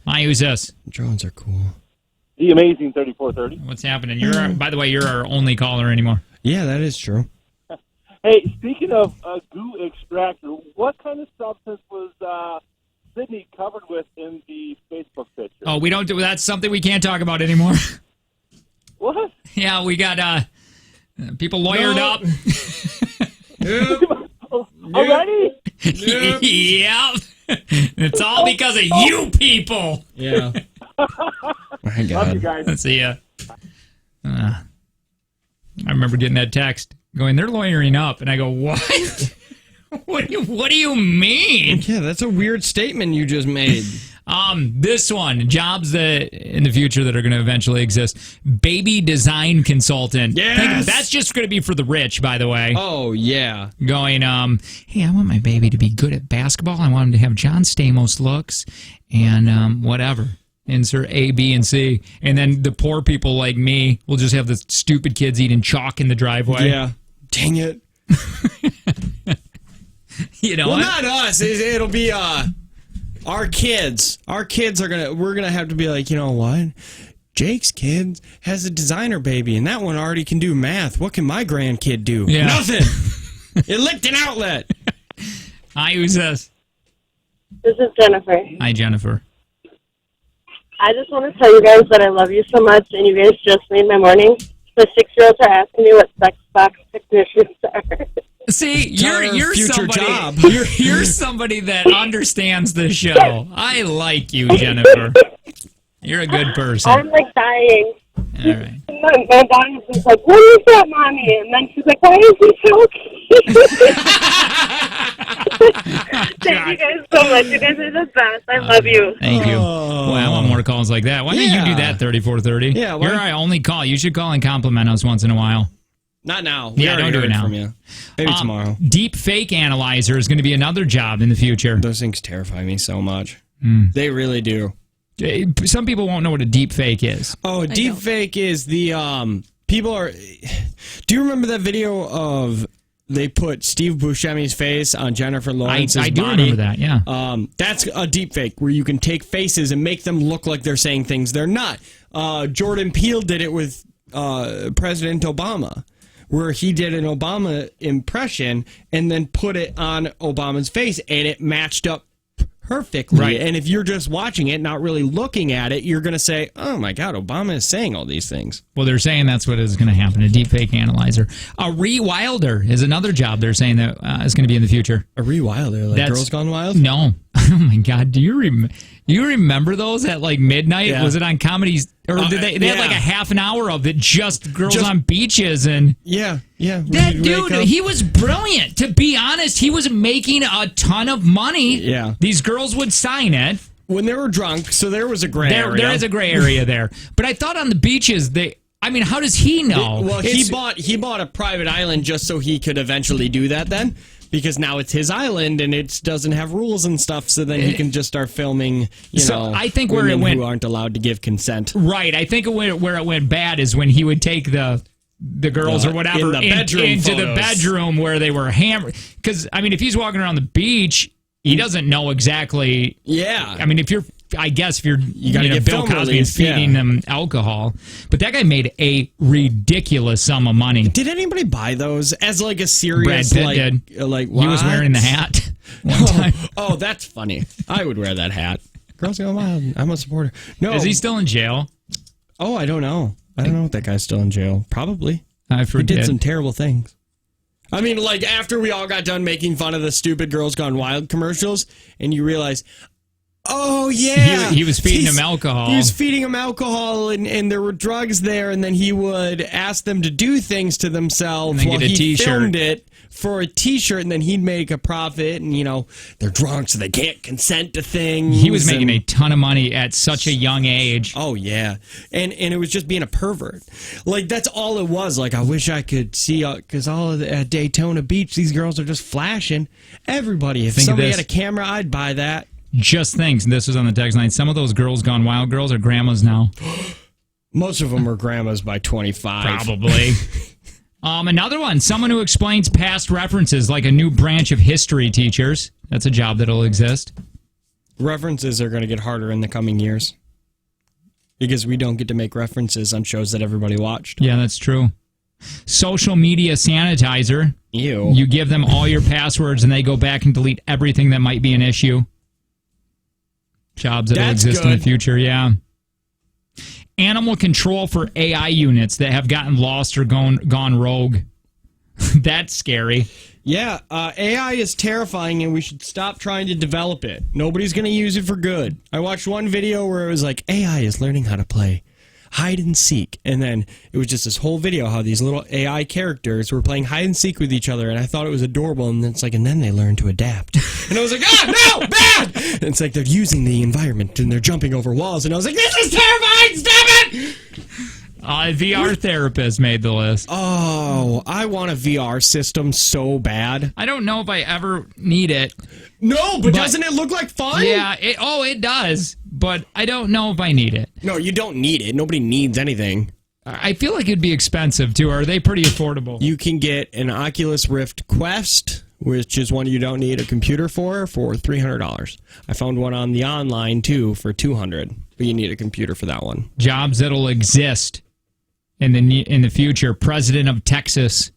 Who's this? Drones are cool. The amazing 3430. What's happening? By the way, you're our only caller anymore. Yeah, that is true. Hey, speaking of goo extractor, what kind of substance was Sydney covered with in the Facebook picture? Oh, we don't do that's something we can't talk about anymore. What? Yeah, we got people lawyered up. Already? Yep. It's all because of you people. Yeah. My God. Love you guys. Let's see ya. I remember getting that text going, they're lawyering up. And I go, what? What do you mean? Yeah, that's a weird statement you just made. This one, jobs that in the future that are going to eventually exist. Baby design consultant. Yes! That's just going to be for the rich, by the way. Oh, yeah. Going, hey, I want my baby to be good at basketball. I want him to have John Stamos looks and whatever. Insert A, B, and C. And then the poor people like me will just have the stupid kids eating chalk in the driveway. Yeah. Dang it. You know well, what? not us. It'll be our kids. Our kids we're gonna have to be like, you know what? Jake's kid has a designer baby, and that one already can do math. What can my grandkid do? Yeah. Nothing. It licked an outlet. Hi, who's this? This is Jennifer. Hi, Jennifer. I just want to tell you guys that I love you so much, and you guys just made my morning. The 6-year-olds are asking me what sex box technicians are. See, you're somebody. Job. You're somebody that understands the show. I like you, Jennifer. You're a good person. I'm like dying. All right. My daughter's just like, "What is that, mommy?" And then she's like, "Why is he choking?" Thank you guys so much. You guys are the best. I love you. Thank you. Well, I want more calls like that. Why don't you do that, 3430? Yeah, you're our only call. You should call and compliment us once in a while. Not now. Yeah, don't do it now. From you. Maybe tomorrow. Deep fake analyzer is going to be another job in the future. Those things terrify me so much. They really do. Some people won't know what a deep fake is. Oh, deep fake is the people are. Do you remember that video of they put Steve Buscemi's face on Jennifer Lawrence's I do body. remember that, yeah. That's a deep fake where you can take faces and make them look like they're saying things they're not. Jordan Peele did it with President Obama, where he did an Obama impression and then put it on Obama's face, and it matched up perfectly. Right. And if you're just watching it, not really looking at it, you're going to say, oh my God, Obama is saying all these things. Well, they're saying that's what is going to happen, a deepfake analyzer. A rewilder is another job they're saying that is going to be in the future. A rewilder? Like Girls Gone Wild? No. Oh my God. Do you remember those at like midnight? Yeah. Was it on comedies? Or did they had like a half an hour of it, just girls on beaches and... Yeah. That dude, he was brilliant. To be honest, he was making a ton of money. Yeah. These girls would sign it. When they were drunk, so there was a gray area. There is a gray area there. But I thought on the beaches, how does he know? Well, he bought a private island just so he could eventually do that then. Because now it's his island and it doesn't have rules and stuff, so then he can just start filming, I think where women it went, who aren't allowed to give consent. Right. I think where it went bad is when he would take the girls or whatever into the bedroom where they were hammered. Because, if he's walking around the beach, he doesn't know exactly. Yeah. I guess if you're you gotta get Bill film Cosby release, feeding them alcohol. But that guy made a ridiculous sum of money. Did anybody buy those as like a serious? Brad Pitt did. Like he was wearing the hat one time. Oh, that's funny. I would wear that hat. Girls Gone Wild. I'm a supporter. No, is he still in jail? Oh, I don't know. I don't know if that guy's still in jail. Probably. I forget. He did some terrible things. After we all got done making fun of the stupid Girls Gone Wild commercials, and you realize, oh, yeah. He was feeding them alcohol. He was feeding them alcohol, and there were drugs there, and then he would ask them to do things to themselves while he filmed it for a T-shirt, and then he'd make a profit, and, they're drunk, so they can't consent to things. He was making a ton of money at such a young age. Oh, yeah. And it was just being a pervert. That's all it was. I wish I could see, because all at Daytona Beach, these girls are just flashing. Everybody, if somebody had a camera, I'd buy that. Just thinks, this was on the text line, some of those Girls Gone Wild girls are grandmas now. Most of them are grandmas by 25. Probably. Another one, someone who explains past references, like a new branch of history teachers. That's a job that'll exist. References are going to get harder in the coming years because we don't get to make references on shows that everybody watched. Yeah, that's true. Social media sanitizer. Ew. You give them all your passwords and they go back and delete everything that might be an issue. Jobs that'll exist in the future, yeah. Animal control for AI units that have gotten lost or gone rogue. That's scary. Yeah, AI is terrifying and we should stop trying to develop it. Nobody's going to use it for good. I watched one video where it was like, AI is learning how to play hide and seek. And then it was just this whole video how these little AI characters were playing hide and seek with each other. And I thought it was adorable. And it's and then they learn to adapt. And I was like, no, bad! And it's they're using the environment and they're jumping over walls. And I was like, this is terrifying, stop it! VR therapist made the list. Oh, I want a VR system so bad. I don't know if I ever need it. No, but doesn't it look like fun? Yeah, it does. But I don't know if I need it. No, you don't need it. Nobody needs anything. I feel like it'd be expensive, too. Are they pretty affordable? You can get an Oculus Rift Quest, which is one you don't need a computer for $300. I found one on the online, too, for $200. But you need a computer for that one. Jobs that'll exist in the future. President of Texas.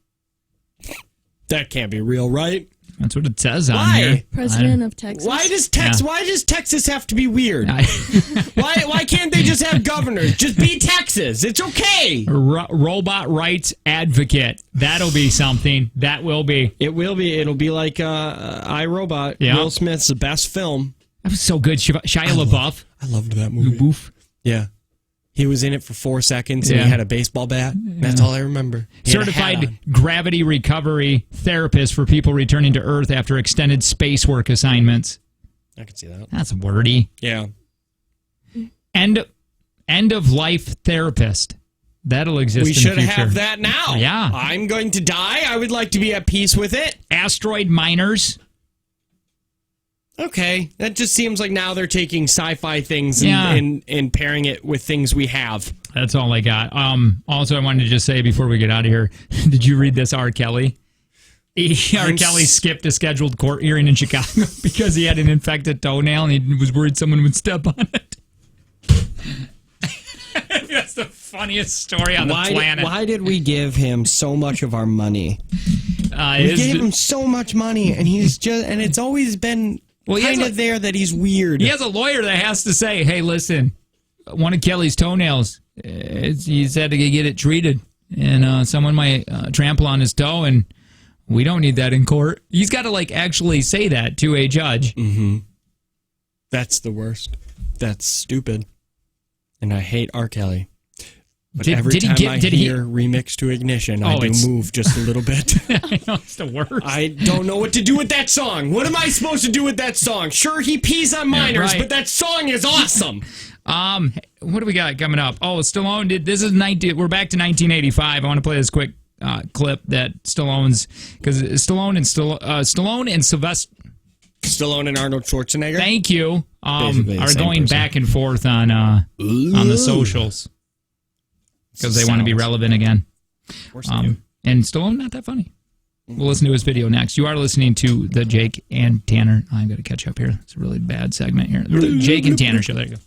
That can't be real, right? That's what it says on here. President of Texas. Why does Texas have to be weird? Why can't they just have governors? Just be Texas. It's okay. Robot rights advocate. That'll be something. That will be. It will be. It'll be like iRobot. Yeah. Will Smith's the best film. That was so good. Shia LaBeouf. I loved that movie. LaBeouf. Yeah. He was in it for 4 seconds and he had a baseball bat. That's all I remember. Certified gravity recovery therapist for people returning to Earth after extended space work assignments. I can see that. That's wordy. Yeah. End of life therapist. That'll exist We in the should future. have that now. Yeah. I'm going to die. I would like to be at peace with it. Asteroid miners. Okay, that just seems like now they're taking sci-fi things and pairing it with things we have. That's all I got. Also, I wanted to just say before we get out of here, did you read this R. Kelly? R. Kelly skipped a scheduled court hearing in Chicago because he had an infected toenail and he was worried someone would step on it. That's the funniest story on the planet. Why did we give him so much of our money? We gave him so much money, and it's always been kind of there that he's weird. He has a lawyer that has to say, "Hey, listen, one of Kelly's toenails, he's had to get it treated, and someone might trample on his toe, and we don't need that in court." He's got to actually say that to a judge. Mm-hmm. That's the worst. That's stupid. And I hate R. Kelly. But every time I hear Remix to Ignition, I do move just a little bit. I know, it's the worst. I don't know what to do with that song. What am I supposed to do with that song? Sure, he pees on minors, but that song is awesome. What do we got coming up? Oh, Stallone did. This is 19. We're back to 1985. I want to play this quick clip that Stallone's, because Stallone and Sylvester. Stallone and Arnold Schwarzenegger. Thank you. Are going back and forth on the socials because they want to be relevant again. And Stallone not that funny. We'll listen to his video next. You are listening to the Jake and Tanner. I'm going to catch up here. It's a really bad segment here. Jake and Tanner show. There you go.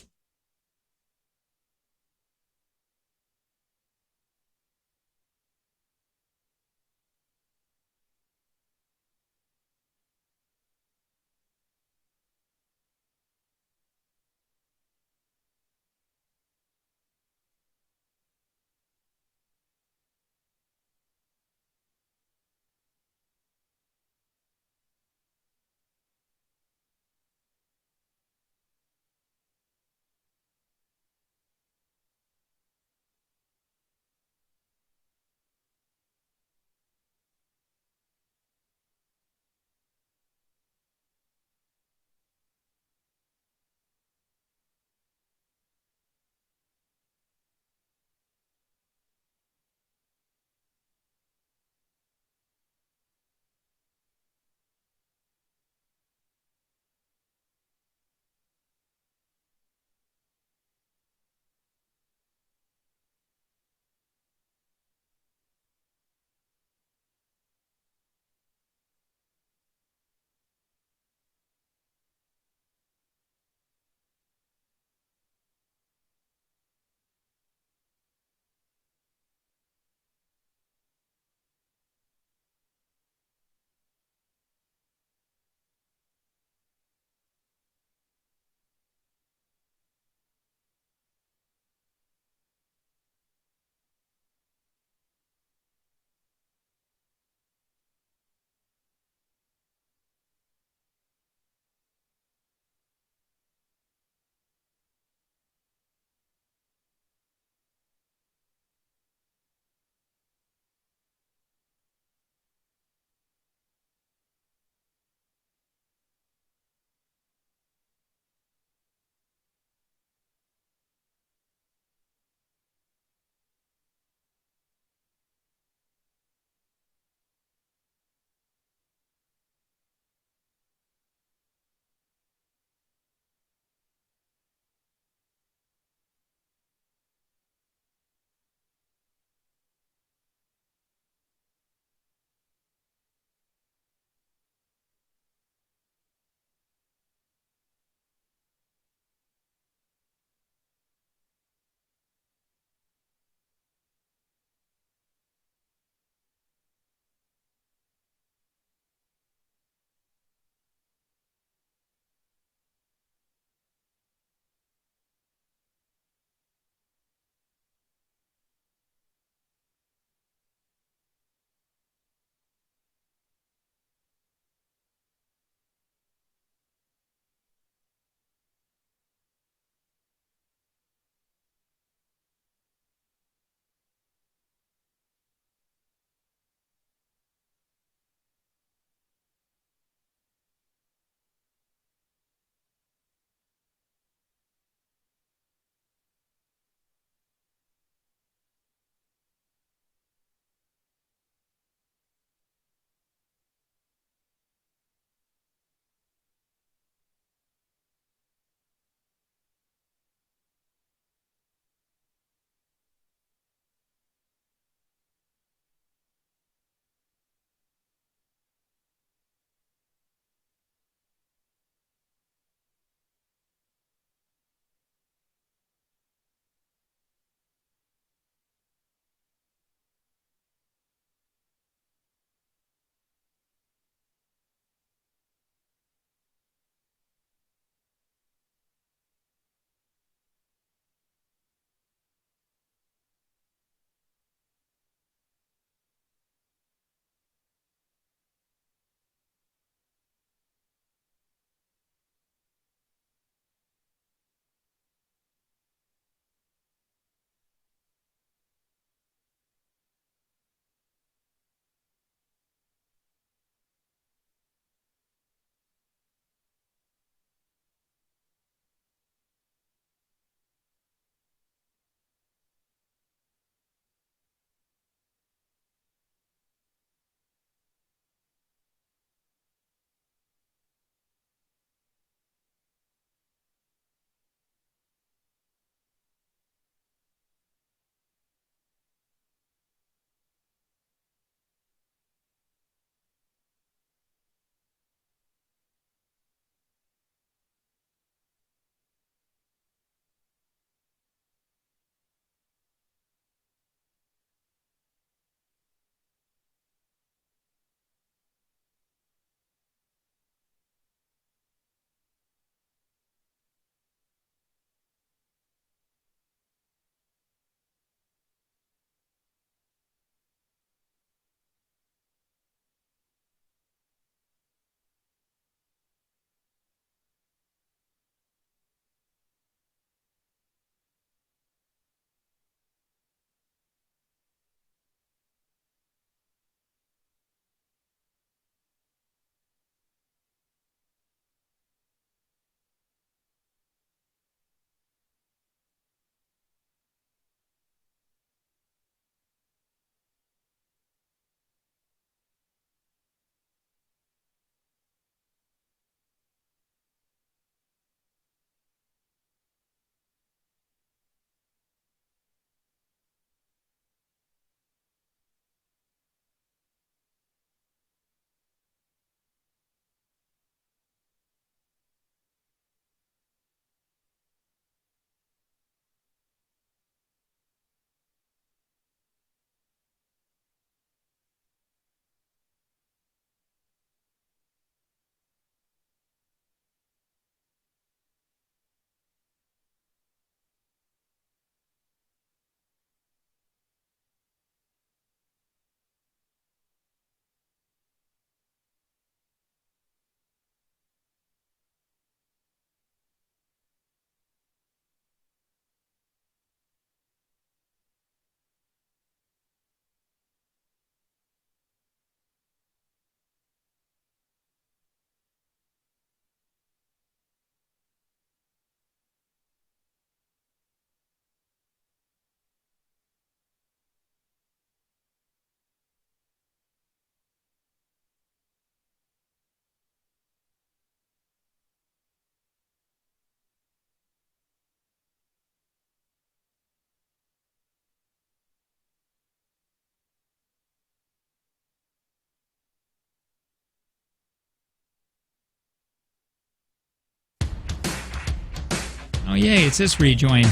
Oh, yay, it's this rejoin.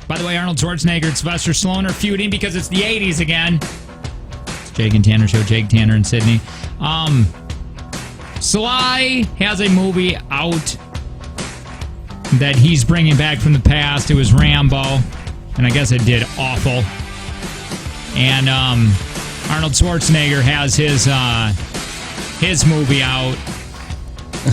By the way, Arnold Schwarzenegger and Sylvester Stallone are feuding because it's the 80s again. It's Jake and Tanner show, Jake, Tanner, and Sydney. Sly has a movie out that he's bringing back from the past. It was Rambo, and I guess it did awful. And Arnold Schwarzenegger has his movie out.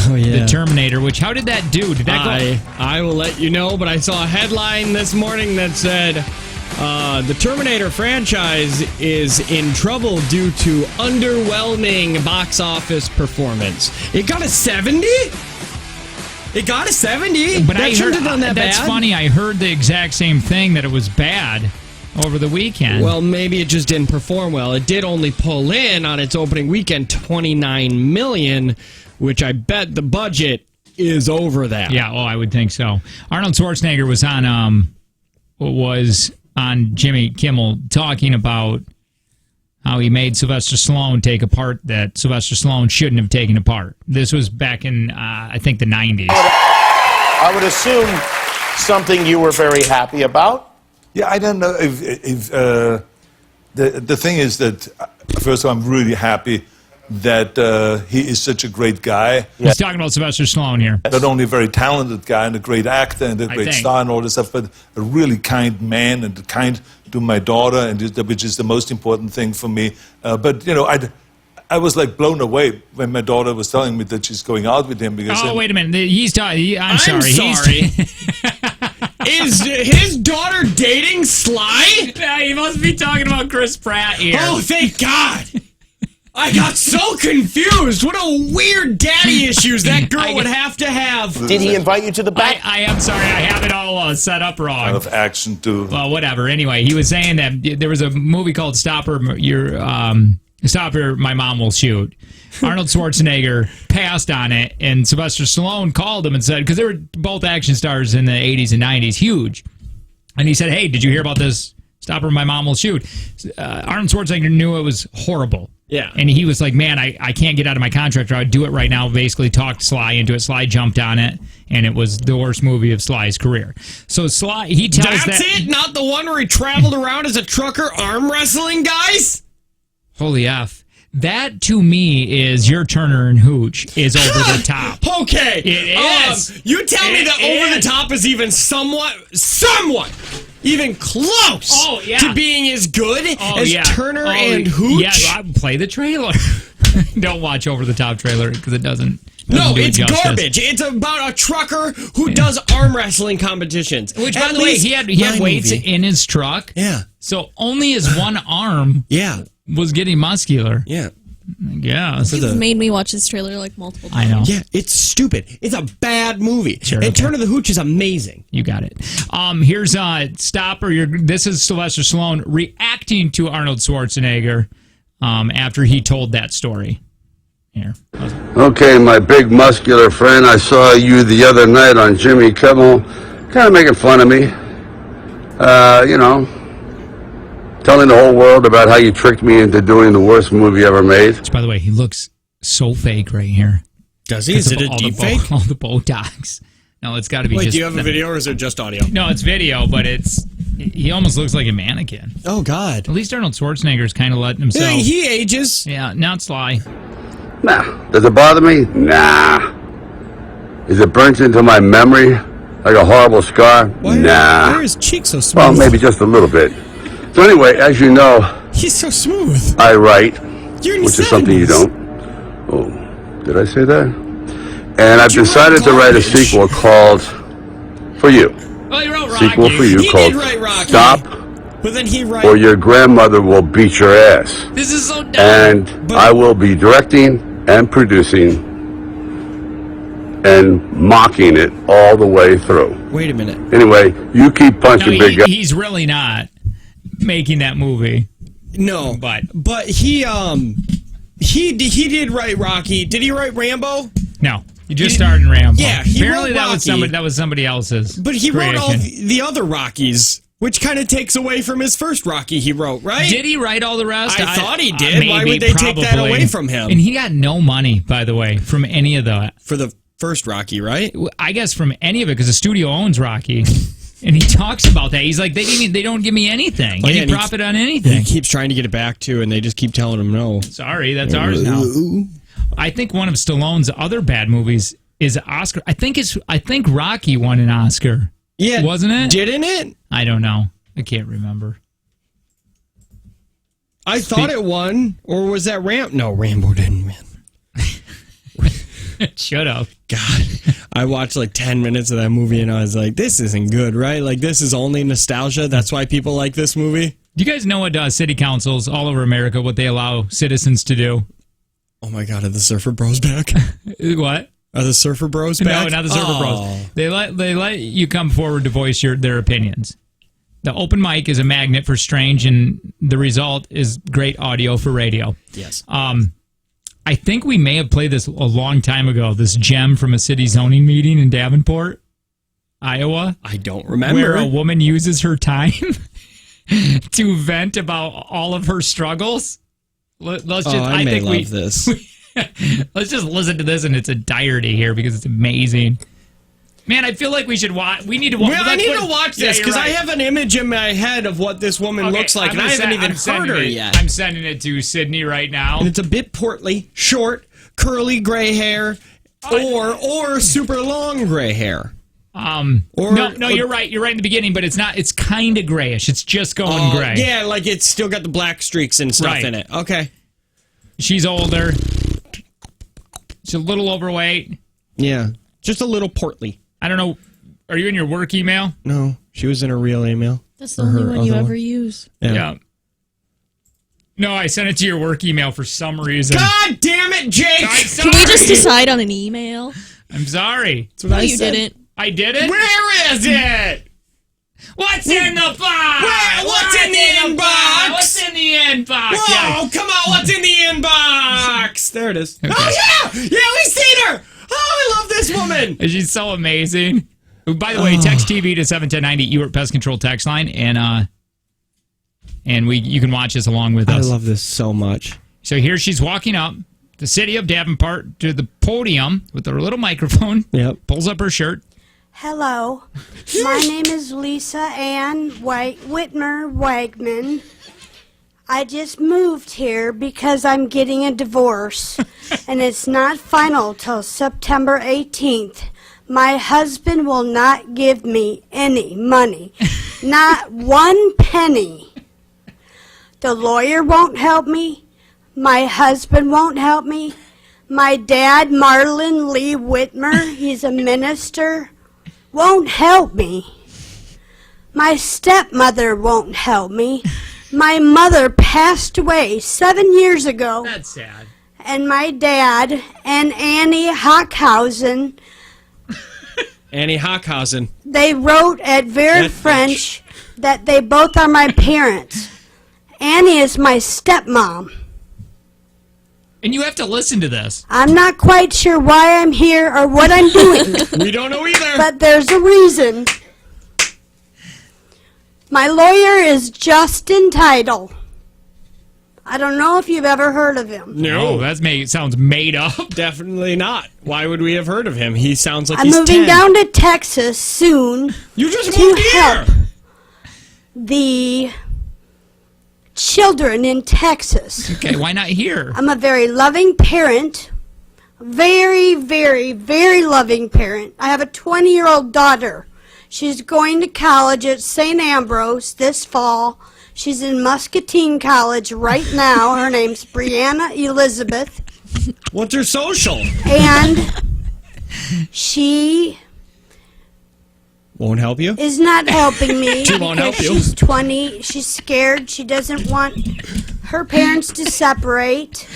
Oh, yeah. The Terminator, which, how did that do? Did that go? I will let you know, but I saw a headline this morning that said the Terminator franchise is in trouble due to underwhelming box office performance. It got a 70? It got a 70? But that shouldn't have done that that's bad. funny. I heard the exact same thing, that it was bad over the weekend. Well, maybe it just didn't perform well. It did only pull in on its opening weekend $29 million, which I bet the budget is over that. Yeah, I would think so. Arnold Schwarzenegger was on Jimmy Kimmel talking about how he made Sylvester Stallone take a part that Sylvester Stallone shouldn't have taken a part. This was back in, I think, the 90s. I would assume something you were very happy about. Yeah, I don't know if the thing is that, first of all, I'm really happy that he is such a great guy. He's talking about Sylvester Stallone here. Not only a very talented guy and a great actor and a great star and all this stuff, but a really kind man and kind to my daughter, and which is the most important thing for me. But, you know, I was like blown away when my daughter was telling me that she's going out with him. Because wait a minute. He's talking. I'm sorry. Is his daughter dating Sly? Yeah, he must be talking about Chris Pratt here. Oh, thank God. I got so confused. What a weird daddy issues that girl would have to have. Did he invite you to the back? I am sorry. I have it all set up wrong. Kind of action, too. Well, whatever. Anyway, he was saying that there was a movie called Stop Her, My Mom Will Shoot. Arnold Schwarzenegger passed on it, and Sylvester Stallone called him and said, because they were both action stars in the 80s and 90s, huge. And he said, hey, did you hear about this? Stop Her, My Mom Will Shoot. Arnold Schwarzenegger knew it was horrible. Yeah. And he was like, man, I can't get out of my contract, or I'd do it right now. Basically talked Sly into it. Sly jumped on it, and it was the worst movie of Sly's career. So Sly, he tells That's it? Not the one where he traveled around as a trucker arm wrestling guys? Holy F. That, to me, is Your Turner and Hooch is over the top. Okay. It is. You tell me that over the top is even somewhat, even close to being as good as Turner and Hooch? Yeah, I play the trailer. Don't watch Over the Top trailer because it doesn't No, do it's justice. garbage. It's about a trucker who does arm wrestling competitions. Which, by the way, he had weights in his truck. Yeah. So only his one arm was getting muscular. Yeah. Yeah. You've made me watch this trailer like multiple times. I know. Yeah, it's stupid. It's a bad movie. Sure, and okay. Turner the Hooch is amazing. You got it. Here's Stop Her. This is Sylvester Stallone reacting to Arnold Schwarzenegger after he told that story. Here. Okay, my big muscular friend, I saw you the other night on Jimmy Kimmel, kind of making fun of me. You know, telling the whole world about how you tricked me into doing the worst movie ever made. Which, by the way, he looks so fake right here. Does he? Is it a deep fake? All the Botox. No, it's got to be Wait, just... do you have a video or is it just audio? No, it's video, but he almost looks like a mannequin. Oh, God. At least Arnold Schwarzenegger's kind of letting himself... Yeah, he ages. Yeah, not Sly. Nah. Does it bother me? Nah. Is it burnt into my memory like a horrible scar? Nah. Why are his cheeks so smooth? Well, maybe just a little bit. So anyway, as you know... He's so smooth. I write, You're in which your is something you 70s. don't. Oh, did I say that? And I've decided to write a sequel called For You. Well, you wrote Rocky. Sequel for you He called did write Rocky. Stop But then he or Your Grandmother Will Beat Your Ass. This is so dumb. And I will be directing and producing and mocking it all the way through. Wait a minute. Anyway, you keep punching big guys. He's really not making that movie. No, but he did write Rocky. Did he write Rambo? No, he just starred in Rambo. Yeah, he apparently wrote that was somebody else's. But he wrote all creation. the other Rockies, which kind of takes away from his first Rocky he wrote, right? Did he write all the rest? I thought he did. Why would they take that probably. away from him? And he got no money, by the way, from any of that. For the first Rocky, right? I guess from any of it, because the studio owns Rocky. And he talks about that. He's like, they don't give me anything. Any profit on anything. He keeps trying to get it back, too, and they just keep telling him no. Sorry, that's ours now. I think one of Stallone's other bad movies is Oscar. I think Rocky won an Oscar. Yeah. Wasn't it? Didn't it? I don't know. I can't remember. I thought it won. Or was that No, Rambo didn't win. Shut up. God. I watched like 10 minutes of that movie and I was like, this isn't good, right? Like, this is only nostalgia. That's why people like this movie. Do you guys know what city councils all over America, what they allow citizens to do? Oh my God, are the Surfer Bros back? What? Are the Surfer Bros back? No, not the Surfer Bros. They let you come forward to voice their opinions. The open mic is a magnet for strange, and the result is great audio for radio. Yes. I think we may have played this a long time ago, this gem from a city zoning meeting in Davenport, Iowa. I don't remember. Where a woman uses her time to vent about all of her struggles. Let's just. I may love this. Let's just listen to this, and it's a diary here because it's amazing. Man, I feel like we should watch. We need to watch. Well, I need to watch this because I have an image in my head of what this woman looks like, and I haven't even heard her yet. I'm sending it to Sydney right now. And it's a bit portly, short, curly gray hair, or super long gray hair. No, you're right. You're right in the beginning, but it's not. It's kind of grayish. It's just going gray. Yeah, like it's still got the black streaks and stuff in it. Okay. She's older. She's a little overweight. Yeah, just a little portly. I don't know. Are you in your work email? No, she was in her real email. That's the only one you ever use. Yeah. No, I sent it to your work email for some reason. God damn it, Jake! Can we just decide on an email? I'm sorry. No, you didn't. I didn't? Where is it? What's in the box? What's in the inbox? What's in the inbox? Whoa, come on, what's in the inbox? There it is. Okay. Oh, yeah! Yeah, we've seen her! Oh, I love this woman! She's so amazing. By the way, text TV to 71090, Ewart Pest Control text line, and you can watch this along with us. I love this so much. So here she's walking up the city of Davenport to the podium with her little microphone. Yep. Pulls up her shirt. Hello, my name is Lisa Ann Whitmer Wagman. I just moved here because I'm getting a divorce, and it's not final till September 18th. My husband will not give me any money, not one penny. The lawyer won't help me. My husband won't help me. My dad, Marlon Lee Whitmer, he's a minister, won't help me. My stepmother won't help me. My mother passed away 7 years ago. That's sad. And my dad and Annie Hockhausen. Annie Hockhausen. They wrote at Vera French that they both are my parents. Annie is my stepmom. And you have to listen to this. I'm not quite sure why I'm here or what I'm doing. We don't know either. But there's a reason. My lawyer is Justin Title. I don't know if you've ever heard of him. No, sounds made up. Definitely not. Why would we have heard of him? He sounds like I'm he's moving 10. down to Texas soon. You just to moved here. help the children in Texas. Okay, why not here? I'm a very loving parent. Very, very, very loving parent. I have a 20-year-old daughter. She's going to college at St. Ambrose this fall. She's in Muscatine College right now. Her name's Brianna Elizabeth. What's her social? And she won't help you? is not helping me. She won't help you. She's 20. She's scared. She doesn't want her parents to separate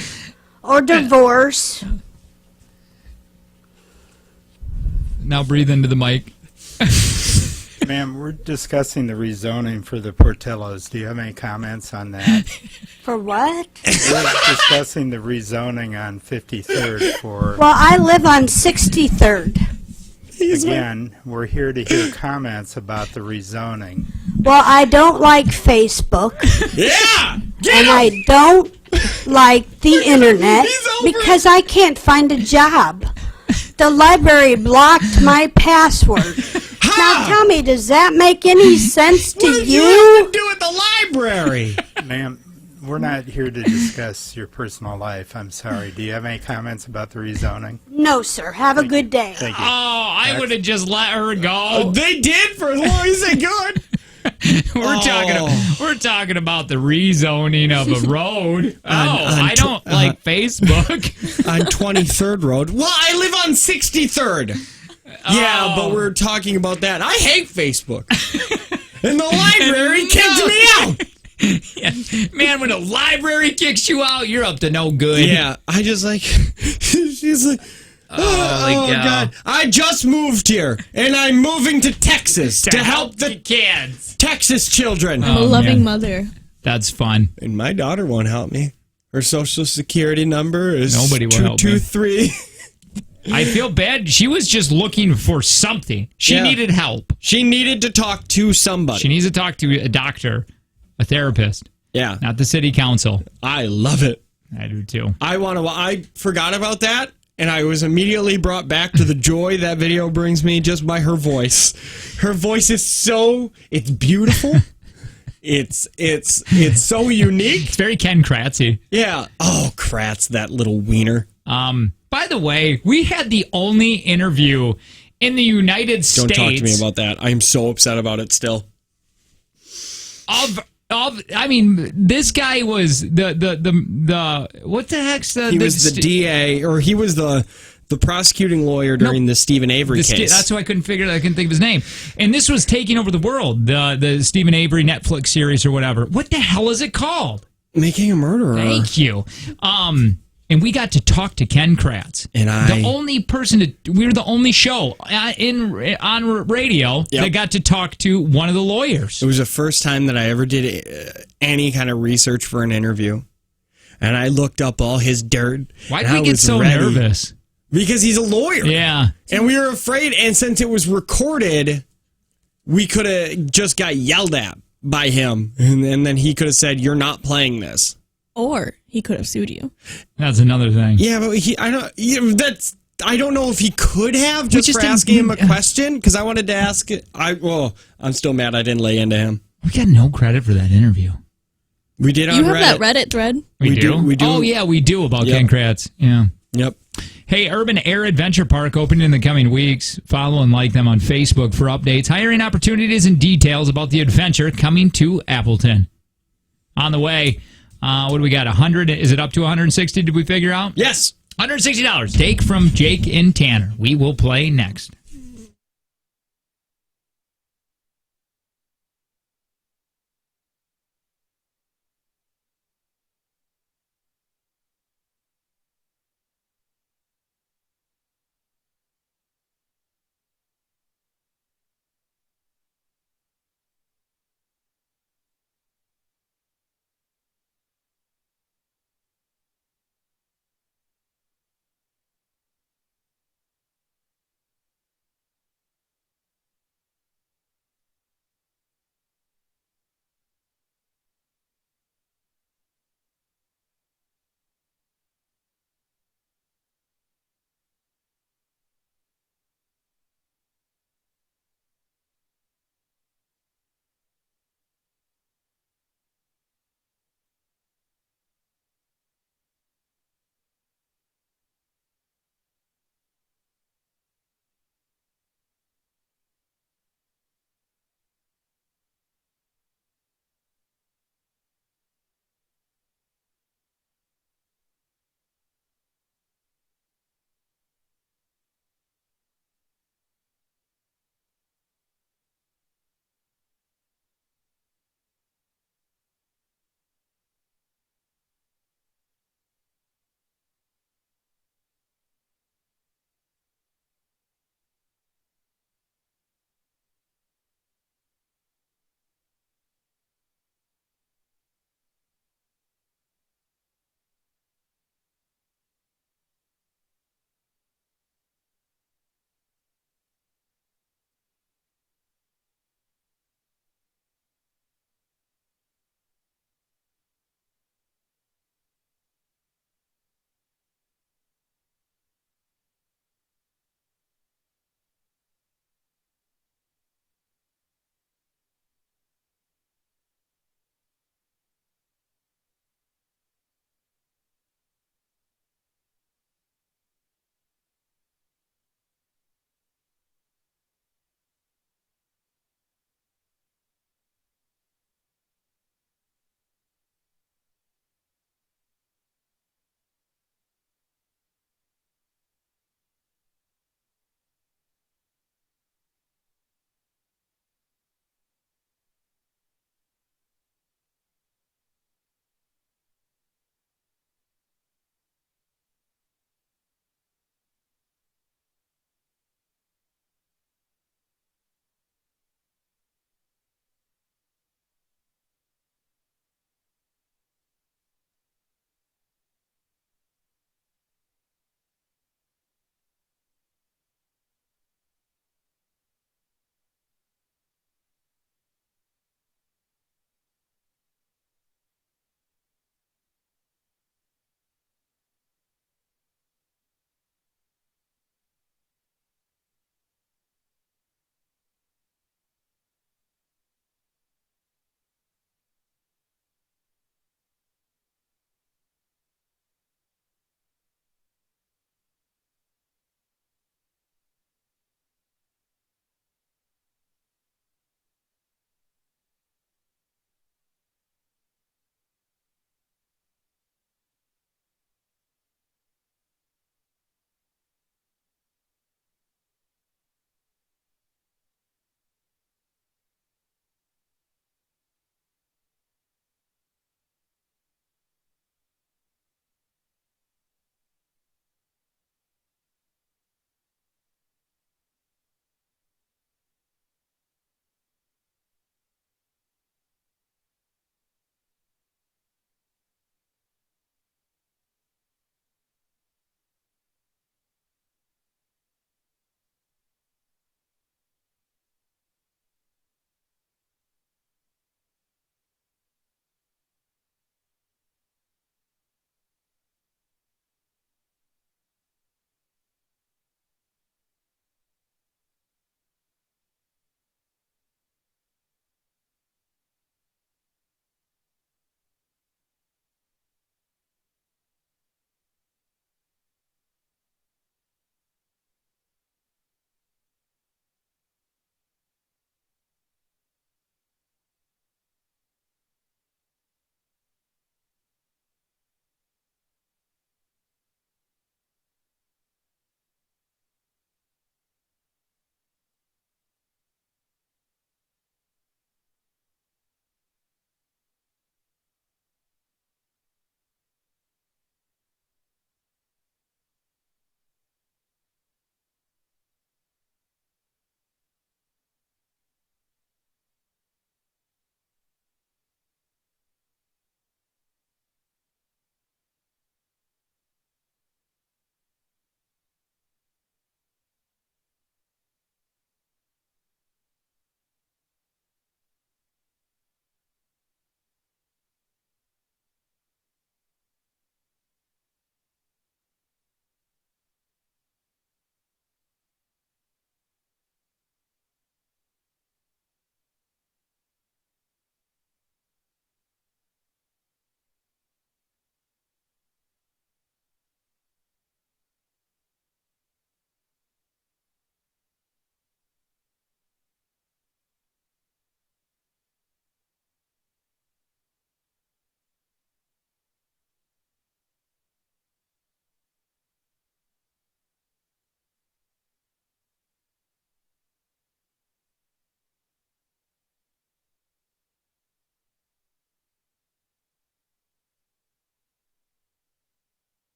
or divorce. Now breathe into the mic. Ma'am, we're discussing the rezoning for the Portillos. Do you have any comments on that? For what? We're discussing the rezoning on 53rd for... Well, I live on 63rd. Again, we're here to hear comments about the rezoning. Well, I don't like Facebook. Yeah! And I don't like the internet because I can't find a job. The library blocked my password. Now tell me, does that make any sense to What you? do you have to do at the library? Ma'am, we're not here to discuss your personal life. I'm sorry. Do you have any comments about the rezoning? No, sir. Have a good day. Thank you. Oh, I would have just let her go. They did for as long as they could. We're talking about the rezoning of a road. I don't like Facebook. On 23rd Road. Well, I live on 63rd. Yeah, but we're talking about that. I hate Facebook. And the library kicked me out. Yeah. Man, when a library kicks you out, you're up to no good. Yeah, I just like, she's like, oh God. I just moved here, and I'm moving to Texas to help the kids. Texas children. I'm a loving mother. That's fun. And my daughter won't help me. Her social security number is Nobody will help me. 223. I feel bad. She was just looking for something. She needed help. She needed to talk to somebody. She needs to talk to a doctor, a therapist. Yeah. Not the city council. I love it. I do too. I forgot about that, and I was immediately brought back to the joy that video brings me just by her voice. Her voice is it's beautiful. It's so unique. It's very Ken Kratzy. Yeah. Oh, Kratz, that little wiener. By the way, we had the only interview in the United States. Don't talk to me about that. I'm so upset about it still. I mean, this guy was the what the heck's the... He was the DA, or he was the prosecuting lawyer during the Stephen Avery case. That's why I couldn't think of his name. And this was taking over the world, the Stephen Avery Netflix series or whatever. What the hell is it called? Making a Murderer. Thank you. And we got to talk to Ken Kratz. And the only person we were the only show on radio that got to talk to one of the lawyers. It was the first time that I ever did any kind of research for an interview. And I looked up all his dirt. Why did we get so nervous? Because he's a lawyer. Yeah. And we were afraid, and since it was recorded, we could have just got yelled at by him. And then he could have said, "You're not playing this." Or he could have sued you. That's another thing. Yeah, but I don't know if he could have just for asking him a question, because I wanted to ask it. I'm still mad I didn't lay into him. We got no credit for that interview. We did on You Reddit. have that Reddit thread? We do. Oh, yeah, we do about Ken Kratz. Yeah. Yep. Hey, Urban Air Adventure Park opening in the coming weeks. Follow and like them on Facebook for updates, hiring opportunities, and details about the adventure coming to Appleton. On the way, what do we got? 100? Is it up to 160? Did we figure out? Yes. $160. Take from Jake and Tanner. We will play next.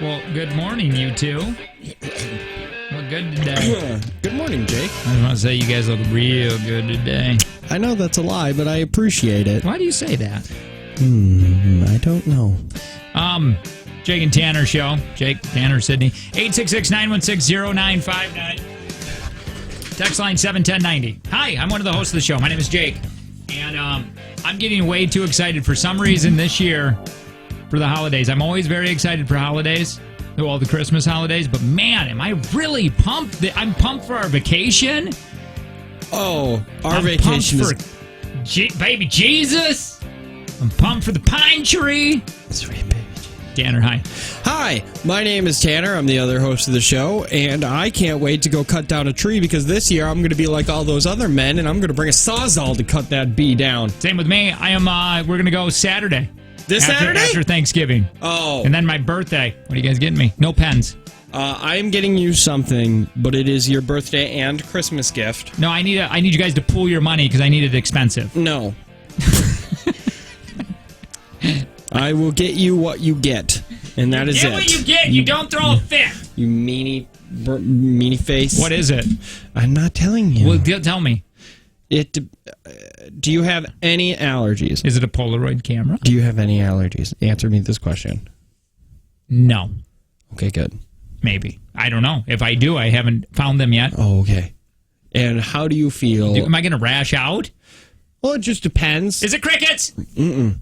Well, good morning, you two. Look good today. Good morning, Jake. I just want to say you guys look real good today. I know that's a lie, but I appreciate it. Why do you say that? I don't know. Jake and Tanner show. Jake, Tanner, Sydney. 866-916-0959. Text line 71090. Hi, I'm one of the hosts of the show. My name is Jake. And I'm getting way too excited for some reason this year for the holidays. I'm always very excited for holidays, all the Christmas holidays. But man, am I really pumped. I'm pumped for our vacation. Oh, our vacation is... baby Jesus. I'm pumped for the pine tree. Sweet baby. Tanner, hi. Hi, my name is Tanner. I'm the other host of the show, and I can't wait to go cut down a tree because this year I'm going to be like all those other men, and I'm going to bring a sawzall to cut that bee down. Same with me. We're going to go Saturday. Saturday? After Thanksgiving. Oh. And then my birthday. What are you guys getting me? No pens. I'm getting you something, but it is your birthday and Christmas gift. No, I need you guys to pool your money because I need it expensive. No. I will get you what you get, and that is it. Get what you get. You don't throw a fit. You meanie face. What is it? I'm not telling you. Well, tell me. Do you have any allergies? Is it a Polaroid camera? Do you have any allergies? Answer me this question. No. Okay, good. Maybe. I don't know. If I do, I haven't found them yet. Oh, okay. And how do you feel? Am I going to rash out? Well, it just depends. Is it crickets? Mm-mm.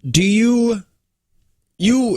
Do you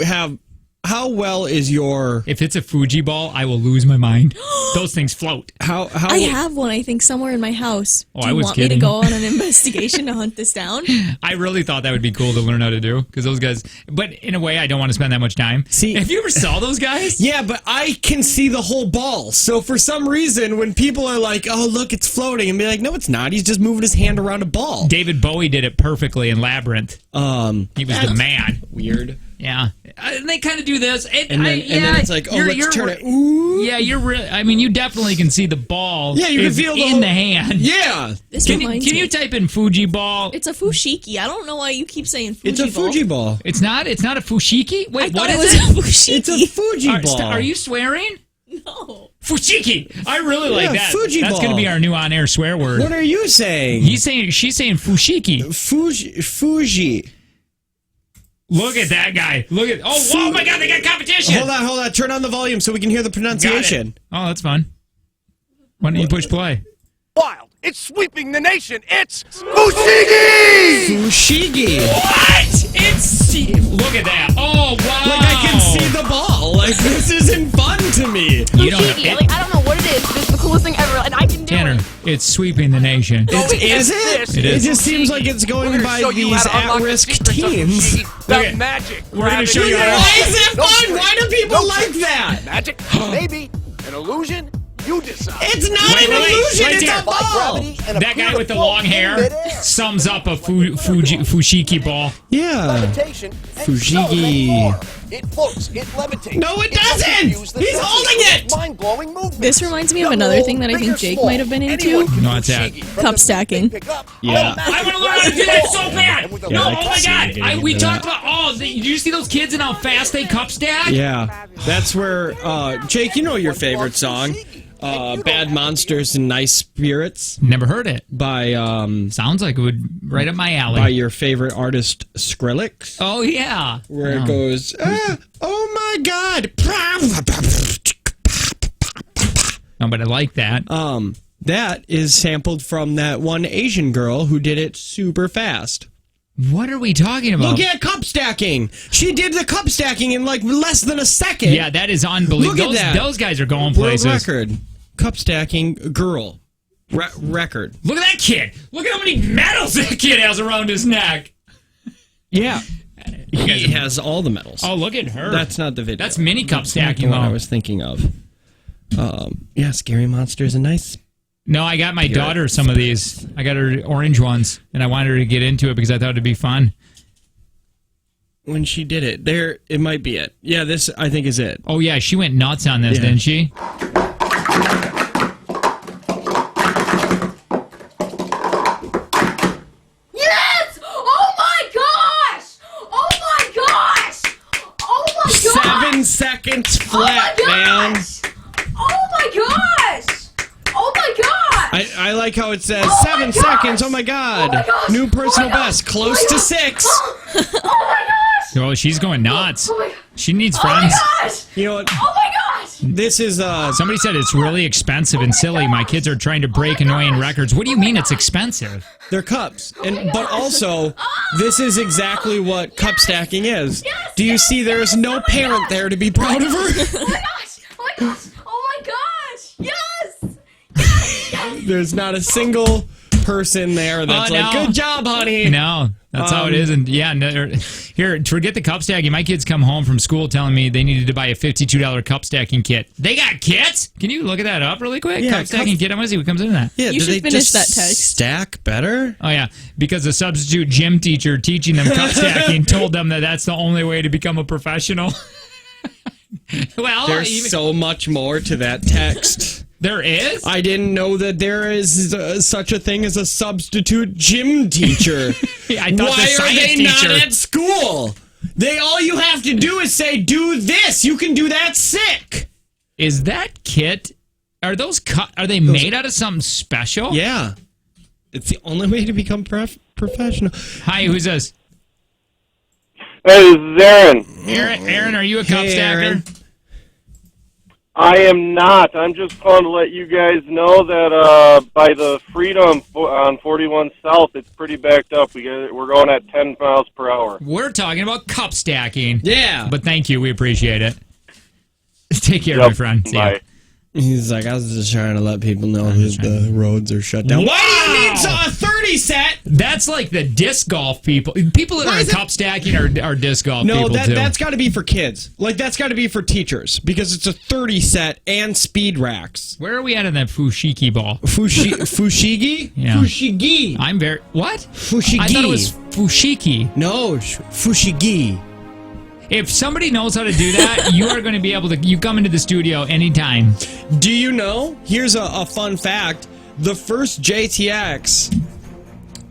have... How well is your... If it's a Fuji ball, I will lose my mind. Those things float. How I have one, I think, somewhere in my house. Oh, Do I you was want kidding. me to go on an investigation to hunt this down? I really thought that would be cool to learn how to do because those guys. But in a way, I don't want to spend that much time. See, have you ever saw those guys? Yeah, but I can see the whole ball. So for some reason, when people are like, "Oh, look, it's floating," and be like, "No, it's not. He's just moving his hand around a ball." David Bowie did it perfectly in Labyrinth. He was the man. Weird. Yeah, and they kind of do this, and then it's like, "Oh, let's turn it." Ooh. Yeah, you're really. I mean, you definitely can see the ball. Yeah, you can feel the hand. Yeah. Can you type in Fuji ball? It's a fushiki. I don't know why you keep saying Fuji It's a Fuji ball. It's not. It's not a fushiki. Wait, what is it? A fushiki. It's a Fuji ball. Are you swearing? No. Fushiki. I really like that. Fuji That's ball. going to be our new on-air swear word. What are you saying? She's saying fushiki. Fuji. Look at that guy. Look at. Oh my God! They got competition. Hold on. Turn on the volume so we can hear the pronunciation. Oh, that's fun. Why don't you push play? Wild. It's sweeping the nation. It's Fushigi! Fushigi. What? Look at that. Oh, wow. Like, I can see the ball. Like, this isn't fun to me. You don't Fushigi. I don't know what it is, but it's the coolest thing ever, and I can do Tanner, it. it's sweeping the nation. Is it? It is. It just seems like it's going by these at-risk teens. The magic. We're going to show you Why is it fun? Why do people like that? Magic? Maybe. An illusion? You decide. It's not an illusion. It's a ball. That guy with the long hair sums up a fushiki ball. Yeah. Fushigi. It floats. It levitates. No, it doesn't. He's holding it. Mind-blowing movement. This reminds me of another thing that I think Jake might have been into. No, it's that. Cup stacking. Yeah. I want to learn how to do that so bad. No, oh my God. We talked about, did you see those kids and how fast they cup stack? Yeah. That's where, Jake, you know your favorite song. Bad Monsters and Nice Spirits. Never heard it. By, sounds like it would right up my alley. By your favorite artist, Skrillex. Oh, yeah. Where it goes, oh my God. No, but I like that. That is sampled from that one Asian girl who did it super fast. What are we talking about? Look at cup stacking. She did the cup stacking in like less than a second. Yeah, that is unbelievable. Look at that. Those guys are going places. World record. Cup stacking girl. Record. Look at that kid. Look at how many medals that kid has around his neck. Yeah. He has all the medals. Oh, look at her. That's not the video. That's mini cup stacking. What I was thinking of. Yeah, Scary Monsters and Nice. No, I got my daughter some of these. I got her orange ones, and I wanted her to get into it because I thought it'd be fun. When she did it, it might be it. Yeah, this I think is it. Oh yeah, she went nuts on this, didn't she? Yes! Oh my gosh! Oh my gosh! Oh my gosh! 7 seconds flat, man. Oh my gosh! Oh my god! I like how it says 7 seconds. Oh my god. Oh my gosh. New personal Oh my best. gosh. Close Oh my to gosh. 6. Oh my gosh! Oh, she's going nuts. Oh my gosh. She needs Oh my friends. gosh! You know what? Oh my gosh! This is Somebody said it's really expensive and silly. My kids are trying to break annoying records. What do you mean it's expensive? they're cups. But also, this is exactly what cup stacking is. Do you see there's no parent there to be proud of her? Oh my gosh! Oh my gosh! Oh my gosh! Yes! There's not a single person there that's Oh, like, no. good job, honey. No, that's how it is. And yeah, here, forget the cup stacking. My kids come home from school telling me they needed to buy a $52 cup stacking kit. They got kits? Can you look at that up really quick? Yeah, cup stacking kit. I want to see what comes into that. Yeah, You do should they finish just that text. stack better? Oh, yeah, because the substitute gym teacher teaching them cup stacking told them that that's the only way to become a professional. Well, There's so much more to that text. There is? I didn't know that there is such a thing as a substitute gym teacher. I thought Why the are science they teacher. not at school? All you have to do is say, do this. You can do that sick. Is that kit? Are those are they made out of something special? Yeah. It's the only way to become professional. Hi, who's this? Hey, this is Aaron. Aaron, are you a cup stacker? Aaron. I am not. I'm just calling to let you guys know that by the Freedom on 41 South, it's pretty backed up. We're going at 10 miles per hour. We're talking about cup stacking. Yeah. But thank you. We appreciate it. Take care, my friend. See ya. Bye. He's like, I was just trying to let people know that the roads are shut down. Wow. Why do you need a 30 set? That's like the disc golf people. People that are in cup stacking are disc golf No, people, too. that's got to be for kids. Like, that's got to be for teachers because it's a 30 set and speed racks. Where are we at in that fushigi ball? Fushigi? Yeah. Fushigi. I'm very... What? Fushigi. I thought it was fushiki. No, fushigi. If somebody knows how to do that, you are going to be able to... You come into the studio anytime. Do you know? Here's a fun fact. The first JTX,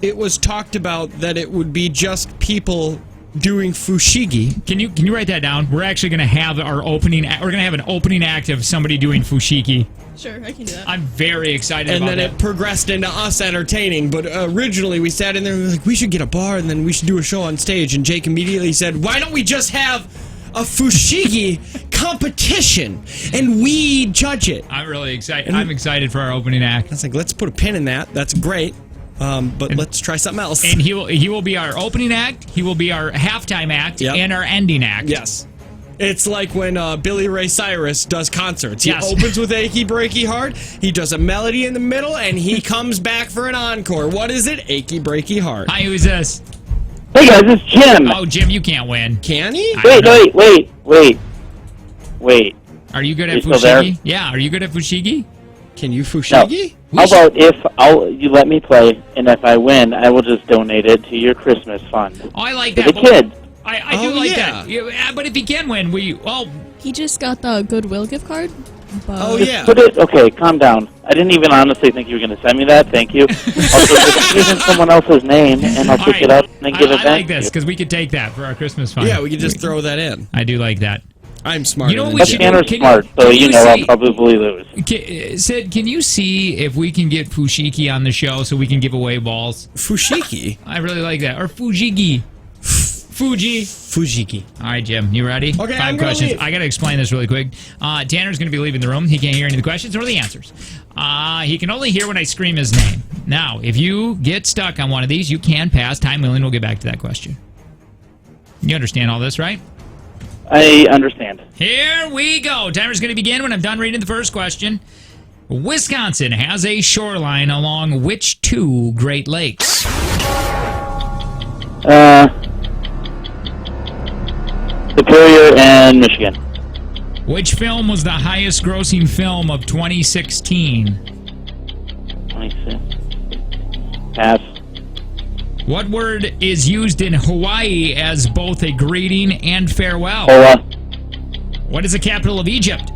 it was talked about that it would be just people doing fushigi. Can you write that down? We're actually going to have our opening... We're going to have an opening act of somebody doing fushigi. Sure, I can do that. I'm very excited And about then that. it progressed into us entertaining. But originally we sat in there and we were like, we should get a bar and then we should do a show on stage. And Jake immediately said, why don't we just have a fushigi competition and we judge it? I'm really excited. I'm excited for our opening act. I was like, let's put a pin in that. That's great. But let's try something else. And he will be our opening act. He will be our halftime act and our ending act. Yes. It's like when Billy Ray Cyrus does concerts. He Yes. opens with Achy Breaky Heart, he does a melody in the middle, and he comes back for an encore. What is it? Achy Breaky Heart. Hi, who's this? Hey guys, it's Jim. Oh, Jim, you can't win. Can he? Wait. Are you good You at still there? fushigi? Yeah, are you good at fushigi? Can you fushigi? How about if you let me play, and if I win, I will just donate it to your Christmas fund. Oh, I like For that. the kids. I do like that. Yeah, but if he can win, He just got the Goodwill gift card. But Okay, calm down. I didn't even honestly think you were going to send me that. Thank you. Also, just use in someone else's name, and I'll pick it up and then give it I back. like this because we could take that for our Christmas fund. Yeah, we could just throw that in. I do like that. I'm smart. You know what we should do? Tanner's Can smart, you- so can you you know I'll see- probably lose. Sid, can you see if we can get fushiki on the show so we can give away balls? Fushiki? I really like that. Or fujigi. Fujiki. All right, Jim, you ready? Okay, 5 I'm gonna questions. leave. I got to explain this really quick. Tanner's going to be leaving the room. He can't hear any of the questions or the answers. He can only hear when I scream his name. Now, if you get stuck on one of these, you can pass. Time willing, we'll get back to that question. You understand all this, right? I understand. Here we go. Timer's going to begin when I'm done reading the first question. Wisconsin has a shoreline along which 2 Great Lakes? Superior and Michigan. Which film was the highest grossing film of 2016? 26. Pass. What word is used in Hawaii as both a greeting and farewell? Hola. What is the capital of Egypt?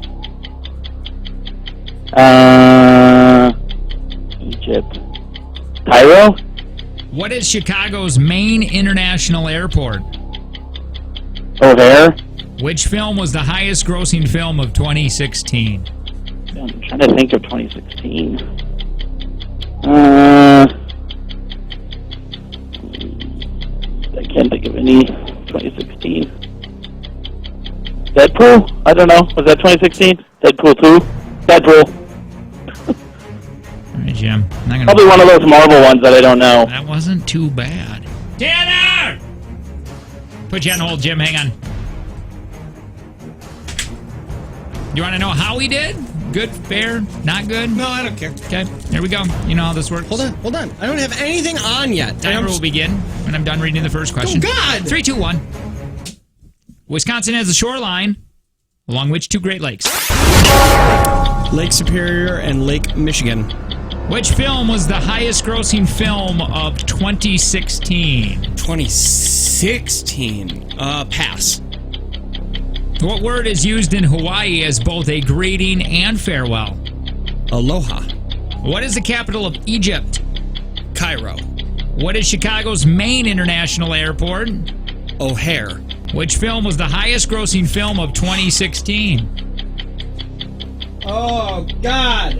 Egypt. Cairo? What is Chicago's main international airport? O'Hare? Which film was the highest grossing film of 2016? I'm trying to think of 2016. I can't think of any 2016. Deadpool? I don't know. Was that 2016? Deadpool 2? Deadpool. All right, Jim. Probably one of those Marvel ones that I don't know. That wasn't too bad. Tanner! Put you on hold, Jim. Hang on. You want to know how he did? Good, fair, not good? No, I don't care. Okay, here we go. You know how this works. Hold on. I don't have anything on yet. Timer will begin when I'm done reading the first question. Oh, God! 3, 2, 1. Wisconsin has a shoreline along which two Great Lakes? Lake Superior and Lake Michigan. Which film was the highest grossing film of 2016? 2016? Pass. What word is used in Hawaii as both a greeting and farewell? Aloha. What is the capital of Egypt? Cairo. What is Chicago's main international airport? O'Hare. Which film was the highest grossing film of 2016? Oh, God.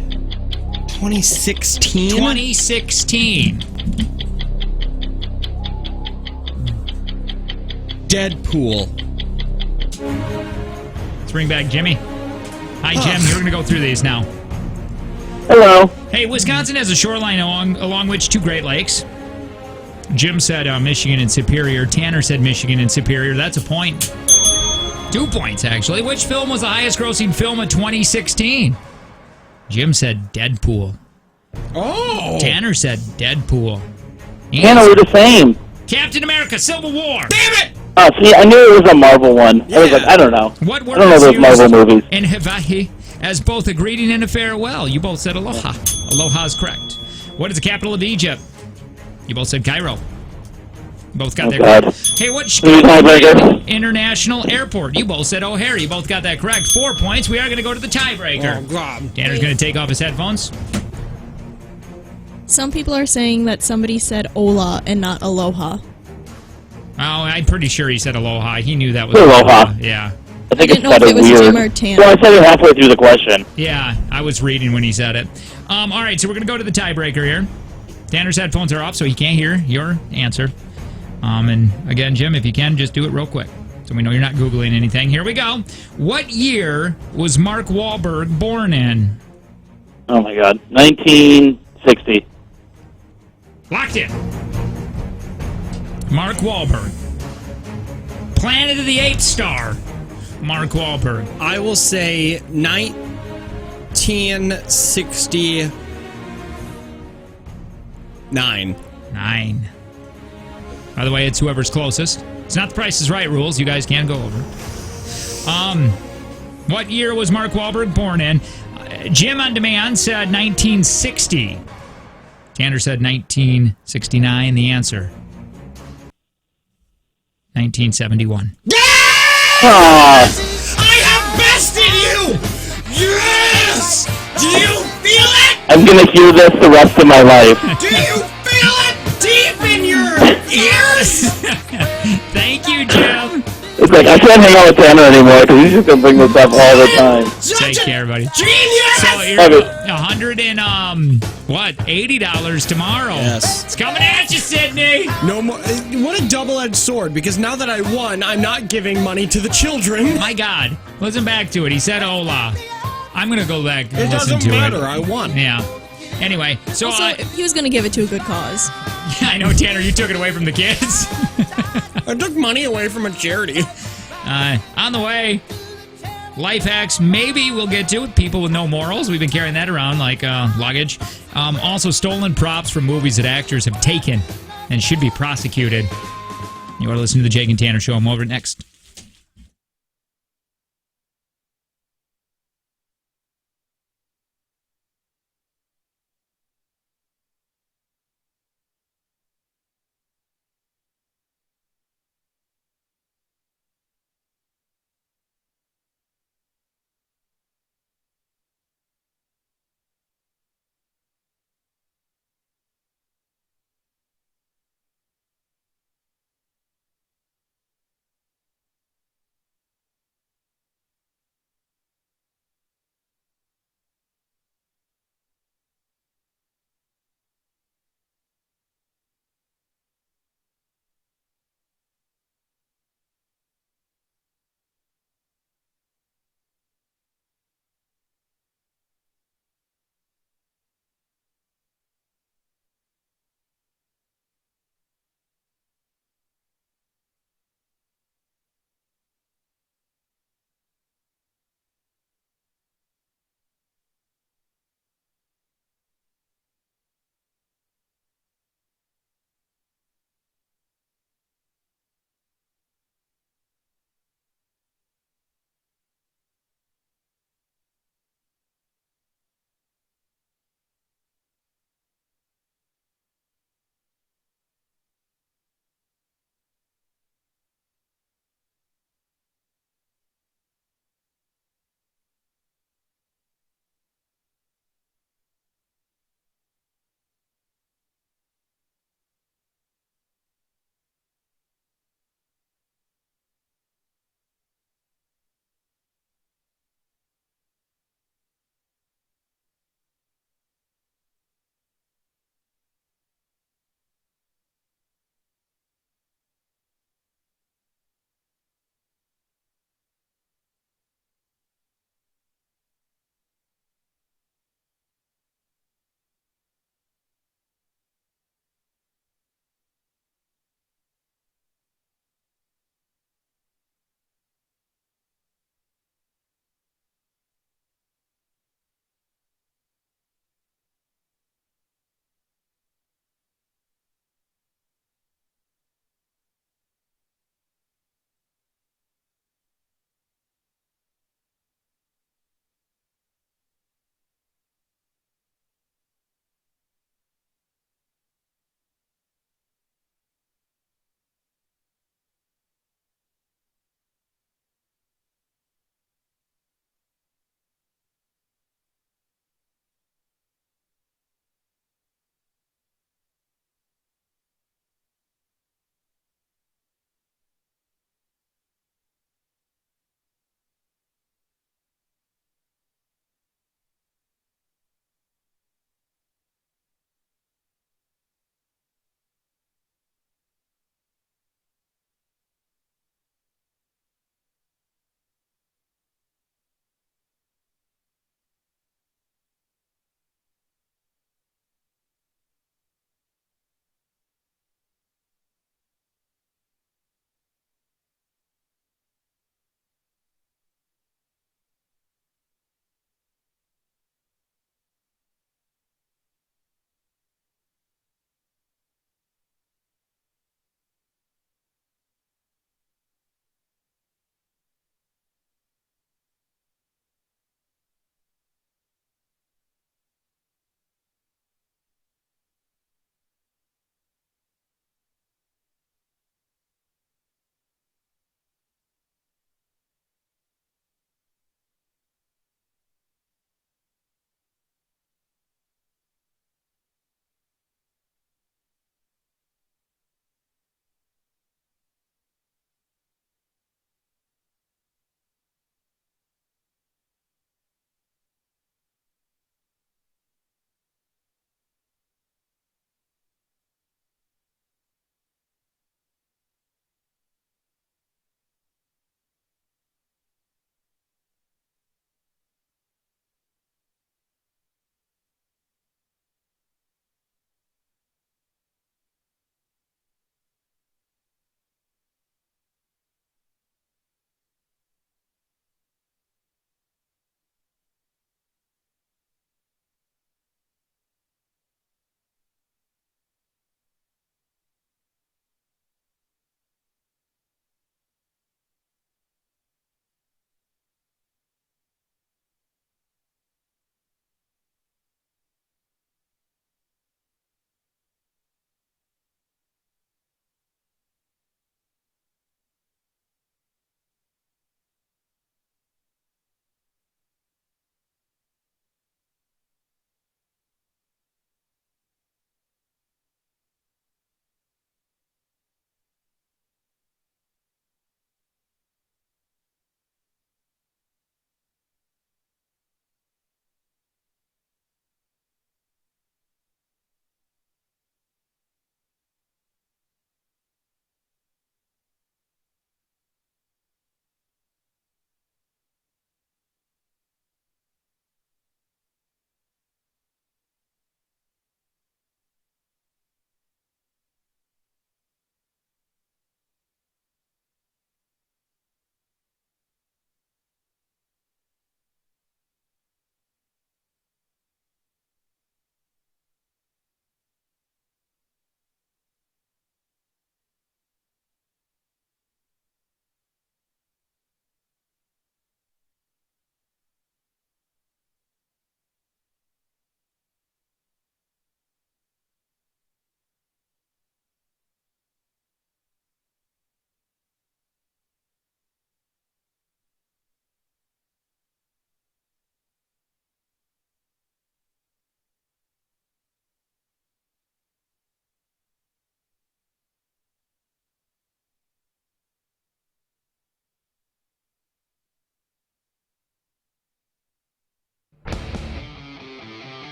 2016? 2016. Deadpool. Let's bring back Jimmy. Hi, Jim. You're going to go through these now. Hello. Hey, Wisconsin has a shoreline along which two Great Lakes? Jim said Michigan and Superior. Tanner said Michigan and Superior. That's a point. 2 points, actually. Which film was the highest grossing film of 2016? Jim said Deadpool. Oh! Tanner said Deadpool. Tanner, we're the same. Captain America, Civil War. Damn it! Oh, see, I knew it was a Marvel one. I was like, I don't know. What word I don't know is those used Marvel movies. in Hawaii as both a greeting and a farewell? You both said aloha. Aloha is correct. What is the capital of Egypt? You both said Cairo. You both got that correct. Hey, what's Chicago International Airport? You both said O'Hare. You both got that correct. 4 points. We are going to go to the tiebreaker. Oh, God. Tanner's going to take off his headphones. Some people are saying that somebody said Ola and not Aloha. Oh, I'm pretty sure he said aloha. He knew that was Aloha. Yeah. I think didn't know if it was weird. Jim or Tanner. Well, I said it halfway through the question. Yeah, I was reading when he said it. All right, so we're going to go to the tiebreaker here. Tanner's headphones are off, so he can't hear your answer. And again, Jim, if you can, just do it real quick, so we know you're not Googling anything. Here we go. What year was Mark Wahlberg born in? Oh, my God. 1960. Locked in. Mark Wahlberg. Planet of the Apes star. Mark Wahlberg. I will say 1969. 9. By the way, it's whoever's closest. It's not the Price is Right rules. You guys can go over. What year was Mark Wahlberg born in? Jim on Demand said 1960. Tanner said 1969. The answer, 1971. Yes! I have bested you! Yes! Do you feel it? I'm going to hear this the rest of my life. Do you feel it deep in your ears? Thank you, Jim. It's like, I can't hang out with Tanner anymore because he's just going to bring this up all the time. Take care, everybody. Genius! So you're $80 tomorrow. Yes. It's coming at you, Sydney. No more. What a double-edged sword, because now that I won, I'm not giving money to the children. My God. Listen back to it. He said hola. I'm going to go back and listen to it. It doesn't matter. I won. Yeah. Anyway, so... Also, he was going to give it to a good cause. Yeah, I know, Tanner, you took it away from the kids. I took money away from a charity. On the way, life hacks maybe we'll get to with people with no morals. We've been carrying that around like luggage. Also, stolen props from movies that actors have taken and should be prosecuted. You want to listen to the Jake and Tanner Show. I'm over next.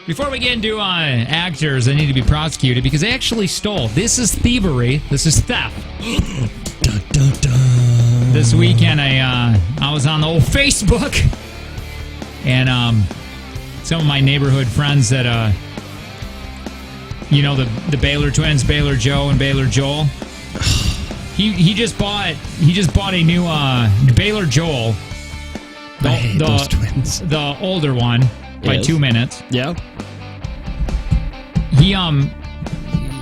Before we get into actors that need to be prosecuted because they actually stole. This is thievery. This is theft. Dun, dun, dun. This weekend, I was on the old Facebook, and some of my neighborhood friends that the Baylor twins, Baylor Joe and Baylor Joel. He just bought a new Baylor Joel. I hate those twins. The older one by 2 minutes. Yeah.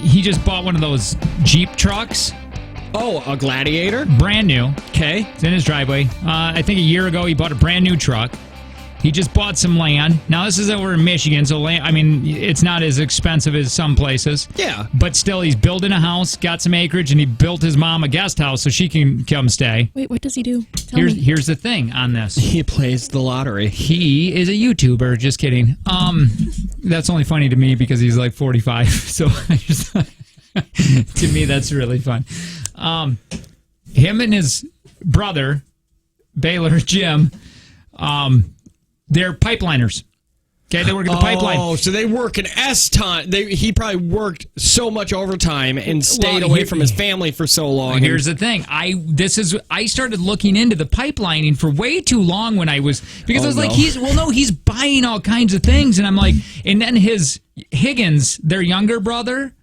He just bought one of those Jeep trucks. Oh, a Gladiator? Brand new. Okay. It's in his driveway. I think a year ago he bought a brand new truck. He just bought some land. Now, this is over in Michigan, so land, I mean, it's not as expensive as some places. Yeah. But still, he's building a house, got some acreage, and he built his mom a guest house so she can come stay. Wait, what does he do? Tell me. Here's the thing on this. He plays the lottery. He is a YouTuber. Just kidding. That's only funny to me because he's like 45. So I just to me, that's really fun. Him and his brother, Baylor Jim, they're pipeliners. Okay, they work at the pipeline. Oh, so they work an S time. He probably worked so much overtime and stayed away from his family for so long. Here's the thing. I started looking into the pipelining for way too long when I was because I was like, he's buying all kinds of things, and I'm like, and then his Higgins, their younger brother,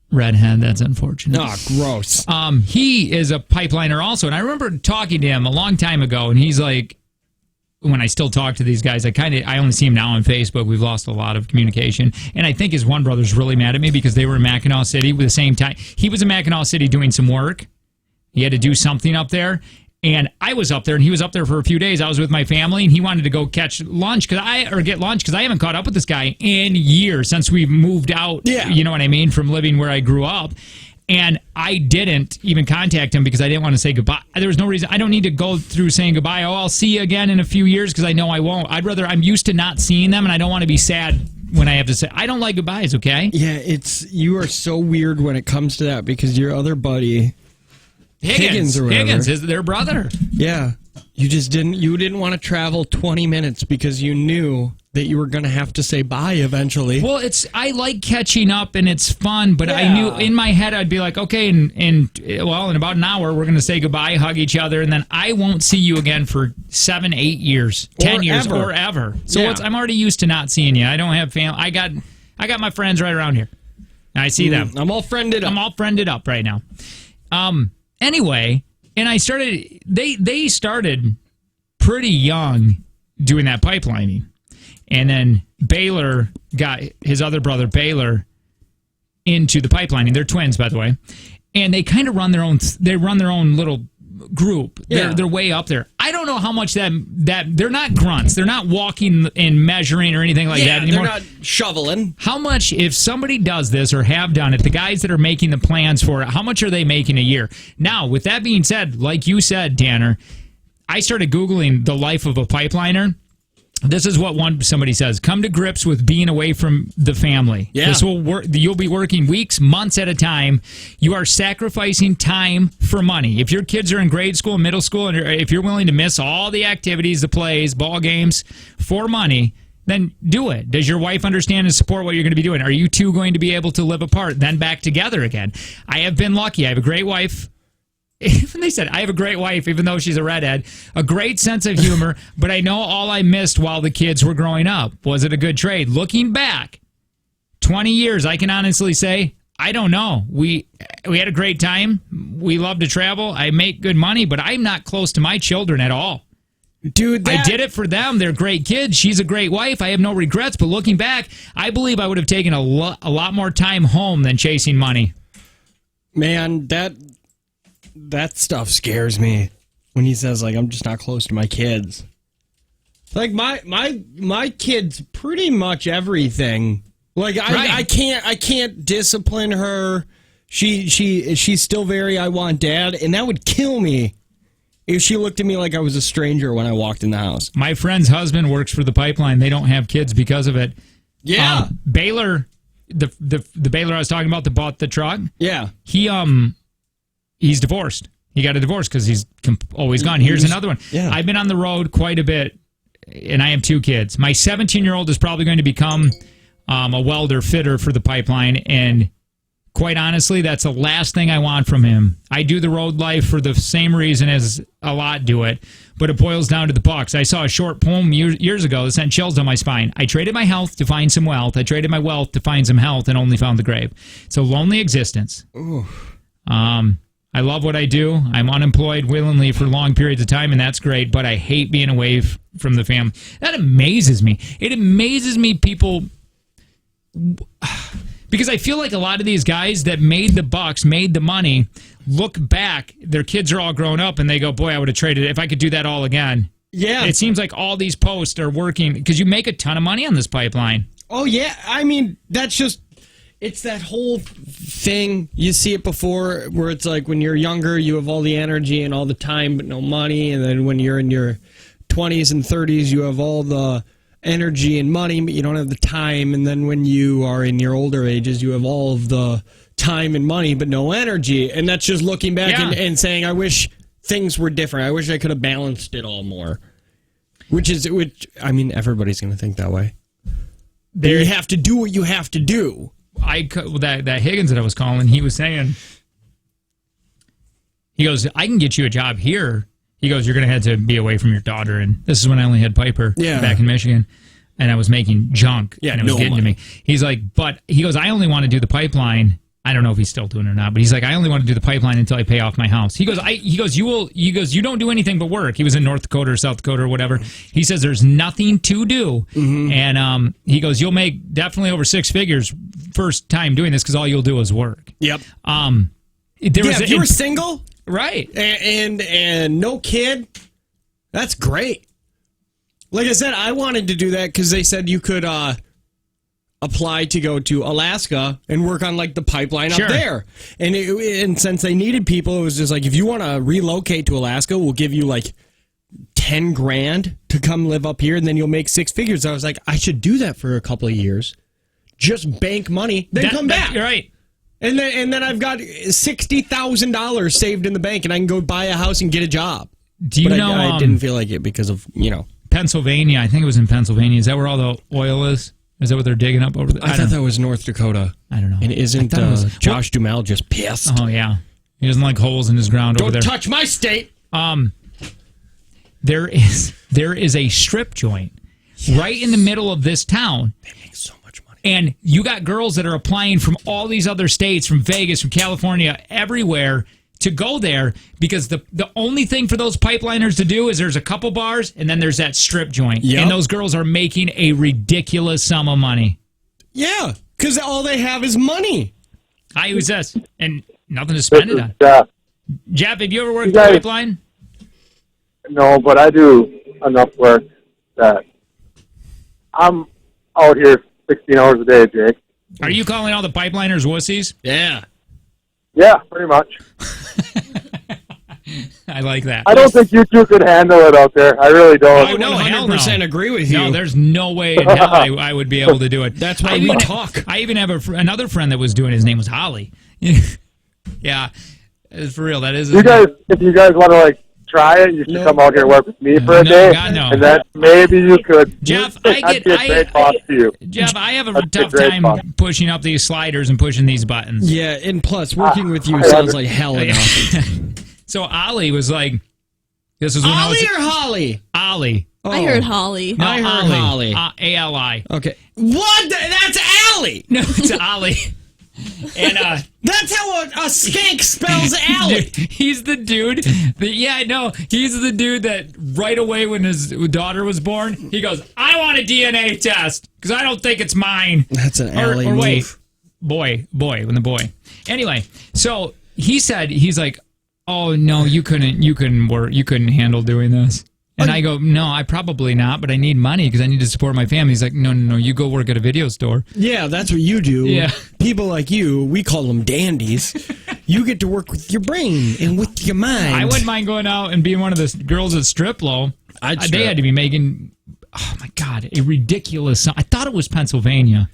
redhead, that's unfortunate. Oh, gross. He is a pipeliner also, and I remember talking to him a long time ago, and he's like, when I still talk to these guys, I only see him now on Facebook. We've lost a lot of communication, and I think his one brother's really mad at me because they were in Mackinac City with the same time. He was in Mackinac City doing some work. He had to do something up there, and I was up there, and he was up there for a few days. I was with my family, and he wanted to go catch lunch get lunch because I haven't caught up with this guy in years since we moved out. Yeah. You know what I mean, from living where I grew up. And I didn't even contact him because I didn't want to say goodbye. There was no reason. I don't need to go through saying goodbye. Oh, I'll see you again in a few years because I know I won't. I'm used to not seeing them, and I don't want to be sad when I have to say. I don't like goodbyes, okay? Yeah, you are so weird when it comes to that because your other buddy, Higgins or whatever. Higgins is their brother. Yeah. You didn't want to travel 20 minutes because you knew that you were going to have to say bye eventually. Well, I like catching up and it's fun, but Yeah. I knew in my head I'd be like, okay, in about an hour we're going to say goodbye, hug each other, and then I won't see you again for 7, 8 years, 10 years, or ever. So Yeah. I'm already used to not seeing you. I don't have family. I got my friends right around here. I see them. I'm all friended up. I'm all friended up right now. Anyway, and I started. They started pretty young doing that pipelining. And then Baylor got his other brother, Baylor, into the pipelining. They're twins, by the way. And they kind of run their own. They run their own little group. Yeah. They're way up there. I don't know how much that they're not grunts. They're not walking and measuring or anything like that anymore. They're not shoveling. How much, if somebody does this or have done it, the guys that are making the plans for it, how much are they making a year? Now, with that being said, like you said, Danner, I started Googling the life of a pipeliner. This is what somebody says. Come to grips with being away from the family. Yeah. This will work. You'll be working weeks, months at a time. You are sacrificing time for money. If your kids are in grade school, middle school, and if you're willing to miss all the activities, the plays, ball games for money, then do it. Does your wife understand and support what you're going to be doing? Are you two going to be able to live apart, then back together again? I have been lucky. I have a great wife. Even they said, I have a great wife, even though she's a redhead, a great sense of humor, but I know all I missed while the kids were growing up. Was it a good trade? Looking back, 20 years, I can honestly say, I don't know. We had a great time. We love to travel. I make good money, but I'm not close to my children at all. Dude, I did it for them. They're great kids. She's a great wife. I have no regrets, but looking back, I believe I would have taken a lot more time home than chasing money. Man, that stuff scares me when he says, like, I'm just not close to my kids. Like, my kids pretty much everything. Like, I can't discipline her. She's still very I want dad, and that would kill me if she looked at me like I was a stranger when I walked in the house. My friend's husband works for the pipeline. They don't have kids because of it. Yeah. Baylor, the Baylor I was talking about that bought the truck. Yeah. He's divorced. He got a divorce because he's always gone. Here's another one. Yeah. I've been on the road quite a bit and I have 2 kids. My 17-year-old is probably going to become a welder fitter for the pipeline, and quite honestly, that's the last thing I want from him. I do the road life for the same reason as a lot do it, but it boils down to the bucks. I saw a short poem years ago that sent chills down my spine. I traded my health to find some wealth. I traded my wealth to find some health and only found the grave. It's a lonely existence. Ooh. I love what I do. I'm unemployed willingly for long periods of time, and that's great, but I hate being away from the family. That amazes me. It amazes me people... Because I feel like a lot of these guys that made the bucks, made the money, look back, their kids are all grown up, and they go, boy, I would have traded it if I could do that all again. Yeah. It seems like all these posts are working, because you make a ton of money on this pipeline. Oh, yeah. I mean, that's just, it's that whole thing. You see it before where it's like when you're younger, you have all the energy and all the time, but no money. And then when you're in your 20s and 30s, you have all the energy and money, but you don't have the time. And then when you are in your older ages, you have all of the time and money, but no energy. And that's just looking back and saying, I wish things were different. I wish I could have balanced it all more. Which I mean, everybody's going to think that way. You have to do what you have to do. That Higgins that I was calling, he was saying, he goes, I can get you a job here. He goes, you're going to have to be away from your daughter. And this is when I only had Piper back in Michigan. And I was making junk. Yeah, and it was getting to me. He's like, but he goes, I only want to do the pipeline. I don't know if he's still doing it or not, but he's like, I only want to do the pipeline until I pay off my house. He goes, you don't do anything but work. He was in North Dakota or South Dakota or whatever. He says there's nothing to do. Mm-hmm. And he goes, you'll make definitely over 6 figures first time doing this because all you'll do is work. Yep. If you were single, right, and no kid, that's great. Like I said, I wanted to do that because they said you could apply to go to Alaska and work on like the pipeline up there. And since they needed people, it was just like, if you want to relocate to Alaska, we'll give you like 10 grand to come live up here, and then you'll make 6 figures. I was like, I should do that for a couple of years, just bank money, then come back. You're right. And then I've got $60,000 saved in the bank, and I can go buy a house and get a job. Do you know? I didn't feel like it because of Pennsylvania. I think it was in Pennsylvania. Is that where all the oil is? Is that what they're digging up over there? I thought that was North Dakota. I don't know. And isn't Josh Duhamel just pissed? Oh yeah, he doesn't like holes in his ground over there. Don't touch my state. There is a strip joint right in the middle of this town. They make so much money. And you got girls that are applying from all these other states, from Vegas, from California, everywhere, to go there because the only thing for those pipeliners to do is there's a couple bars and then there's that strip joint. Yep. And those girls are making a ridiculous sum of money. Yeah, because all they have is money. I use this and nothing to spend it on. Jeff, have you ever worked the pipeline? No, but I do enough work that I'm out here 16 hours a day, Jake. Are you calling all the pipeliners wussies? Yeah. Yeah, pretty much. I like that. I don't think you two could handle it out there. I really don't. Oh, no, 100% agree with you. No, there's no way in hell I would be able to do it. That's why we talk. I even have another friend that was doing it. His name was Holly. Yeah, for real. That is. If you guys want to try it, you should come out here and work with me for a day, and then maybe you could. Jeff, Jeff, I have a tough time pushing up these sliders and pushing these buttons. Yeah, and plus, working with you sounds like hell enough. So Ollie was like, "This is when Ollie or Holly? Ollie. Oh. I heard Holly. No, I heard Holly. A-L-I. Okay. What? That's Allie. No, it's Ollie. And that's how a skank spells Allie. He's the dude. I know. He's the dude that right away when his daughter was born, he goes, "I want a DNA test because I don't think it's mine." That's an Allie move. Wait, boy, when the boy. Anyway, so he said, he's like, "Oh no, you couldn't work, you couldn't handle doing this." And I go, "No, I probably not, but I need money because I need to support my family." He's like, No, you go work at a video store. Yeah, that's what you do. Yeah. People like you, we call them dandies. You get to work with your brain and with your mind. I wouldn't mind going out and being one of the girls at Strip Low. They had to be making, oh my God, a ridiculous sum. I thought it was Pennsylvania.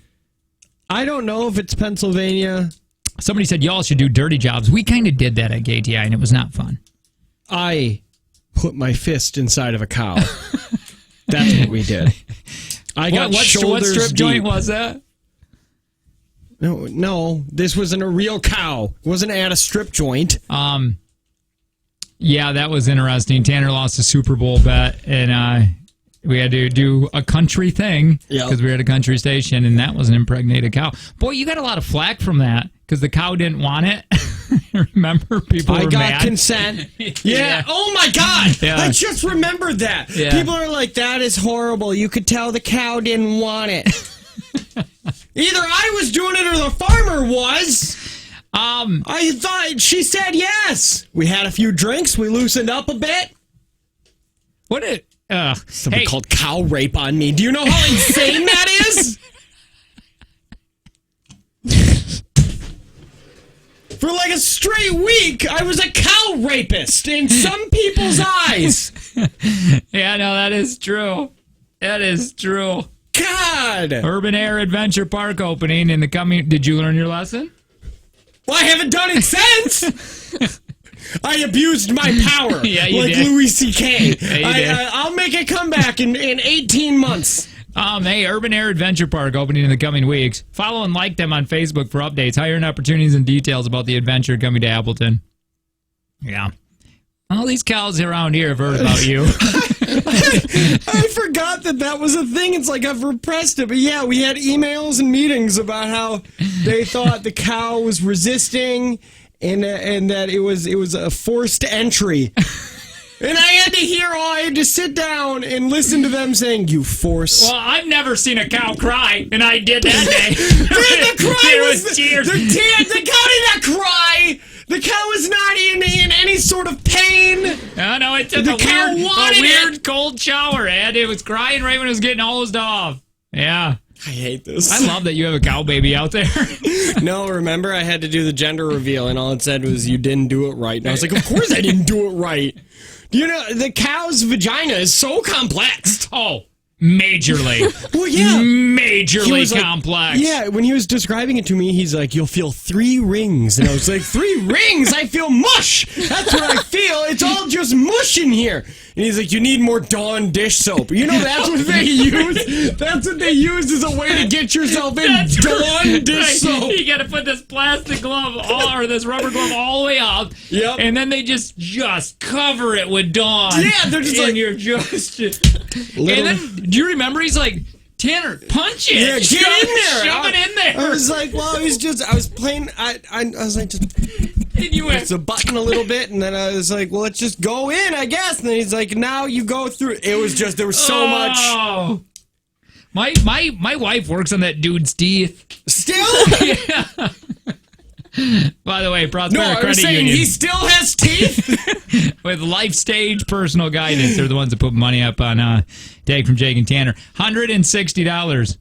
I don't know if it's Pennsylvania. Somebody said y'all should do dirty jobs. We kind of did that at GTI, and it was not fun. I put my fist inside of a cow That's what we did. I got what shoulders strip deep. joint was that? No, this wasn't a real cow. It wasn't at a strip joint. Yeah, that was interesting. Tanner lost a Super Bowl bet, and we had to do a country thing because we were at a country station, and that was an impregnated cow. Boy, you got a lot of flack from that because the cow didn't want it. Remember, people were I got mad. consent. Yeah. Oh my God. Yeah. I just remembered that. Yeah. People are like, that is horrible. You could tell the cow didn't want it. Either I was doing it or the farmer was. I thought she said yes. We had a few drinks. We loosened up a bit. What it? Somebody called cow rape on me. Do you know how insane that is? For like a straight week, I was a cow rapist in some people's eyes. Yeah, no, that is true. That is true. God! Urban Air Adventure Park opening in the coming... Did you learn your lesson? Well, I haven't done it since. I abused my power Yeah, you like did. Louis C.K. Yeah, you did. I'll make a comeback in 18 months. Hey, Urban Air Adventure Park opening in the coming weeks. Follow and like them on Facebook for updates, hiring opportunities, and details about the adventure coming to Appleton. Yeah. All these cows around here have heard about you. I forgot that was a thing. It's like I've repressed it. But yeah, we had emails and meetings about how they thought the cow was resisting and that it was a forced entry. And I had to sit down and listen to them saying, "You force." Well, I've never seen a cow cry, and I did that day. The cry was tears. The cow did not cry. The cow was not in any sort of pain. No, it took The a cow wanted weird cold shower, Ed. It was crying right when it was getting hosed off. Yeah. I hate this. I love that you have a cow baby out there. No, remember I had to do the gender reveal, and all it said was you didn't do it right. And I was like, of course I didn't do it right. You know, the cow's vagina is so complex. Oh, majorly. Well, yeah. Majorly He was like- complex. Yeah, when he was describing it to me, he's like, you'll feel 3 rings. And I was like, 3 rings? I feel mush. That's what I feel. It's all just mush in here. And he's like, you need more Dawn dish soap. You know, that's what they use. That's what they use as a way to get yourself in Dawn dish soap. You got to put this plastic glove or this rubber glove all the way up. Yep. And then they just cover it with Dawn. Yeah, they're just and like- you're just. Little- And then, do you remember? He's like, Tanner, punch it. Yeah, get in there. Shove it in there. I was like, well, I was playing, I was like, just And you went, it's a button a little bit, and then I was like, well, let's just go in, I guess. And then he's like, now you go through. It was just, there was so much. Oh. My wife works on that dude's teeth. Still? Yeah. By the way, Prospera No, I Credit was saying Union he still has teeth. with Life Stage Personal Guidance. They're the ones that put money up on Dag from Jake and Tanner. $160.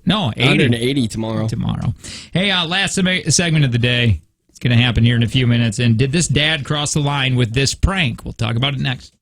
No, 80. 180 tomorrow. Hey, last segment of the day. It's going to happen here in a few minutes. And did this dad cross the line with this prank? We'll talk about it next.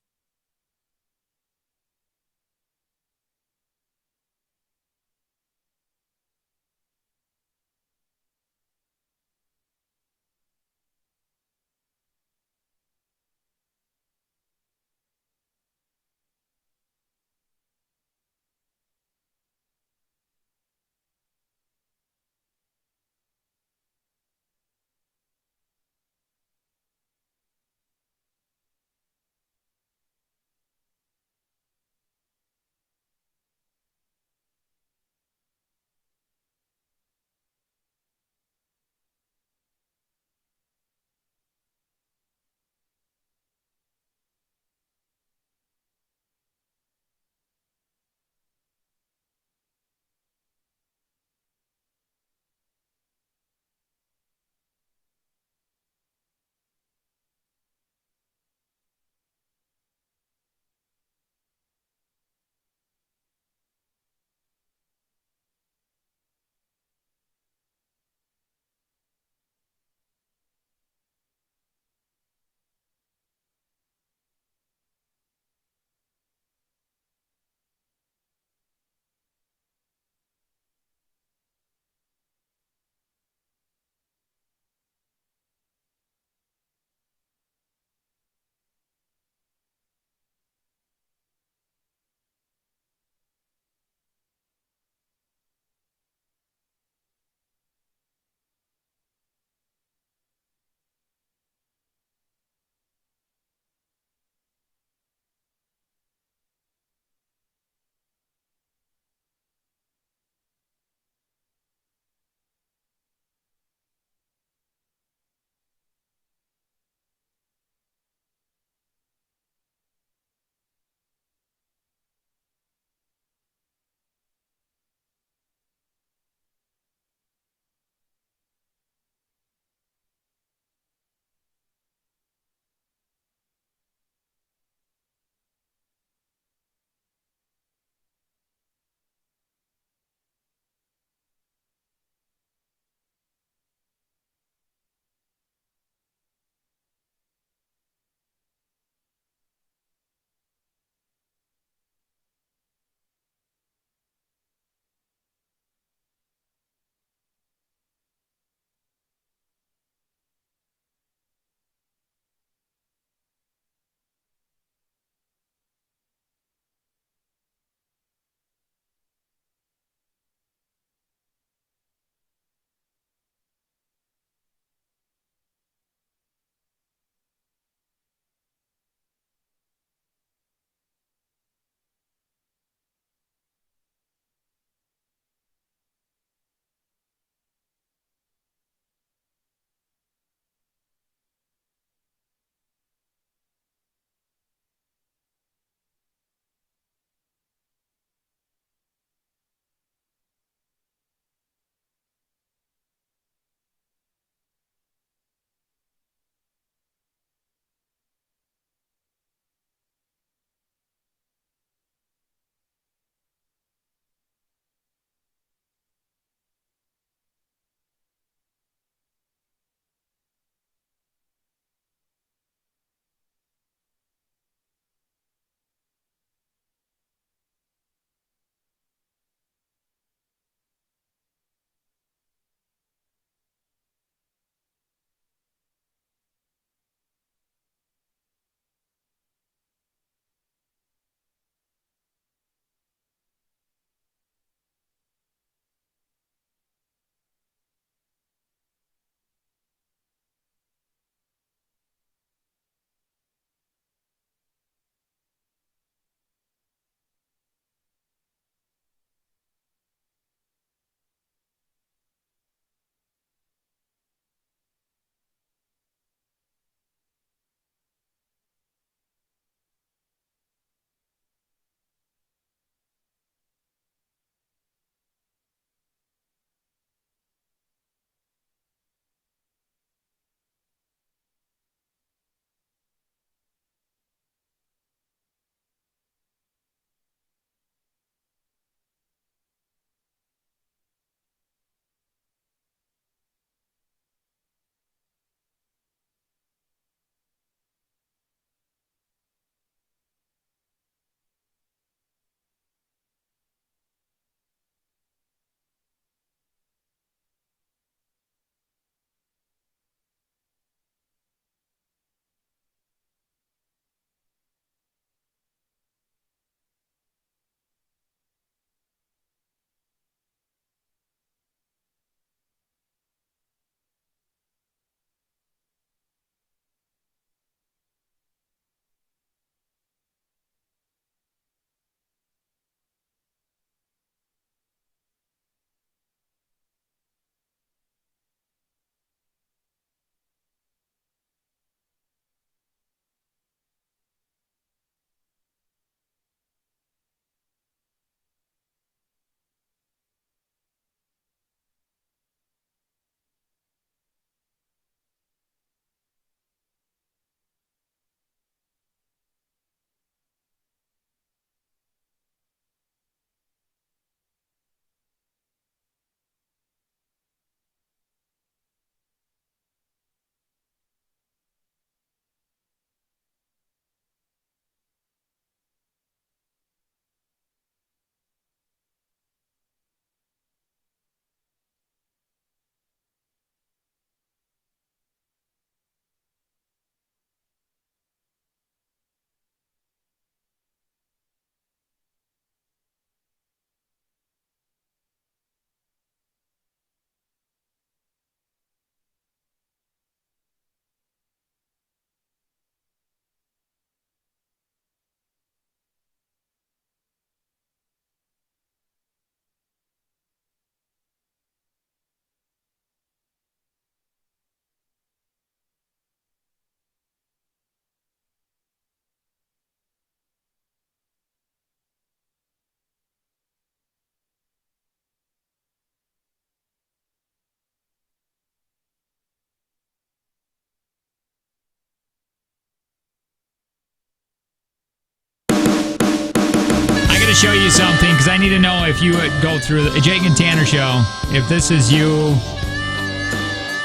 show you something because I need to know if you would go through the Jake and Tanner show. If this is you,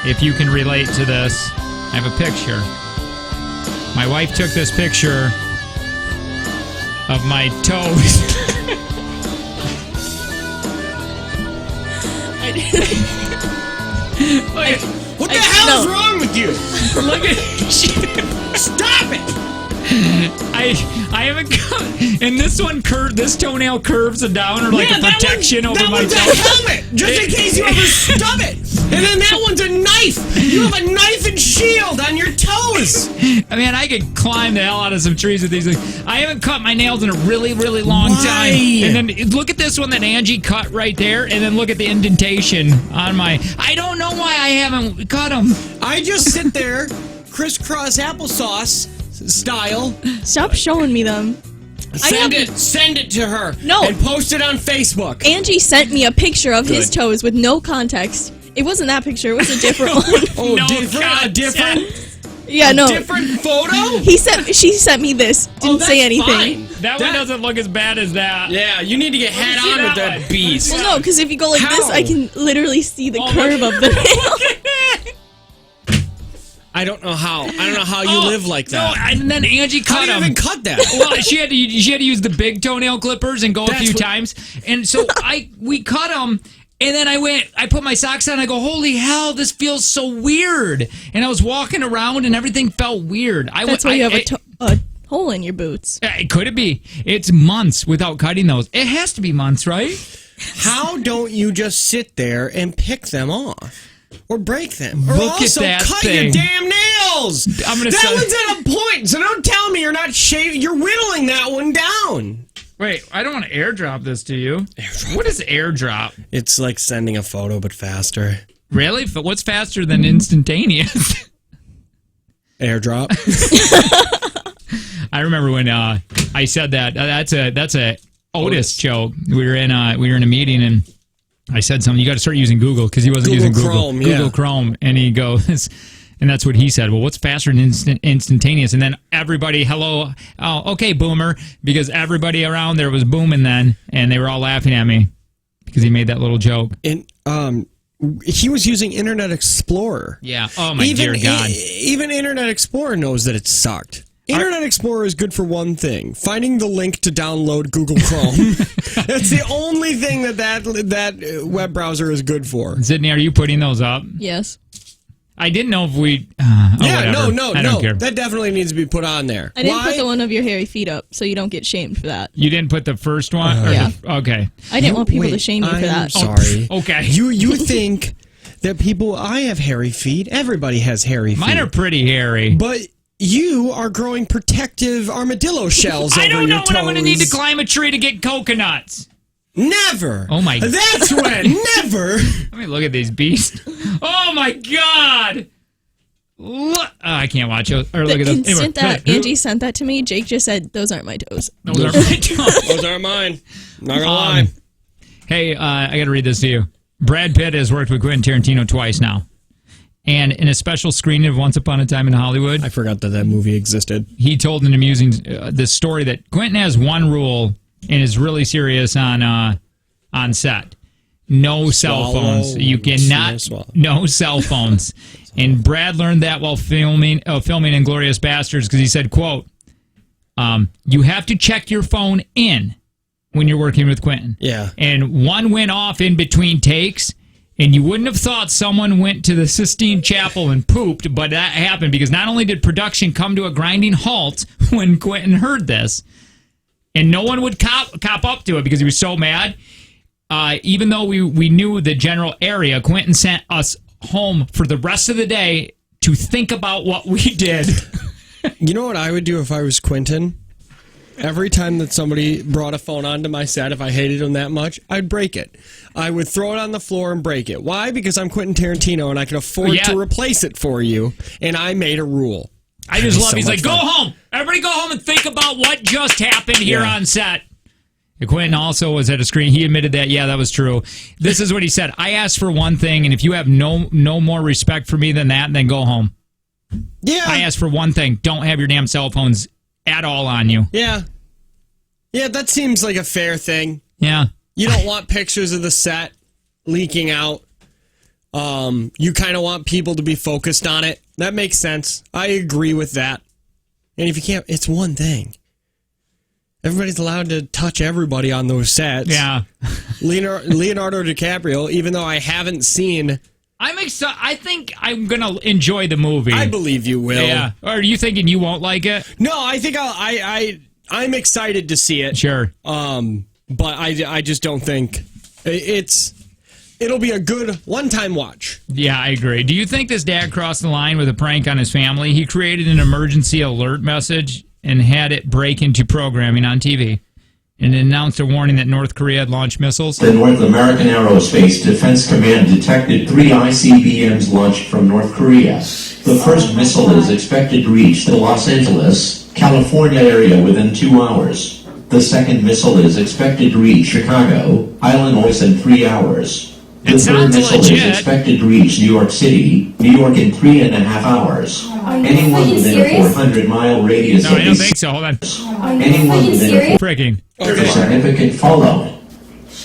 if you can relate to this. I have a picture. My wife took this picture of my toes. What the hell is wrong with you? Look at Stop it! I haven't got, and this one this toenail curves down or like a protection over my toe. That one's a helmet, just in case you ever stub it. And then that one's a knife. You have a knife and shield on your toes. I mean, I could climb the hell out of some trees with these things. I haven't cut my nails in a really, really long time. And then look at this one that Angie cut right there, and then look at the indentation on my. I don't know why I haven't cut them. I just sit there, crisscross applesauce style. Stop showing me them. Send it to her. No. And post it on Facebook. Angie sent me a picture of his toes with no context. It wasn't that picture. It was a different one. Oh, no different? A different? Yeah, no. Different photo? She sent me this. Didn't say anything. Fine. That one doesn't look as bad as that. Yeah, you need to get head on with that beast. Well, no, because if you go like this, I can literally see the curve of the nail. I don't know how. You live like that. No, and then Angie cut How do you even cut that? Well, she had to use the big toenail clippers and go a few times. And so we cut them. And then I put my socks on. I go, holy hell, this feels so weird. And I was walking around and everything felt weird. That's why you have a hole in your boots. Could it be? It's months without cutting those. It has to be months, right? How don't you just sit there and pick them off? Or break them. Or Look also at that cut thing. your damn nails. That one's at a point, so don't tell me you're not shaving. You're whittling that one down. Wait, I don't want to airdrop this to you. What is airdrop? It's like sending a photo, but faster. Really? What's faster than instantaneous? Airdrop. I remember when I said that. That's a Otis joke. We were in a meeting and I said something. You got to start using Google because he wasn't using Google. Google Chrome, and he goes. And that's what he said. Well, what's faster than instantaneous? And then everybody, hello. Oh, okay, boomer. Because everybody around there was booming then, and they were all laughing at me because he made that little joke. And he was using Internet Explorer. Yeah. Oh, my dear God. Even Internet Explorer knows that it sucked. Internet Explorer is good for one thing: finding the link to download Google Chrome. That's the only thing that web browser is good for. Sydney, are you putting those up? Yes. I didn't know if we... No. I don't care. That definitely needs to be put on there. I didn't put the one of your hairy feet up, so you don't get shamed for that. You didn't put the first one? Yeah. Okay. I didn't want people to shame you for that. Sorry. Okay. You think that people... I have hairy feet. Everybody has hairy feet. Mine are pretty hairy. But you are growing protective armadillo shells over your toes. I don't know when I'm going to need to climb a tree to get coconuts. Never. Oh, my God. That's when. Never. Let me look at these beasts. Oh, my God. Look. Oh, I can't watch it. Or look at those. Instant that Angie sent that to me, Jake just said, those aren't my toes. Those aren't my toes. Those aren't mine. Not going to lie. Hey, I got to read this to you. Brad Pitt has worked with Quentin Tarantino twice now. And in a special screening of Once Upon a Time in Hollywood... I forgot that movie existed. He told an amusing this story that Quentin has one rule and is really serious on set. No cell phones. You cannot... No cell phones. And Brad learned that while filming Inglourious Bastards because he said, quote, you have to check your phone in when you're working with Quentin. Yeah. And one went off in between takes... And you wouldn't have thought someone went to the Sistine Chapel and pooped, but that happened because not only did production come to a grinding halt when Quentin heard this, and no one would cop up to it because he was so mad, even though we knew the general area, Quentin sent us home for the rest of the day to think about what we did. You know what I would do if I was Quentin? Every time that somebody brought a phone onto my set, if I hated them that much, I'd break it. I would throw it on the floor and break it. Why? Because I'm Quentin Tarantino and I can afford to replace it for you, and I made a rule. I just love it. He's like, go home. Everybody go home and think about what just happened here on set. Quentin also was at a screen. He admitted that, that was true. This is what he said. I asked for one thing, and if you have no more respect for me than that, then go home. Yeah. I asked for one thing. Don't have your damn cell phones at all on you. Yeah. Yeah, that seems like a fair thing. Yeah. You don't want pictures of the set leaking out. You kind of want people to be focused on it. That makes sense. I agree with that. And if you can't, it's one thing. Everybody's allowed to touch everybody on those sets. Yeah. Leonardo DiCaprio, even though I haven't seen... I'm excited. I think I'm going to enjoy the movie. I believe you will. Yeah. Or are you thinking you won't like it? No, I think I'm excited to see it. Sure. But I just don't think it'll be a good one-time watch. Yeah, I agree. Do you think this dad crossed the line with a prank on his family? He created an emergency alert message and had it break into programming on TV. And announced a warning that North Korea had launched missiles. The North American Aerospace Defense Command detected 3 ICBMs launched from North Korea. The first missile is expected to reach the Los Angeles, California area within 2 hours. The second missile is expected to reach Chicago, Illinois in 3 hours. The third missile is expected to reach New York City, New York in 3.5 hours. Anyone within a 400-mile radius No, I don't think so. Hold on. Anyone within a Freaking. significant follow.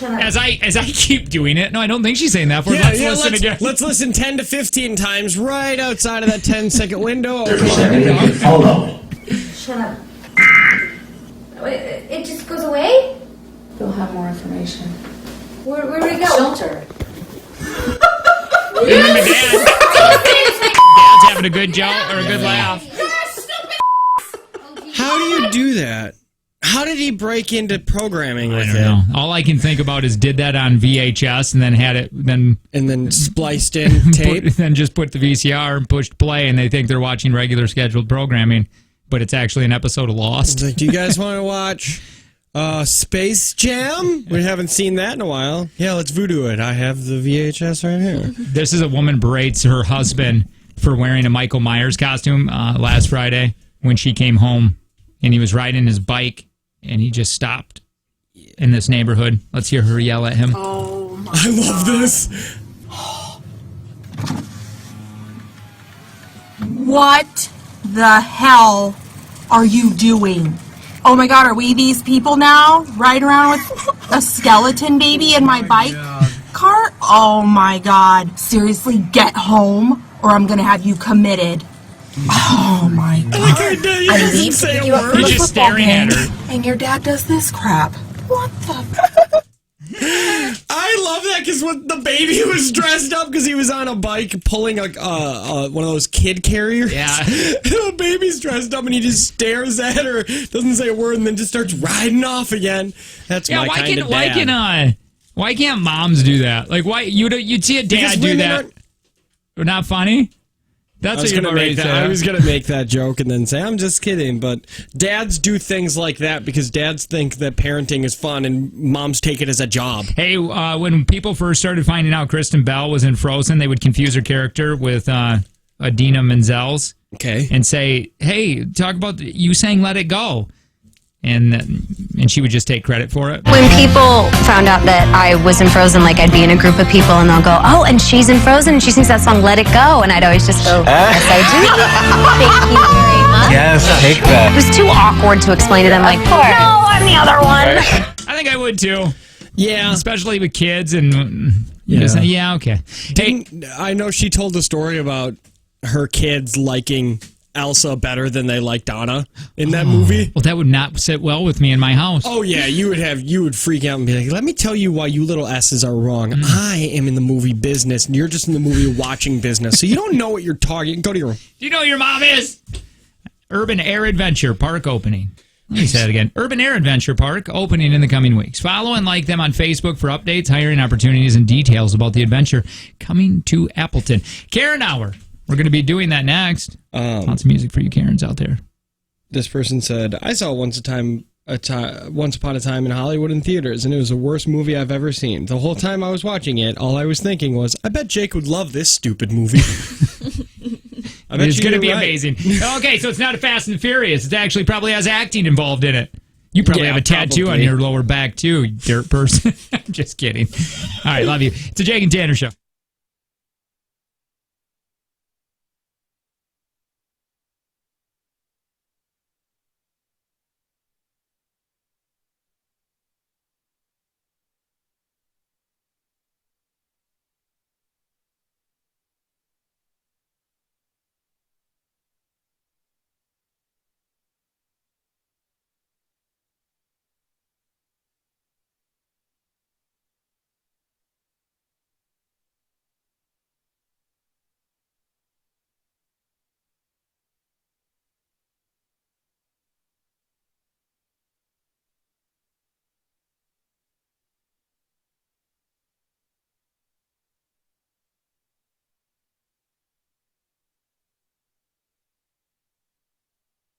As I keep doing it. No, I don't think she's saying that. Let's listen again. Let's listen 10 to 15 times right outside of that 10-second window. Significant follow. Shut up. It just goes away? They'll have more information. Where do we go? Shelter. Remember Dad's having a good joke or a good laugh. How do you do that? How did he break into programming with it? I don't know. All I can think about is did that on VHS and then had it and then spliced in tape, then just put the VCR and pushed play, and they think they're watching regular scheduled programming, but it's actually an episode of Lost. It's like, do you guys want to watch Space Jam? We haven't seen that in a while. Yeah, let's voodoo it. I have the VHS right here. This is a woman berates her husband for wearing a Michael Myers costume last Friday when she came home, and he was riding his bike, and he just stopped in this neighborhood. Let's hear her yell at him. Oh my I love this. What the hell are you doing? Oh my God, are we these people now? Riding around with a skeleton baby in my bike car? Oh my God. Seriously, get home or I'm going to have you committed. Oh my God. I leave to pick you up from the football game, and your dad does this crap. What the? I love that because when the baby was dressed up because he was on a bike pulling one of those kid carriers. Yeah. The baby's dressed up and he just stares at her, doesn't say a word, and then just starts riding off again. That's my kind of dad. Why can't moms do that? Like, why you'd see a dad do that? Not funny. That's what you're going to say. I was going to make that joke and then say, I'm just kidding. But dads do things like that because dads think that parenting is fun and moms take it as a job. Hey, when people first started finding out Kristen Bell was in Frozen, they would confuse her character with Idina Menzel's. Okay. And say, hey, talk about you saying Let It Go. And she would just take credit for it. When people found out that I was in Frozen, like I'd be in a group of people and they'll go, oh, and she's in Frozen and she sings that song Let It Go, and I'd always just go, yes I do. Thank you very much. Yes, take that. It was too awkward to explain to them, like, no, I'm the other one. I think I would too. Yeah. Especially with kids and yeah, okay. Hey, I know she told a story about her kids liking Elsa better than they like Donna in that movie. Well, that would not sit well with me in my house. Oh yeah, you would freak out and be like, let me tell you why you little S's are wrong. I am in the movie business and you're just in the movie watching business. So you don't know what you're talking. Go to your room. Do you know who your mom is? Urban Air Adventure Park opening. Let me say it again. Urban Air Adventure Park opening in the coming weeks. Follow and like them on Facebook for updates, hiring opportunities, and details about the adventure coming to Appleton. Karen Hour. We're going to be doing that next. Lots of music for you Karens out there. This person said, I saw Once Upon a Time in Hollywood in theaters, and it was the worst movie I've ever seen. The whole time I was watching it, all I was thinking was, I bet Jake would love this stupid movie. It's going to be amazing. Okay, so it's not a Fast and Furious. It actually probably has acting involved in it. You probably have a tattoo on your lower back, too, you dirt person. I'm just kidding. All right, love you. It's a Jake and Tanner Show.